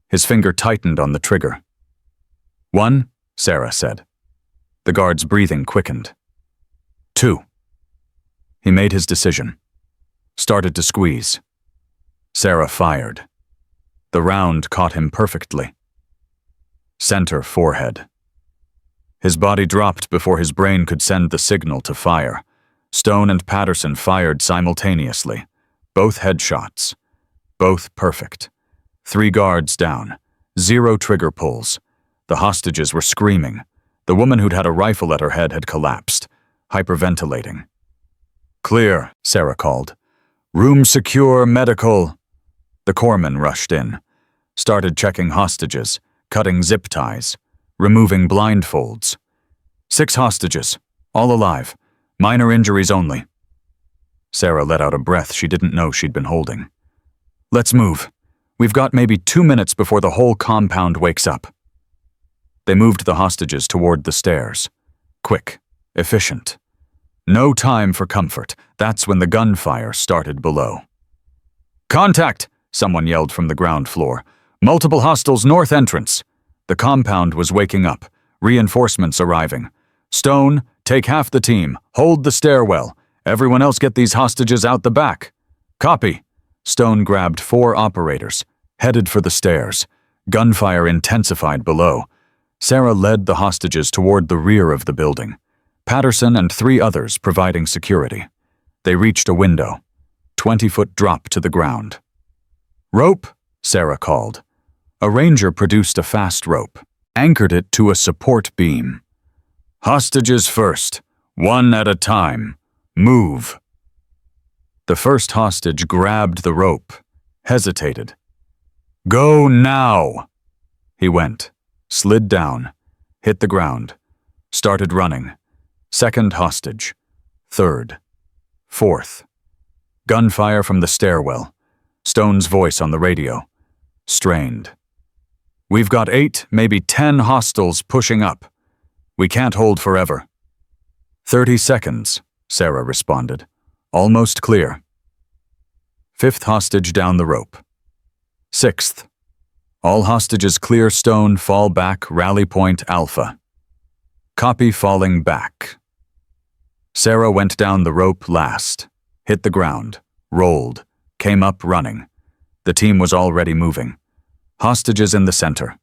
His finger tightened on the trigger. 1, Sarah said. The guard's breathing quickened. 2. He made his decision. Started to squeeze. Sarah fired. The round caught him perfectly. Center forehead. His body dropped before his brain could send the signal to fire. Stone and Patterson fired simultaneously. Both headshots. Both perfect. 3 guards down. 0 trigger pulls. The hostages were screaming. The woman who'd had a rifle at her head had collapsed, hyperventilating. Clear, Sarah called. Room secure, medical. The corpsman rushed in, started checking hostages, cutting zip ties, removing blindfolds. 6 hostages, all alive, minor injuries only. Sarah let out a breath she didn't know she'd been holding. Let's move. We've got maybe 2 minutes before the whole compound wakes up. They moved the hostages toward the stairs. Quick, efficient. No time for comfort. That's when the gunfire started below. Contact! Someone yelled from the ground floor. Multiple hostiles north entrance. The compound was waking up. Reinforcements arriving. Stone, take half the team. Hold the stairwell. Everyone else get these hostages out the back. Copy. Stone grabbed 4 operators, headed for the stairs. Gunfire intensified below. Sarah led the hostages toward the rear of the building. Patterson and 3 others providing security. They reached a window. 20-foot drop to the ground. Rope, Sarah called. A ranger produced a fast rope, anchored it to a support beam. Hostages first, 1 at a time. Move. The first hostage grabbed the rope, hesitated. Go now! He went, slid down, hit the ground, started running. Second hostage. Third. Fourth. Gunfire from the stairwell. Stone's voice on the radio. Strained. We've got 8, maybe 10 hostiles pushing up. We can't hold forever. 30 seconds, Sarah responded. Almost clear. 5th hostage down the rope. 6th. All hostages clear. Stone, fall back, rally point Alpha. Copy, falling back. Sarah went down the rope last, hit the ground, rolled, came up running. The team was already moving. Hostages in the center.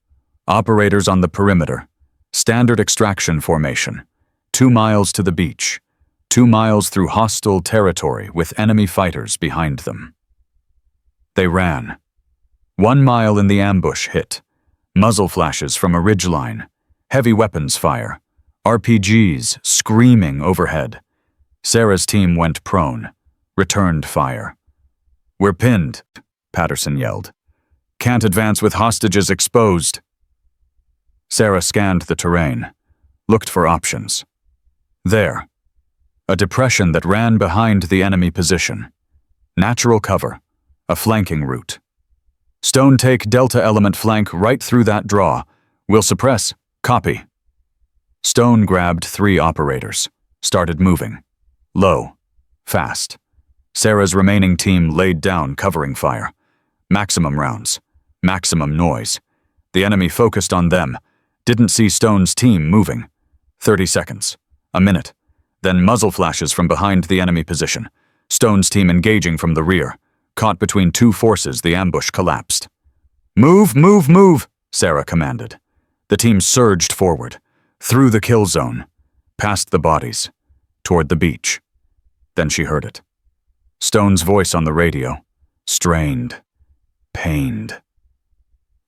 Operators on the perimeter. Standard extraction formation. 2 miles to the beach. 2 miles through hostile territory with enemy fighters behind them. They ran. 1 mile in the ambush hit. Muzzle flashes from a ridgeline. Heavy weapons fire. RPGs screaming overhead. Sarah's team went prone. Returned fire. We're pinned, Patterson yelled. Can't advance with hostages exposed. Sarah scanned the terrain, looked for options. There. A depression that ran behind the enemy position. Natural cover. A flanking route. Stone, take Delta element flank right through that draw. We'll suppress. Copy. Stone grabbed 3 operators. Started moving. Low. Fast. Sarah's remaining team laid down covering fire. Maximum rounds. Maximum noise. The enemy focused on them. Didn't see Stone's team moving. 30 seconds. A minute. Then muzzle flashes from behind the enemy position. Stone's team engaging from the rear. Caught between 2 forces, the ambush collapsed. Move, move, move, Sarah commanded. The team surged forward. Through the kill zone. Past the bodies. Toward the beach. Then she heard it. Stone's voice on the radio. Strained. Pained.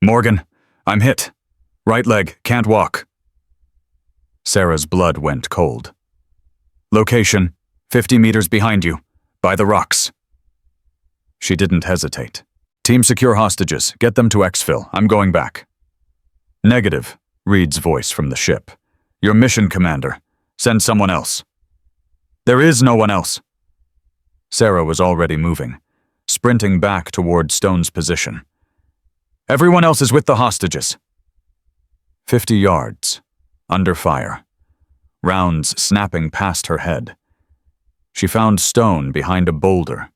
"Morgan, I'm hit. Right leg, can't walk." Sarah's blood went cold. "Location, 50 meters behind you, by the rocks." She didn't hesitate. "Team secure hostages. Get them to exfil. I'm going back." "Negative," Reed's voice from the ship. "Your mission, Commander. Send someone else." "There is no one else." Sarah was already moving, sprinting back toward Stone's position. "Everyone else is with the hostages." 50 yards, under fire, rounds snapping past her head. She found Stone behind a boulder.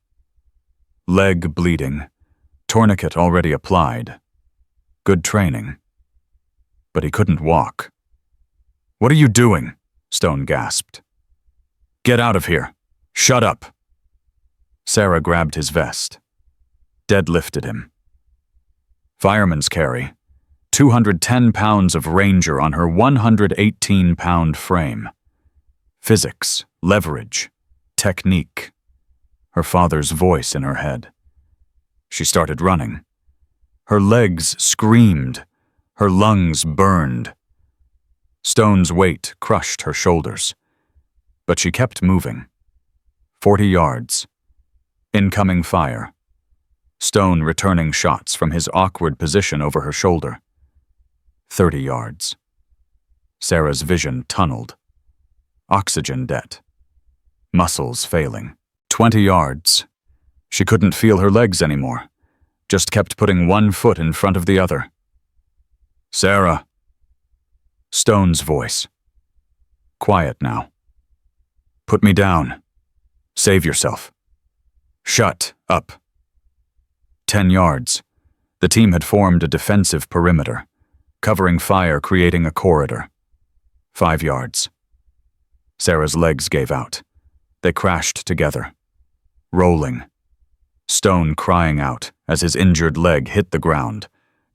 Leg bleeding, tourniquet already applied. Good training. But he couldn't walk. "What are you doing?" Stone gasped. "Get out of here. Shut up." Sarah grabbed his vest, deadlifted him. Fireman's carry, 210 pounds of Ranger on her 118-pound frame. Physics, leverage, technique. Her father's voice in her head. She started running. Her legs screamed. Her lungs burned. Stone's weight crushed her shoulders. But she kept moving. 40 yards. Incoming fire. Stone returning shots from his awkward position over her shoulder. 30 yards. Sarah's vision tunneled. Oxygen debt. Muscles failing. 20 yards. She couldn't feel her legs anymore. Just kept putting one foot in front of the other. "Sarah." Stone's voice. Quiet now. "Put me down. Save yourself. Shut up." 10 yards. The team had formed a defensive perimeter, covering fire, creating a corridor. 5 yards. Sarah's legs gave out. They crashed together. Rolling. Stone crying out as his injured leg hit the ground.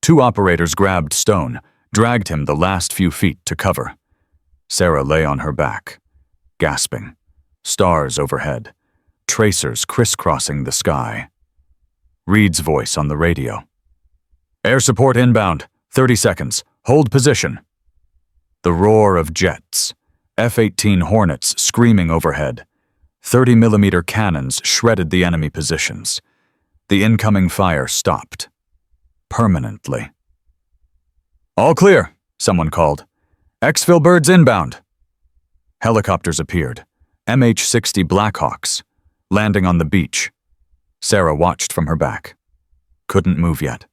2 operators grabbed Stone, dragged him the last few feet to cover. Sarah lay on her back, gasping. Stars overhead. Tracers crisscrossing the sky. Reed's voice on the radio. "Air support inbound. 30 seconds. Hold position." The roar of jets. F-18 Hornets screaming overhead. 30mm cannons shredded the enemy positions. The incoming fire stopped. Permanently. "All clear," someone called. "Exfil birds inbound." Helicopters appeared. MH-60 Blackhawks, landing on the beach. Sarah watched from her back. Couldn't move yet.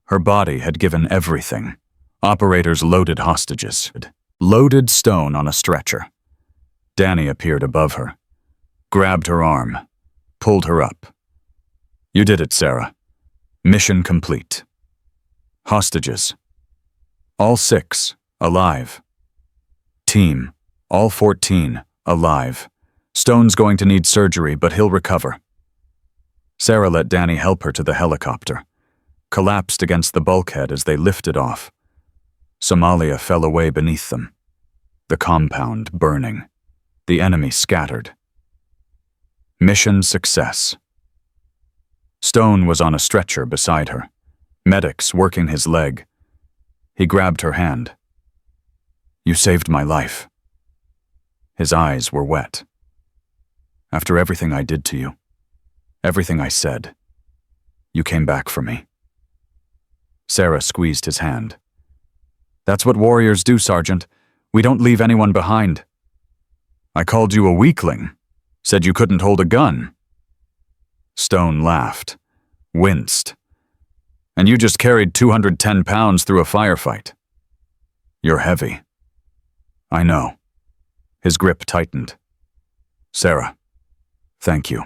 Her body had given everything. Operators loaded hostages. Loaded Stone on a stretcher. Danny appeared above her. Grabbed her arm. Pulled her up. "You did it, Sarah. Mission complete." Hostages. All 6, alive. Team, all 14, alive. Stone's going to need surgery, but he'll recover. Sarah let Danny help her to the helicopter. Collapsed against the bulkhead as they lifted off. Somalia fell away beneath them. The compound burning. The enemy scattered. Mission success. Stone was on a stretcher beside her. Medics working his leg. He grabbed her hand. "You saved my life." His eyes were wet. "After everything I did to you, everything I said, you came back for me." Sarah squeezed his hand. "That's what warriors do, Sergeant. We don't leave anyone behind." "I called you a weakling. Said you couldn't hold a gun." Stone laughed, winced. "And you just carried 210 pounds through a firefight. You're heavy." "I know." His grip tightened. "Sarah, thank you."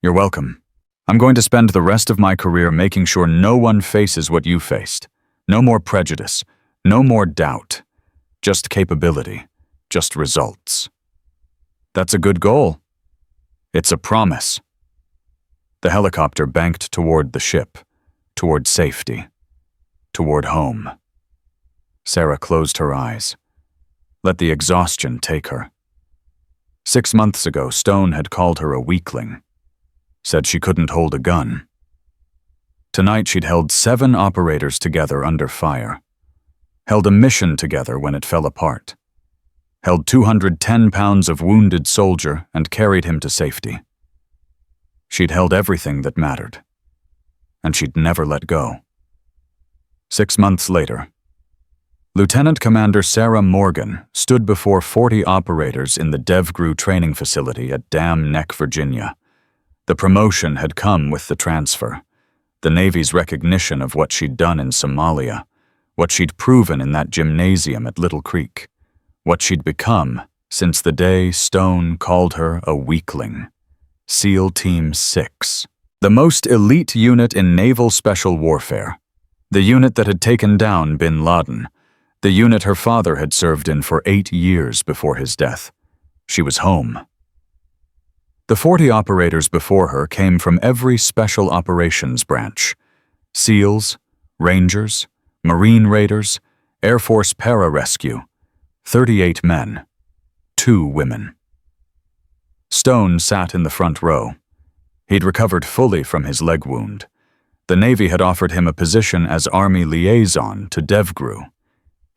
"You're welcome. I'm going to spend the rest of my career making sure no one faces what you faced. No more prejudice. No more doubt. Just capability. Just results." "That's a good goal." "It's a promise." The helicopter banked toward the ship, toward safety, toward home. Sarah closed her eyes. Let the exhaustion take her. 6 months ago, Stone had called her a weakling, said she couldn't hold a gun. Tonight she'd held 7 operators together under fire, held a mission together when it fell apart, held 210 pounds of wounded soldier and carried him to safety. She'd held everything that mattered, and she'd never let go. 6 months later, Lieutenant Commander Sarah Morgan stood before 40 operators in the DevGru training facility at Dam Neck, Virginia. The promotion had come with the transfer, the Navy's recognition of what she'd done in Somalia, what she'd proven in that gymnasium at Little Creek, what she'd become since the day Stone called her a weakling. SEAL Team 6, the most elite unit in naval special warfare, the unit that had taken down bin Laden, the unit her father had served in for 8 years before his death. She was home. The 40 operators before her came from every special operations branch: SEALs, Rangers, Marine Raiders, Air Force Pararescue. 38 men, 2 women. Stone sat in the front row. He'd recovered fully from his leg wound. The Navy had offered him a position as Army liaison to DevGru.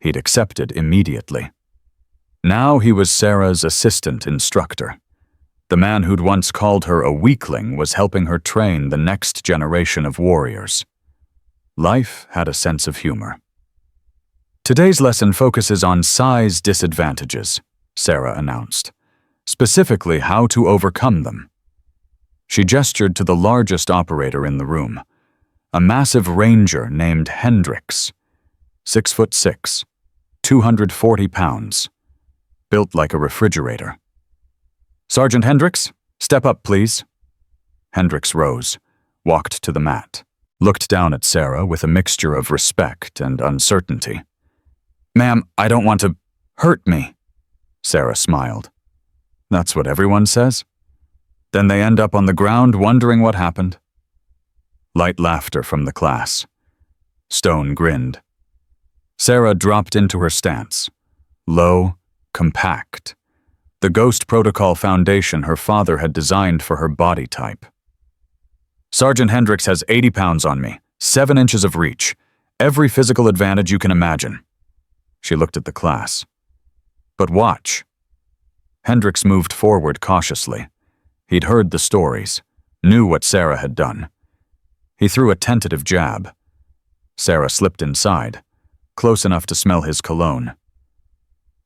He'd accepted immediately. Now he was Sarah's assistant instructor. The man who'd once called her a weakling was helping her train the next generation of warriors. Life had a sense of humor. Today's lesson focuses on size disadvantages, Sarah announced, specifically how to overcome them. She gestured to the largest operator in the room, a massive ranger named Hendricks, 6'6", 240 pounds, built like a refrigerator. "Sergeant Hendricks, step up, please." Hendricks rose, walked to the mat, looked down at Sarah with a mixture of respect and uncertainty. "Ma'am, I don't want to hurt me," Sarah smiled. "That's what everyone says. Then they end up on the ground wondering what happened." Light laughter from the class. Stone grinned. Sarah dropped into her stance, low, compact, the Ghost Protocol foundation her father had designed for her body type. "Sergeant Hendricks has 80 pounds on me, 7 inches of reach, every physical advantage you can imagine." She looked at the class. "But watch." Hendricks moved forward cautiously. He'd heard the stories, knew what Sarah had done. He threw a tentative jab. Sarah slipped inside, close enough to smell his cologne.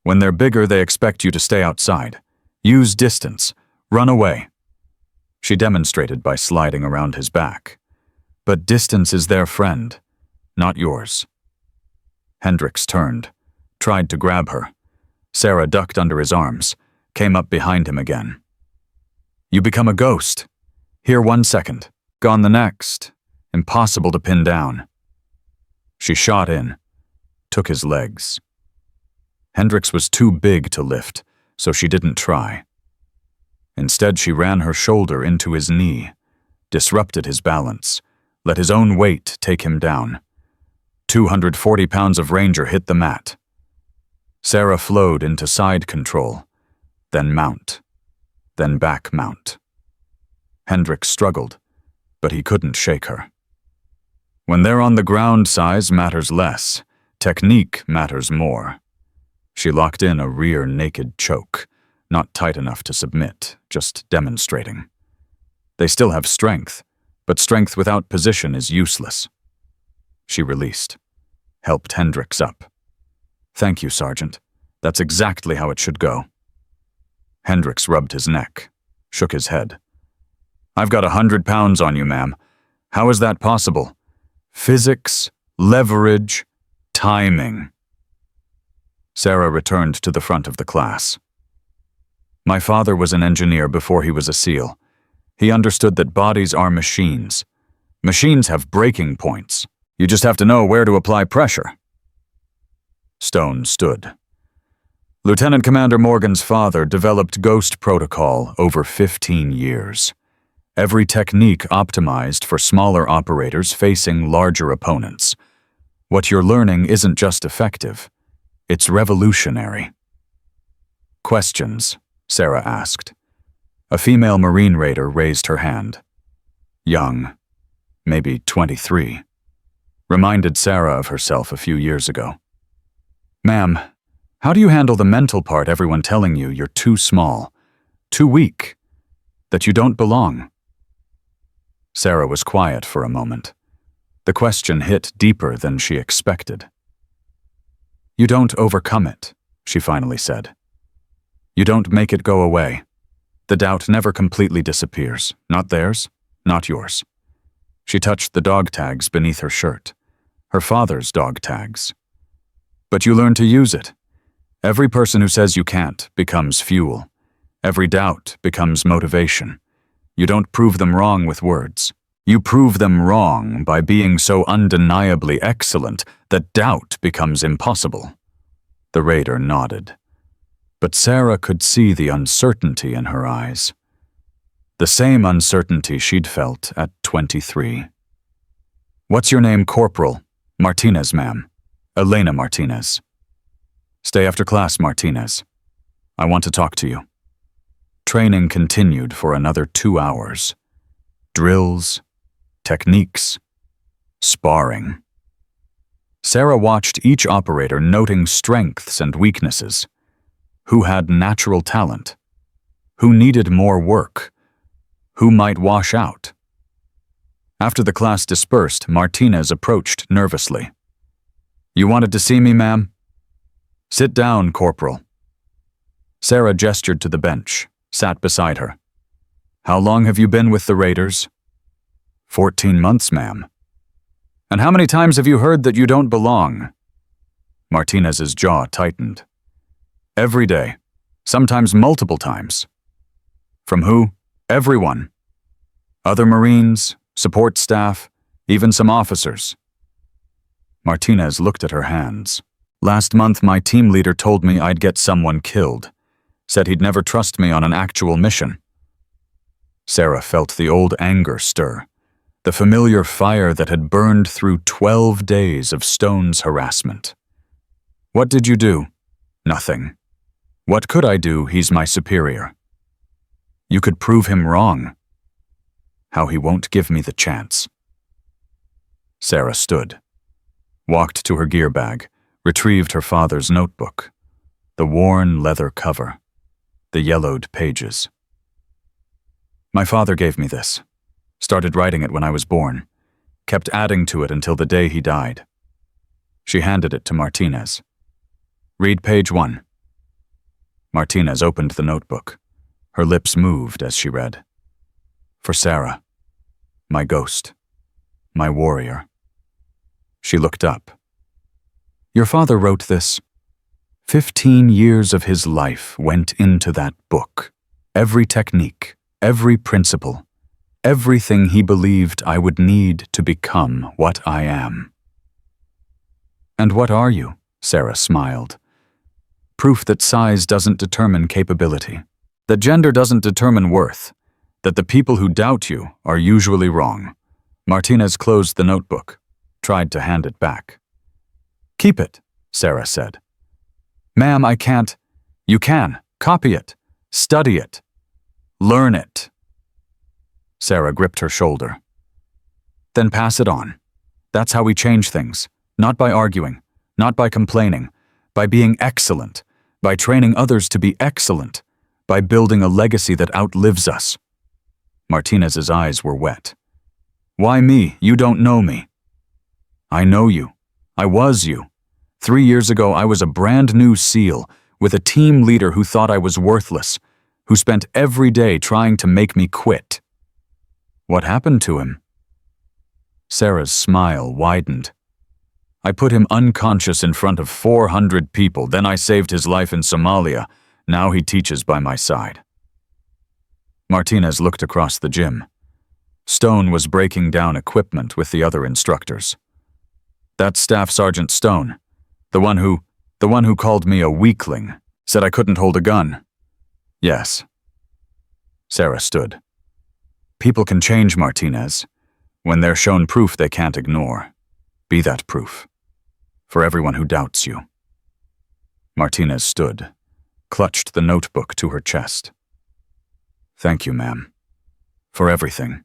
"When they're bigger, they expect you to stay outside. Use distance. Run away." She demonstrated by sliding around his back. "But distance is their friend, not yours." Hendricks turned, tried to grab her. Sarah ducked under his arms, came up behind him again. "You become a ghost. Here 1 second, gone the next. Impossible to pin down." She shot in, took his legs. Hendricks was too big to lift, so she didn't try. Instead, she ran her shoulder into his knee, disrupted his balance, let his own weight take him down. 240 pounds of Ranger hit the mat. Sarah flowed into side control, then mount, then back mount. Hendricks struggled, but he couldn't shake her. When they're on the ground, size matters less. Technique matters more. She locked in a rear naked choke, not tight enough to submit, just demonstrating. They still have strength, but strength without position is useless. She released, helped Hendricks up. "Thank you, Sergeant. That's exactly how it should go." Hendricks rubbed his neck, shook his head. "I've got 100 pounds on you, ma'am. How is that possible? Physics, leverage, timing." Sarah returned to the front of the class. "My father was an engineer before he was a SEAL. He understood that bodies are machines. Machines have breaking points. You just have to know where to apply pressure." Stone stood. Lieutenant Commander Morgan's father developed Ghost Protocol over 15 years. Every technique optimized for smaller operators facing larger opponents. What you're learning isn't just effective, it's revolutionary. Questions, Sarah asked. A female Marine raider raised her hand. Young, maybe 23. Reminded Sarah of herself a few years ago. Ma'am, how do you handle the mental part, everyone telling you you're too small, too weak, that you don't belong? Sarah was quiet for a moment. The question hit deeper than she expected. You don't overcome it, she finally said. You don't make it go away. The doubt never completely disappears. Not theirs, not yours. She touched the dog tags beneath her shirt. Her father's dog tags. But you learn to use it. Every person who says you can't becomes fuel. Every doubt becomes motivation. You don't prove them wrong with words. You prove them wrong by being so undeniably excellent that doubt becomes impossible. The raider nodded. But Sarah could see the uncertainty in her eyes. The same uncertainty she'd felt at 23. What's your name, Corporal? Martinez, ma'am. Elena Martinez. Stay after class, Martinez. I want to talk to you. Training continued for another 2 hours. Drills, techniques, sparring. Sarah watched each operator noting strengths and weaknesses. Who had natural talent? Who needed more work? Who might wash out? After the class dispersed, Martinez approached nervously. You wanted to see me, ma'am? Sit down, Corporal. Sarah gestured to the bench, sat beside her. How long have you been with the Raiders? 14 months, ma'am. And how many times have you heard that you don't belong? Martinez's jaw tightened. Every day, sometimes multiple times. From who? Everyone. Other Marines, support staff, even some officers. Martinez looked at her hands. Last month, my team leader told me I'd get someone killed. Said he'd never trust me on an actual mission. Sarah felt the old anger stir, the familiar fire that had burned through 12 days of Stone's harassment. What did you do? Nothing. What could I do? He's my superior. You could prove him wrong. How he won't give me the chance. Sarah stood, walked to her gear bag, retrieved her father's notebook, the worn leather cover, the yellowed pages. My father gave me this. Started writing it when I was born. Kept adding to it until the day he died. She handed it to Martinez. Read page 1. Martinez opened the notebook. Her lips moved as she read. For Sarah, my ghost, my warrior. She looked up. Your father wrote this. 15 years of his life went into that book. Every technique, every principle, everything he believed I would need to become what I am. And what are you? Sarah smiled. Proof that size doesn't determine capability, that gender doesn't determine worth, that the people who doubt you are usually wrong. Martinez closed the notebook, tried to hand it back. Keep it, Sarah said. Ma'am, I can't. You can. Copy it. Study it. Learn it. Sarah gripped her shoulder. Then pass it on. That's how we change things. Not by arguing, not by complaining, by being excellent, by training others to be excellent, by building a legacy that outlives us. Martinez's eyes were wet. Why me? You don't know me. I know you. I was you. 3 years ago, I was a brand new SEAL with a team leader who thought I was worthless, who spent every day trying to make me quit. What happened to him? Sarah's smile widened. I put him unconscious in front of 400 people, then I saved his life in Somalia. Now he teaches by my side. Martinez looked across the gym. Stone was breaking down equipment with the other instructors. That's Staff Sergeant Stone, the one who called me a weakling, said I couldn't hold a gun. Yes. Sarah stood. People can change, Martinez, when they're shown proof they can't ignore. Be that proof. For everyone who doubts you. Martinez stood, clutched the notebook to her chest. "Thank you, ma'am. For everything.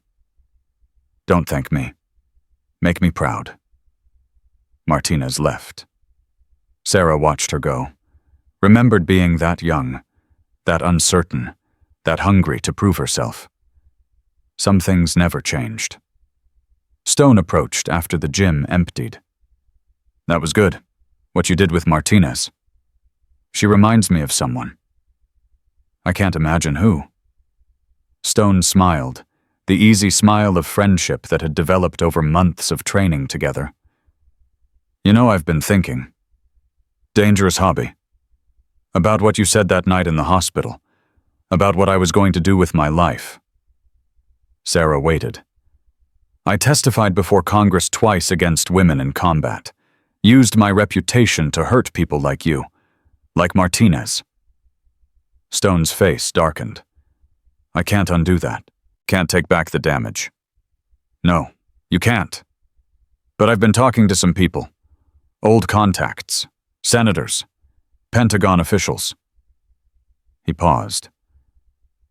Don't thank me. Make me proud." Martinez left. Sarah watched her go, remembered being that young, that uncertain, that hungry to prove herself. Some things never changed. Stone approached after the gym emptied. "That was good, what you did with Martinez. She reminds me of someone." "I can't imagine who." Stone smiled, the easy smile of friendship that had developed over months of training together. "You know, I've been thinking. Dangerous hobby. About what you said that night in the hospital. About what I was going to do with my life." Sarah waited. "I testified before Congress twice against women in combat. Used my reputation to hurt people like you. Like Martinez." Stone's face darkened. "I can't undo that. Can't take back the damage." "No, you can't. But I've been talking to some people. Old contacts. Senators. Pentagon officials." He paused.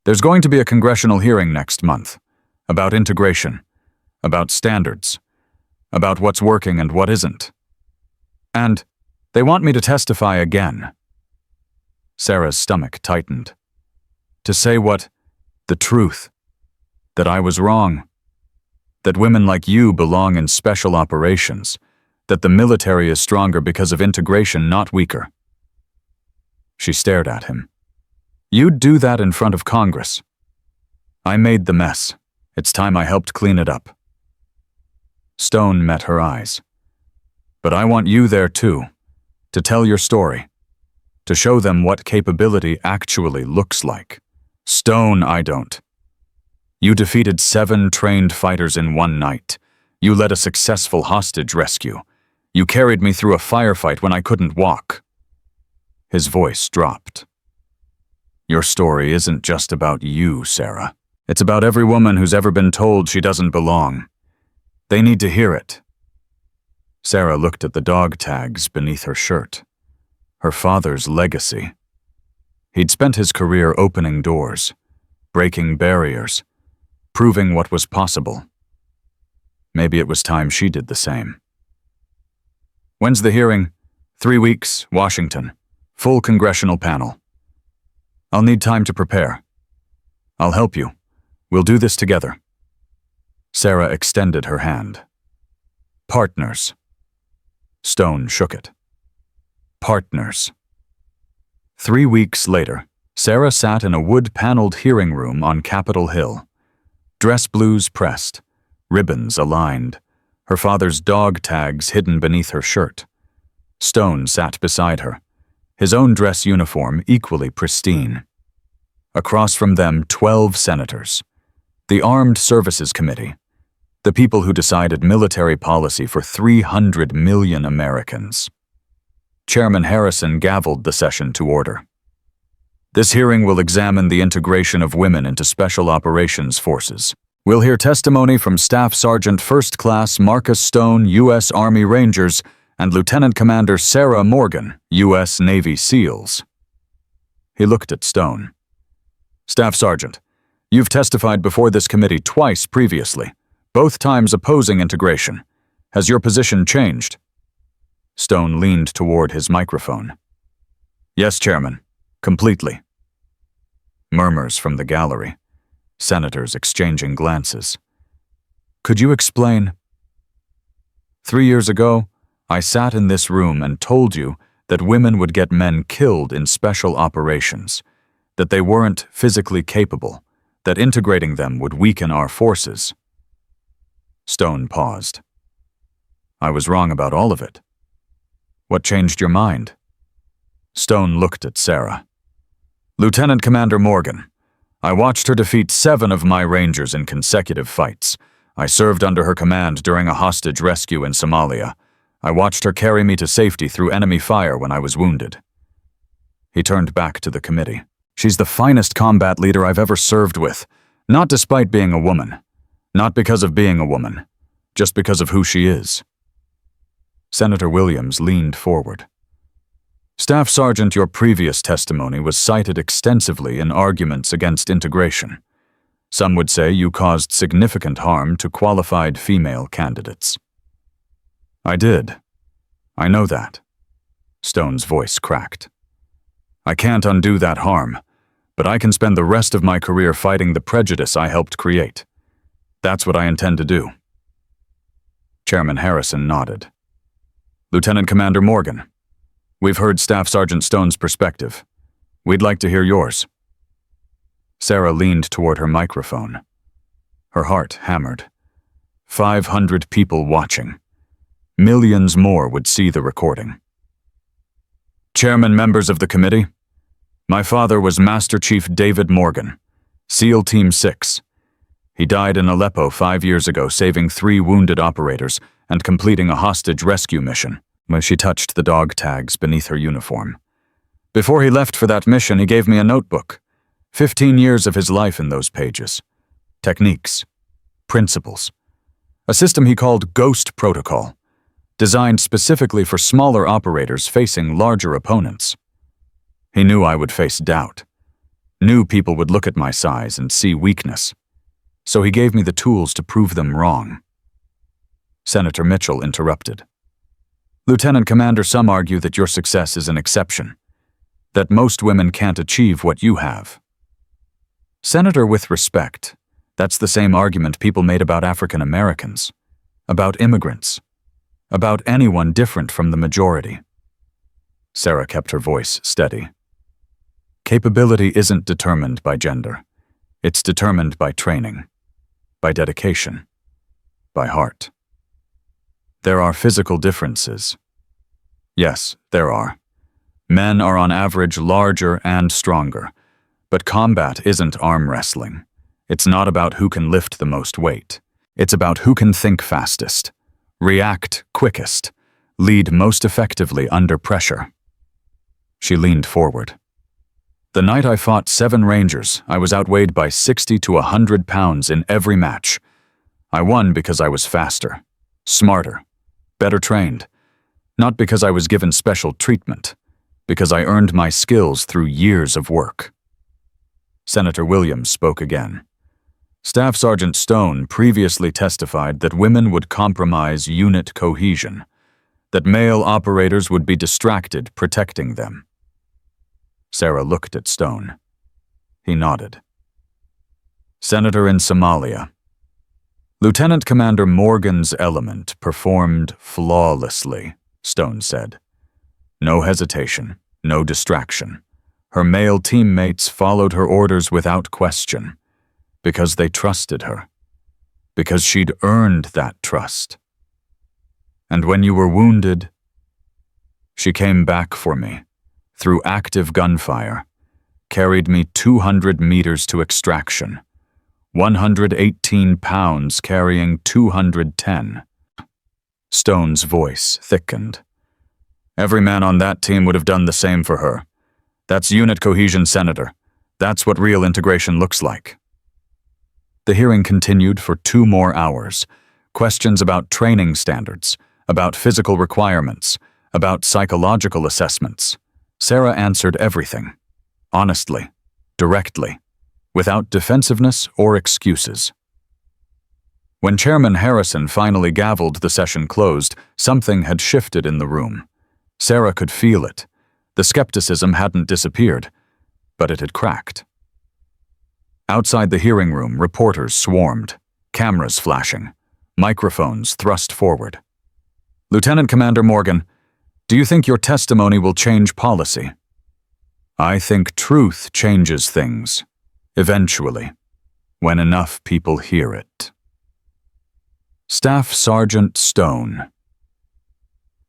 "There's going to be a congressional hearing next month. About integration. About standards. About what's working and what isn't. And they want me to testify again." Sarah's stomach tightened. "To say what? The truth. That I was wrong. That women like you belong in special operations. That the military is stronger because of integration, not weaker." She stared at him. "You'd do that in front of Congress." "I made the mess. It's time I helped clean it up." Stone met her eyes. "But I want you there too, to tell your story, to show them what capability actually looks like." "Stone, I don't. You defeated 7 trained fighters in one night. You led a successful hostage rescue. You carried me through a firefight when I couldn't walk." His voice dropped. "Your story isn't just about you, Sarah. It's about every woman who's ever been told she doesn't belong. They need to hear it." Sarah looked at the dog tags beneath her shirt. Her father's legacy. He'd spent his career opening doors, breaking barriers, proving what was possible. Maybe it was time she did the same. "When's the hearing?" 3 weeks, Washington. Full congressional panel. "I'll need time to prepare." "I'll help you. We'll do this together." Sarah extended her hand. "Partners." Stone shook it. "Partners." 3 weeks later, Sarah sat in a wood-paneled hearing room on Capitol Hill. Dress blues pressed, ribbons aligned, her father's dog tags hidden beneath her shirt. Stone sat beside her, his own dress uniform equally pristine. Across from them, 12 senators. The Armed Services Committee, the people who decided military policy for 300 million Americans. Chairman Harrison gavelled the session to order. "This hearing will examine the integration of women into Special Operations Forces. We'll hear testimony from Staff Sergeant First Class Marcus Stone, U.S. Army Rangers, and Lieutenant Commander Sarah Morgan, U.S. Navy SEALs." He looked at Stone. "Staff Sergeant, you've testified before this committee twice previously, both times opposing integration. Has your position changed?" Stone leaned toward his microphone. "Yes, Chairman. Completely." Murmurs from the gallery. Senators exchanging glances. "Could you explain?" 3 years ago, I sat in this room and told you that women would get men killed in special operations, that they weren't physically capable, that integrating them would weaken our forces." Stone paused. "I was wrong about all of it. What changed your mind?" Stone looked at Sarah. "Lieutenant Commander Morgan, I watched her defeat 7 of my Rangers in consecutive fights. I served under her command during a hostage rescue in Somalia. I watched her carry me to safety through enemy fire when I was wounded." He turned back to the committee. "She's the finest combat leader I've ever served with, not despite being a woman, not because of being a woman, just because of who she is." Senator Williams leaned forward. Staff Sergeant, your previous testimony was cited extensively in arguments against integration. Some would say you caused significant harm to qualified female candidates. I did. I know that. Stone's voice cracked. I can't undo that harm, but I can spend the rest of my career fighting the prejudice I helped create. That's what I intend to do. Chairman Harrison nodded. Lieutenant Commander Morgan, we've heard Staff Sergeant Stone's perspective. We'd like to hear yours. Sarah leaned toward her microphone. Her heart hammered. 500 people watching. Millions more would see the recording. Chairman, members of the committee, my father was Master Chief David Morgan, SEAL Team 6. He died in Aleppo 5 years ago, saving 3 wounded operators and completing a hostage rescue mission, when she touched the dog tags beneath her uniform. Before he left for that mission, he gave me a notebook. 15 years of his life in those pages. Techniques. Principles. A system he called Ghost Protocol, designed specifically for smaller operators facing larger opponents. He knew I would face doubt. Knew people would look at my size and see weakness. So he gave me the tools to prove them wrong. Senator Mitchell interrupted. Lieutenant Commander, some argue that your success is an exception, that most women can't achieve what you have. Senator, with respect, that's the same argument people made about African Americans, about immigrants, about anyone different from the majority. Sarah kept her voice steady. Capability isn't determined by gender. It's determined by training, by dedication, by heart. There are physical differences. Yes, there are. Men are on average larger and stronger, but combat isn't arm wrestling. It's not about who can lift the most weight. It's about who can think fastest, react quickest, lead most effectively under pressure. She leaned forward. The night I fought 7 Rangers, I was outweighed by 60 to 100 pounds in every match. I won because I was faster, smarter, better trained, not because I was given special treatment, because I earned my skills through years of work. Senator Williams spoke again. Staff Sergeant Stone previously testified that women would compromise unit cohesion, that male operators would be distracted protecting them. Sarah looked at Stone. He nodded. Senator, in Somalia, Lieutenant Commander Morgan's element performed flawlessly, Stone said. No hesitation, no distraction. Her male teammates followed her orders without question, because they trusted her, because she'd earned that trust. And when you were wounded, she came back for me, through active gunfire, carried me 200 meters to extraction, 118 pounds carrying 210. Stone's voice thickened. Every man on that team would have done the same for her. That's unit cohesion, Senator. That's what real integration looks like. The hearing continued for 2 more hours. Questions about training standards, about physical requirements, about psychological assessments. Sarah answered everything, honestly, directly, without defensiveness or excuses. When Chairman Harrison finally gavelled the session closed, something had shifted in the room. Sarah could feel it. The skepticism hadn't disappeared, but it had cracked. Outside the hearing room, reporters swarmed, cameras flashing, microphones thrust forward. Lieutenant Commander Morgan, do you think your testimony will change policy? I think truth changes things, eventually, when enough people hear it. Staff Sergeant Stone.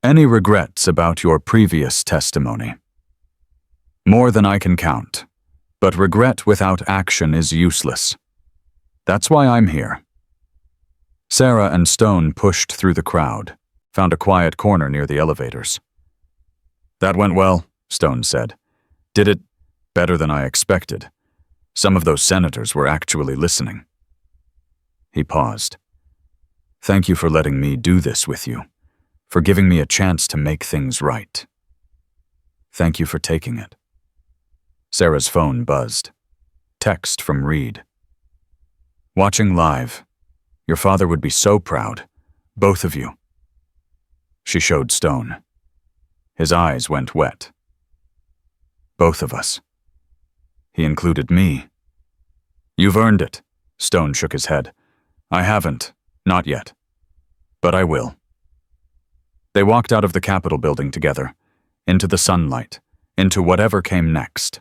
Any regrets about your previous testimony? More than I can count, but regret without action is useless. That's why I'm here. Sarah and Stone pushed through the crowd, found a quiet corner near the elevators. That went well, Stone said. Did it better than I expected. Some of those senators were actually listening. He paused. Thank you for letting me do this with you, for giving me a chance to make things right. Thank you for taking it. Sarah's phone buzzed. Text from Reed. Watching live. Your father would be so proud. Both of you. She showed Stone. His eyes went wet. Both of us. He included me. You've earned it. Stone shook his head. I haven't. Not yet. But I will. They walked out of the Capitol building together, into the sunlight, into whatever came next.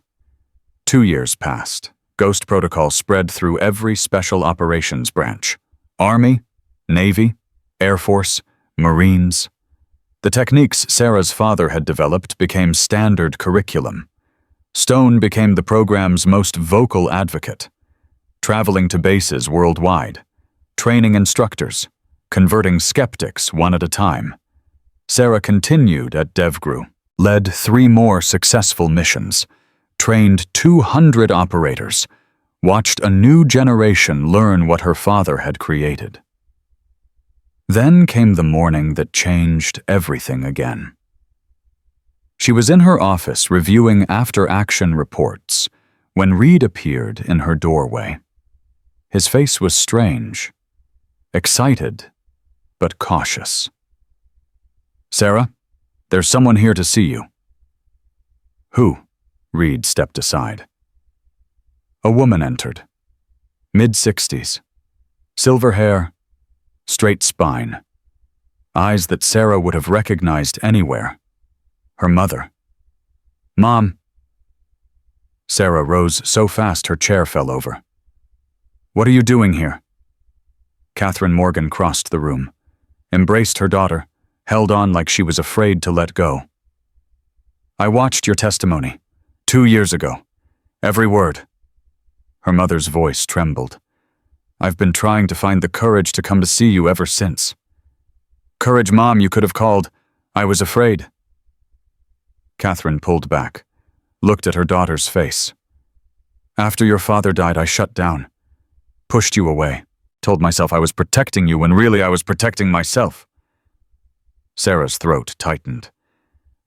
2 years passed. Ghost protocol spread through every special operations branch. Army, Navy, Air Force, Marines. The techniques Sarah's father had developed became standard curriculum. Stone became the program's most vocal advocate, traveling to bases worldwide, training instructors, converting skeptics one at a time. Sarah continued at DevGru, led 3 more successful missions, trained 200 operators, watched a new generation learn what her father had created. Then came the morning that changed everything again. She was in her office reviewing after-action reports when Reed appeared in her doorway. His face was strange, excited, but cautious. Sarah, there's someone here to see you. Who? Reed stepped aside. A woman entered. Mid-60s. Silver hair, straight spine. Eyes that Sarah would have recognized anywhere. Her mother. Mom. Sarah rose so fast her chair fell over. What are you doing here? Catherine Morgan crossed the room, embraced her daughter, held on like she was afraid to let go. I watched your testimony, 2 years ago. Every word. Her mother's voice trembled. I've been trying to find the courage to come to see you ever since. Courage, Mom, you could have called. I was afraid. Catherine pulled back, looked at her daughter's face. After your father died, I shut down, pushed you away, told myself I was protecting you when really I was protecting myself. Sarah's throat tightened.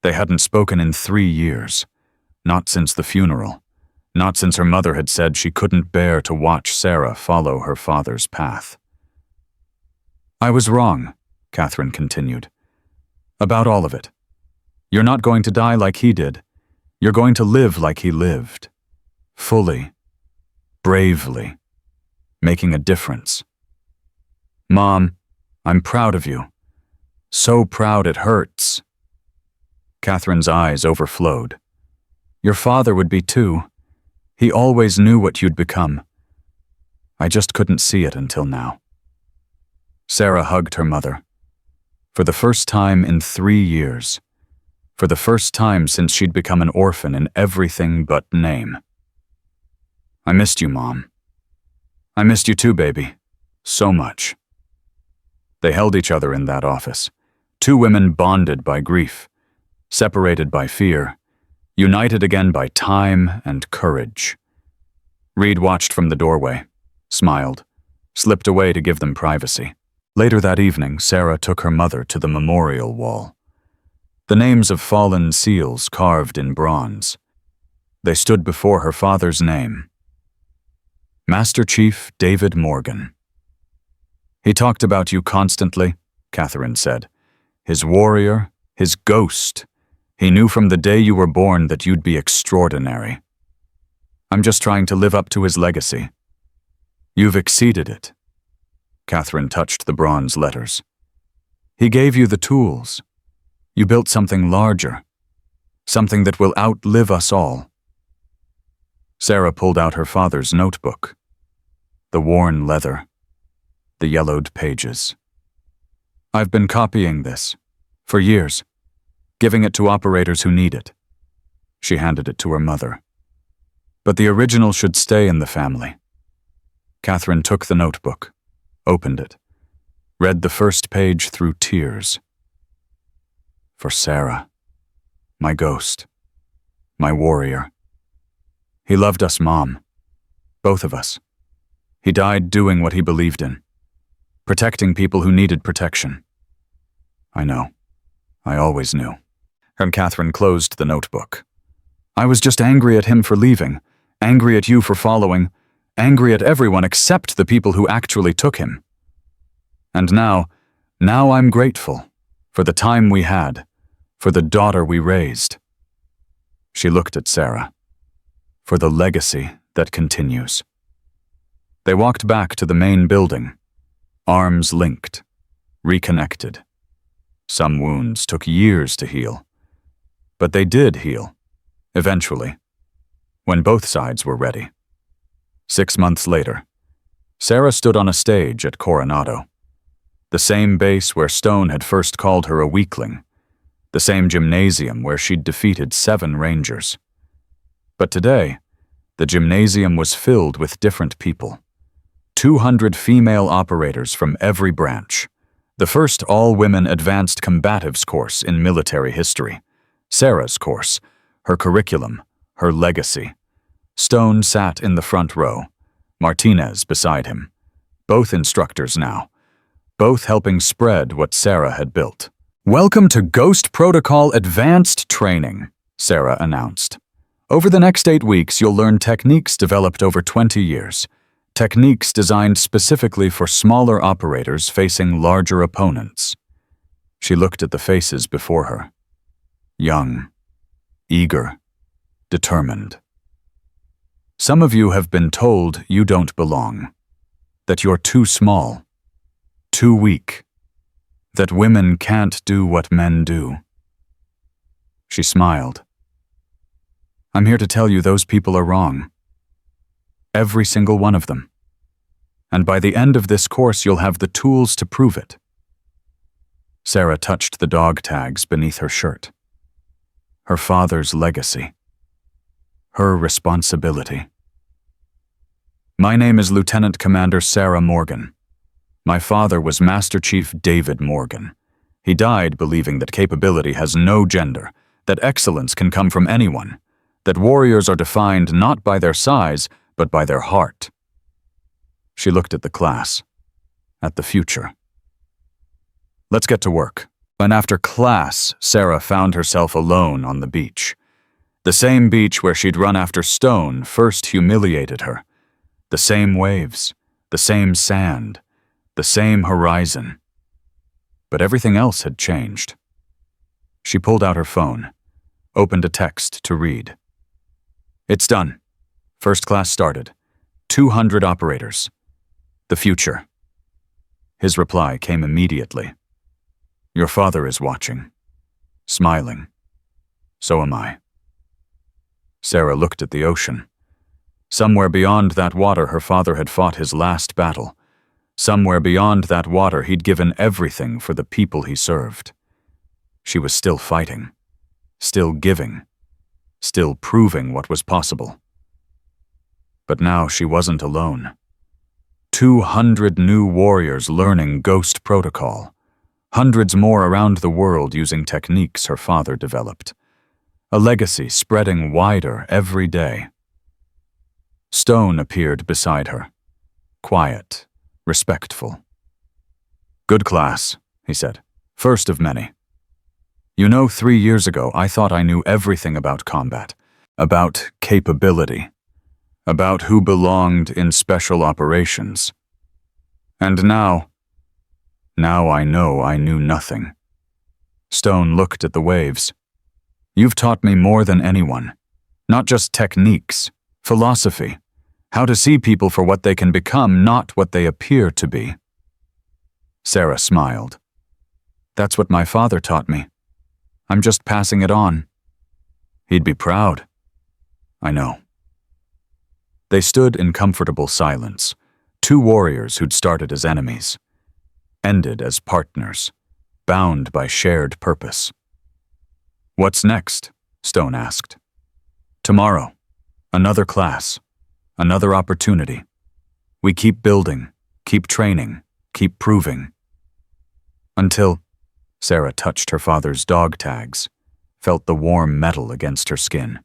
They hadn't spoken in 3 years, not since the funeral, not since her mother had said she couldn't bear to watch Sarah follow her father's path. I was wrong, Catherine continued, about all of it. You're not going to die like he did. You're going to live like he lived. Fully. Bravely. Making a difference. Mom, I'm proud of you. So proud it hurts. Catherine's eyes overflowed. Your father would be too. He always knew what you'd become. I just couldn't see it until now. Sarah hugged her mother. For the first time in 3 years. For the first time since she'd become an orphan in everything but name. I missed you, Mom. I missed you too, baby. So much. They held each other in that office. 2 women bonded by grief, separated by fear, united again by time and courage. Reed watched from the doorway, smiled, slipped away to give them privacy. Later that evening, Sarah took her mother to the memorial wall. The names of fallen SEALs carved in bronze. They stood before her father's name. Master Chief David Morgan. He talked about you constantly, Catherine said. His warrior, his ghost. He knew from the day you were born that you'd be extraordinary. I'm just trying to live up to his legacy. You've exceeded it. Catherine touched the bronze letters. He gave you the tools. You built something larger, something that will outlive us all. Sarah pulled out her father's notebook. The worn leather, the yellowed pages. I've been copying this, for years, giving it to operators who need it. She handed it to her mother. But the original should stay in the family. Catherine took the notebook, opened it, read the first page through tears. For Sarah, my ghost, my warrior. He loved us, Mom, both of us. He died doing what he believed in, protecting people who needed protection. I know. I always knew. And Catherine closed the notebook. I was just angry at him for leaving, angry at you for following, angry at everyone except the people who actually took him. And now I'm grateful for the time we had, for the daughter we raised. She looked at Sarah. For the legacy that continues. They walked back to the main building, arms linked, reconnected. Some wounds took years to heal. But they did heal, eventually, when both sides were ready. 6 months later, Sarah stood on a stage at Coronado. The same base where Stone had first called her a weakling. The same gymnasium where she'd defeated 7 Rangers. But today, the gymnasium was filled with different people. 200 female operators from every branch. The first all-women advanced combatives course in military history. Sarah's course, her curriculum, her legacy. Stone sat in the front row, Martinez beside him. Both instructors now, both helping spread what Sarah had built. Welcome to Ghost Protocol Advanced Training, Sarah announced. Over the next 8 weeks, you'll learn techniques developed over 20 years. Techniques designed specifically for smaller operators facing larger opponents. She looked at the faces before her. Young, eager, determined. Some of you have been told you don't belong, that you're too small, too weak, that women can't do what men do. She smiled. I'm here to tell you those people are wrong. Every single one of them. And by the end of this course, you'll have the tools to prove it. Sarah touched the dog tags beneath her shirt. Her father's legacy. Her responsibility. My name is Lieutenant Commander Sarah Morgan. My father was Master Chief David Morgan. He died believing that capability has no gender, that excellence can come from anyone, that warriors are defined not by their size, but by their heart. She looked at the class, at the future. Let's get to work. And after class, Sarah found herself alone on the beach. The same beach where she'd run after Stone first humiliated her. The same waves, the same sand, the same horizon. But everything else had changed. She pulled out her phone, opened a text to read. It's done. First class started. 200 operators. The future. His reply came immediately. Your father is watching, smiling. So am I. Sarah looked at the ocean. Somewhere beyond that water, her father had fought his last battle. Somewhere beyond that water, he'd given everything for the people he served. She was still fighting, still giving, still proving what was possible. But now she wasn't alone. 200 new warriors learning Ghost Protocol. Hundreds more around the world using techniques her father developed. A legacy spreading wider every day. Stone appeared beside her. Quiet, respectful. Good class, he said. First of many. You know, 3 years ago, I thought I knew everything about combat, about capability, about who belonged in special operations. And now I know I knew nothing. Stone looked at the waves. You've taught me more than anyone. Not just techniques, philosophy, how to see people for what they can become, not what they appear to be. Sarah smiled. That's what my father taught me. I'm just passing it on. He'd be proud. I know. They stood in comfortable silence, 2 warriors who'd started as enemies, ended as partners, bound by shared purpose. What's next? Stone asked. Tomorrow, another class, another opportunity. We keep building, keep training, keep proving. Until Sarah touched her father's dog tags, felt the warm metal against her skin.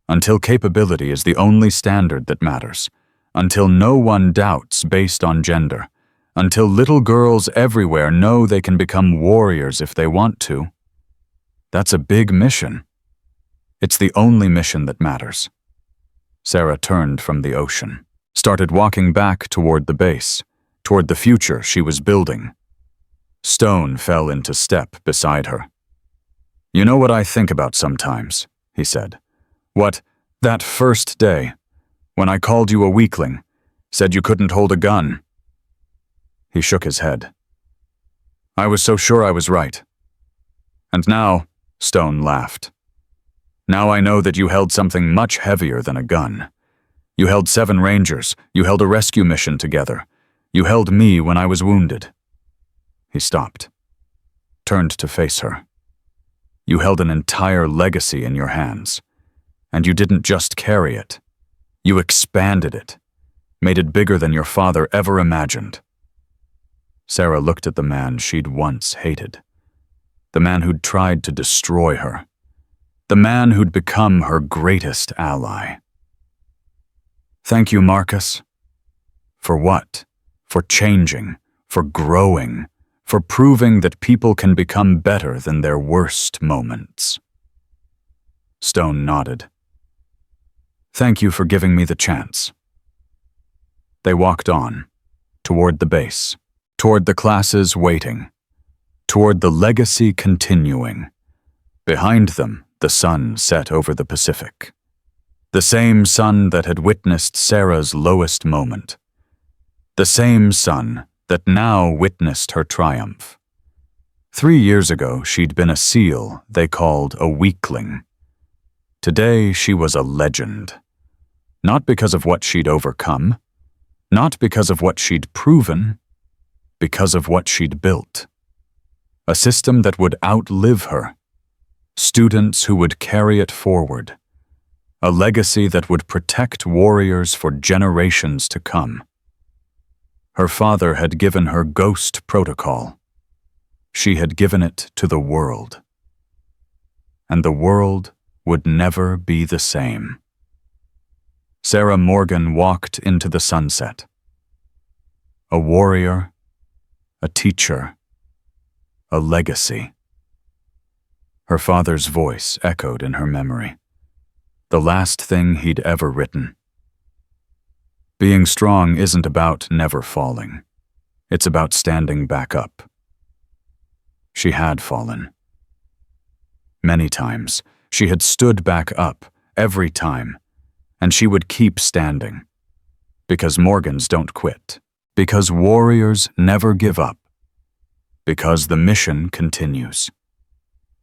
Until capability is the only standard that matters. Until no one doubts based on gender. Until little girls everywhere know they can become warriors if they want to. That's a big mission. It's the only mission that matters. Sarah turned from the ocean, started walking back toward the base, toward the future she was building. Stone fell into step beside her. "You know what I think about sometimes," he said. That first day, when I called you a weakling, said you couldn't hold a gun." He shook his head. "I was so sure I was right. And now," Stone laughed, "now I know that you held something much heavier than a gun. You held 7 Rangers, you held a rescue mission together. You held me when I was wounded." He stopped, turned to face her. "You held an entire legacy in your hands. And you didn't just carry it. You expanded it, made it bigger than your father ever imagined." Sarah looked at the man she'd once hated. The man who'd tried to destroy her. The man who'd become her greatest ally. "Thank you, Marcus." For what? For changing, for growing, for proving that people can become better than their worst moments. Stone nodded. "Thank you for giving me the chance." They walked on, toward the base, toward the classes waiting, toward the legacy continuing. Behind them, the sun set over the Pacific. The same sun that had witnessed Sarah's lowest moment. The same sun that now witnessed her triumph. 3 years ago, she'd been a SEAL they called a weakling. Today, she was a legend. Not because of what she'd overcome, not because of what she'd proven, because of what she'd built. A system that would outlive her. Students who would carry it forward. A legacy that would protect warriors for generations to come. Her father had given her ghost protocol. She had given it to the world. And the world would never be the same. Sarah Morgan walked into the sunset. A warrior, a teacher, a legacy. Her father's voice echoed in her memory. The last thing he'd ever written. Being strong isn't about never falling. It's about standing back up. She had fallen. Many times, she had stood back up, every time, and she would keep standing. Because Morgans don't quit. Because warriors never give up. Because the mission continues.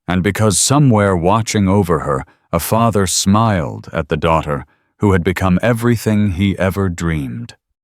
And because somewhere watching over her, a father smiled at the daughter who had become everything he ever dreamed.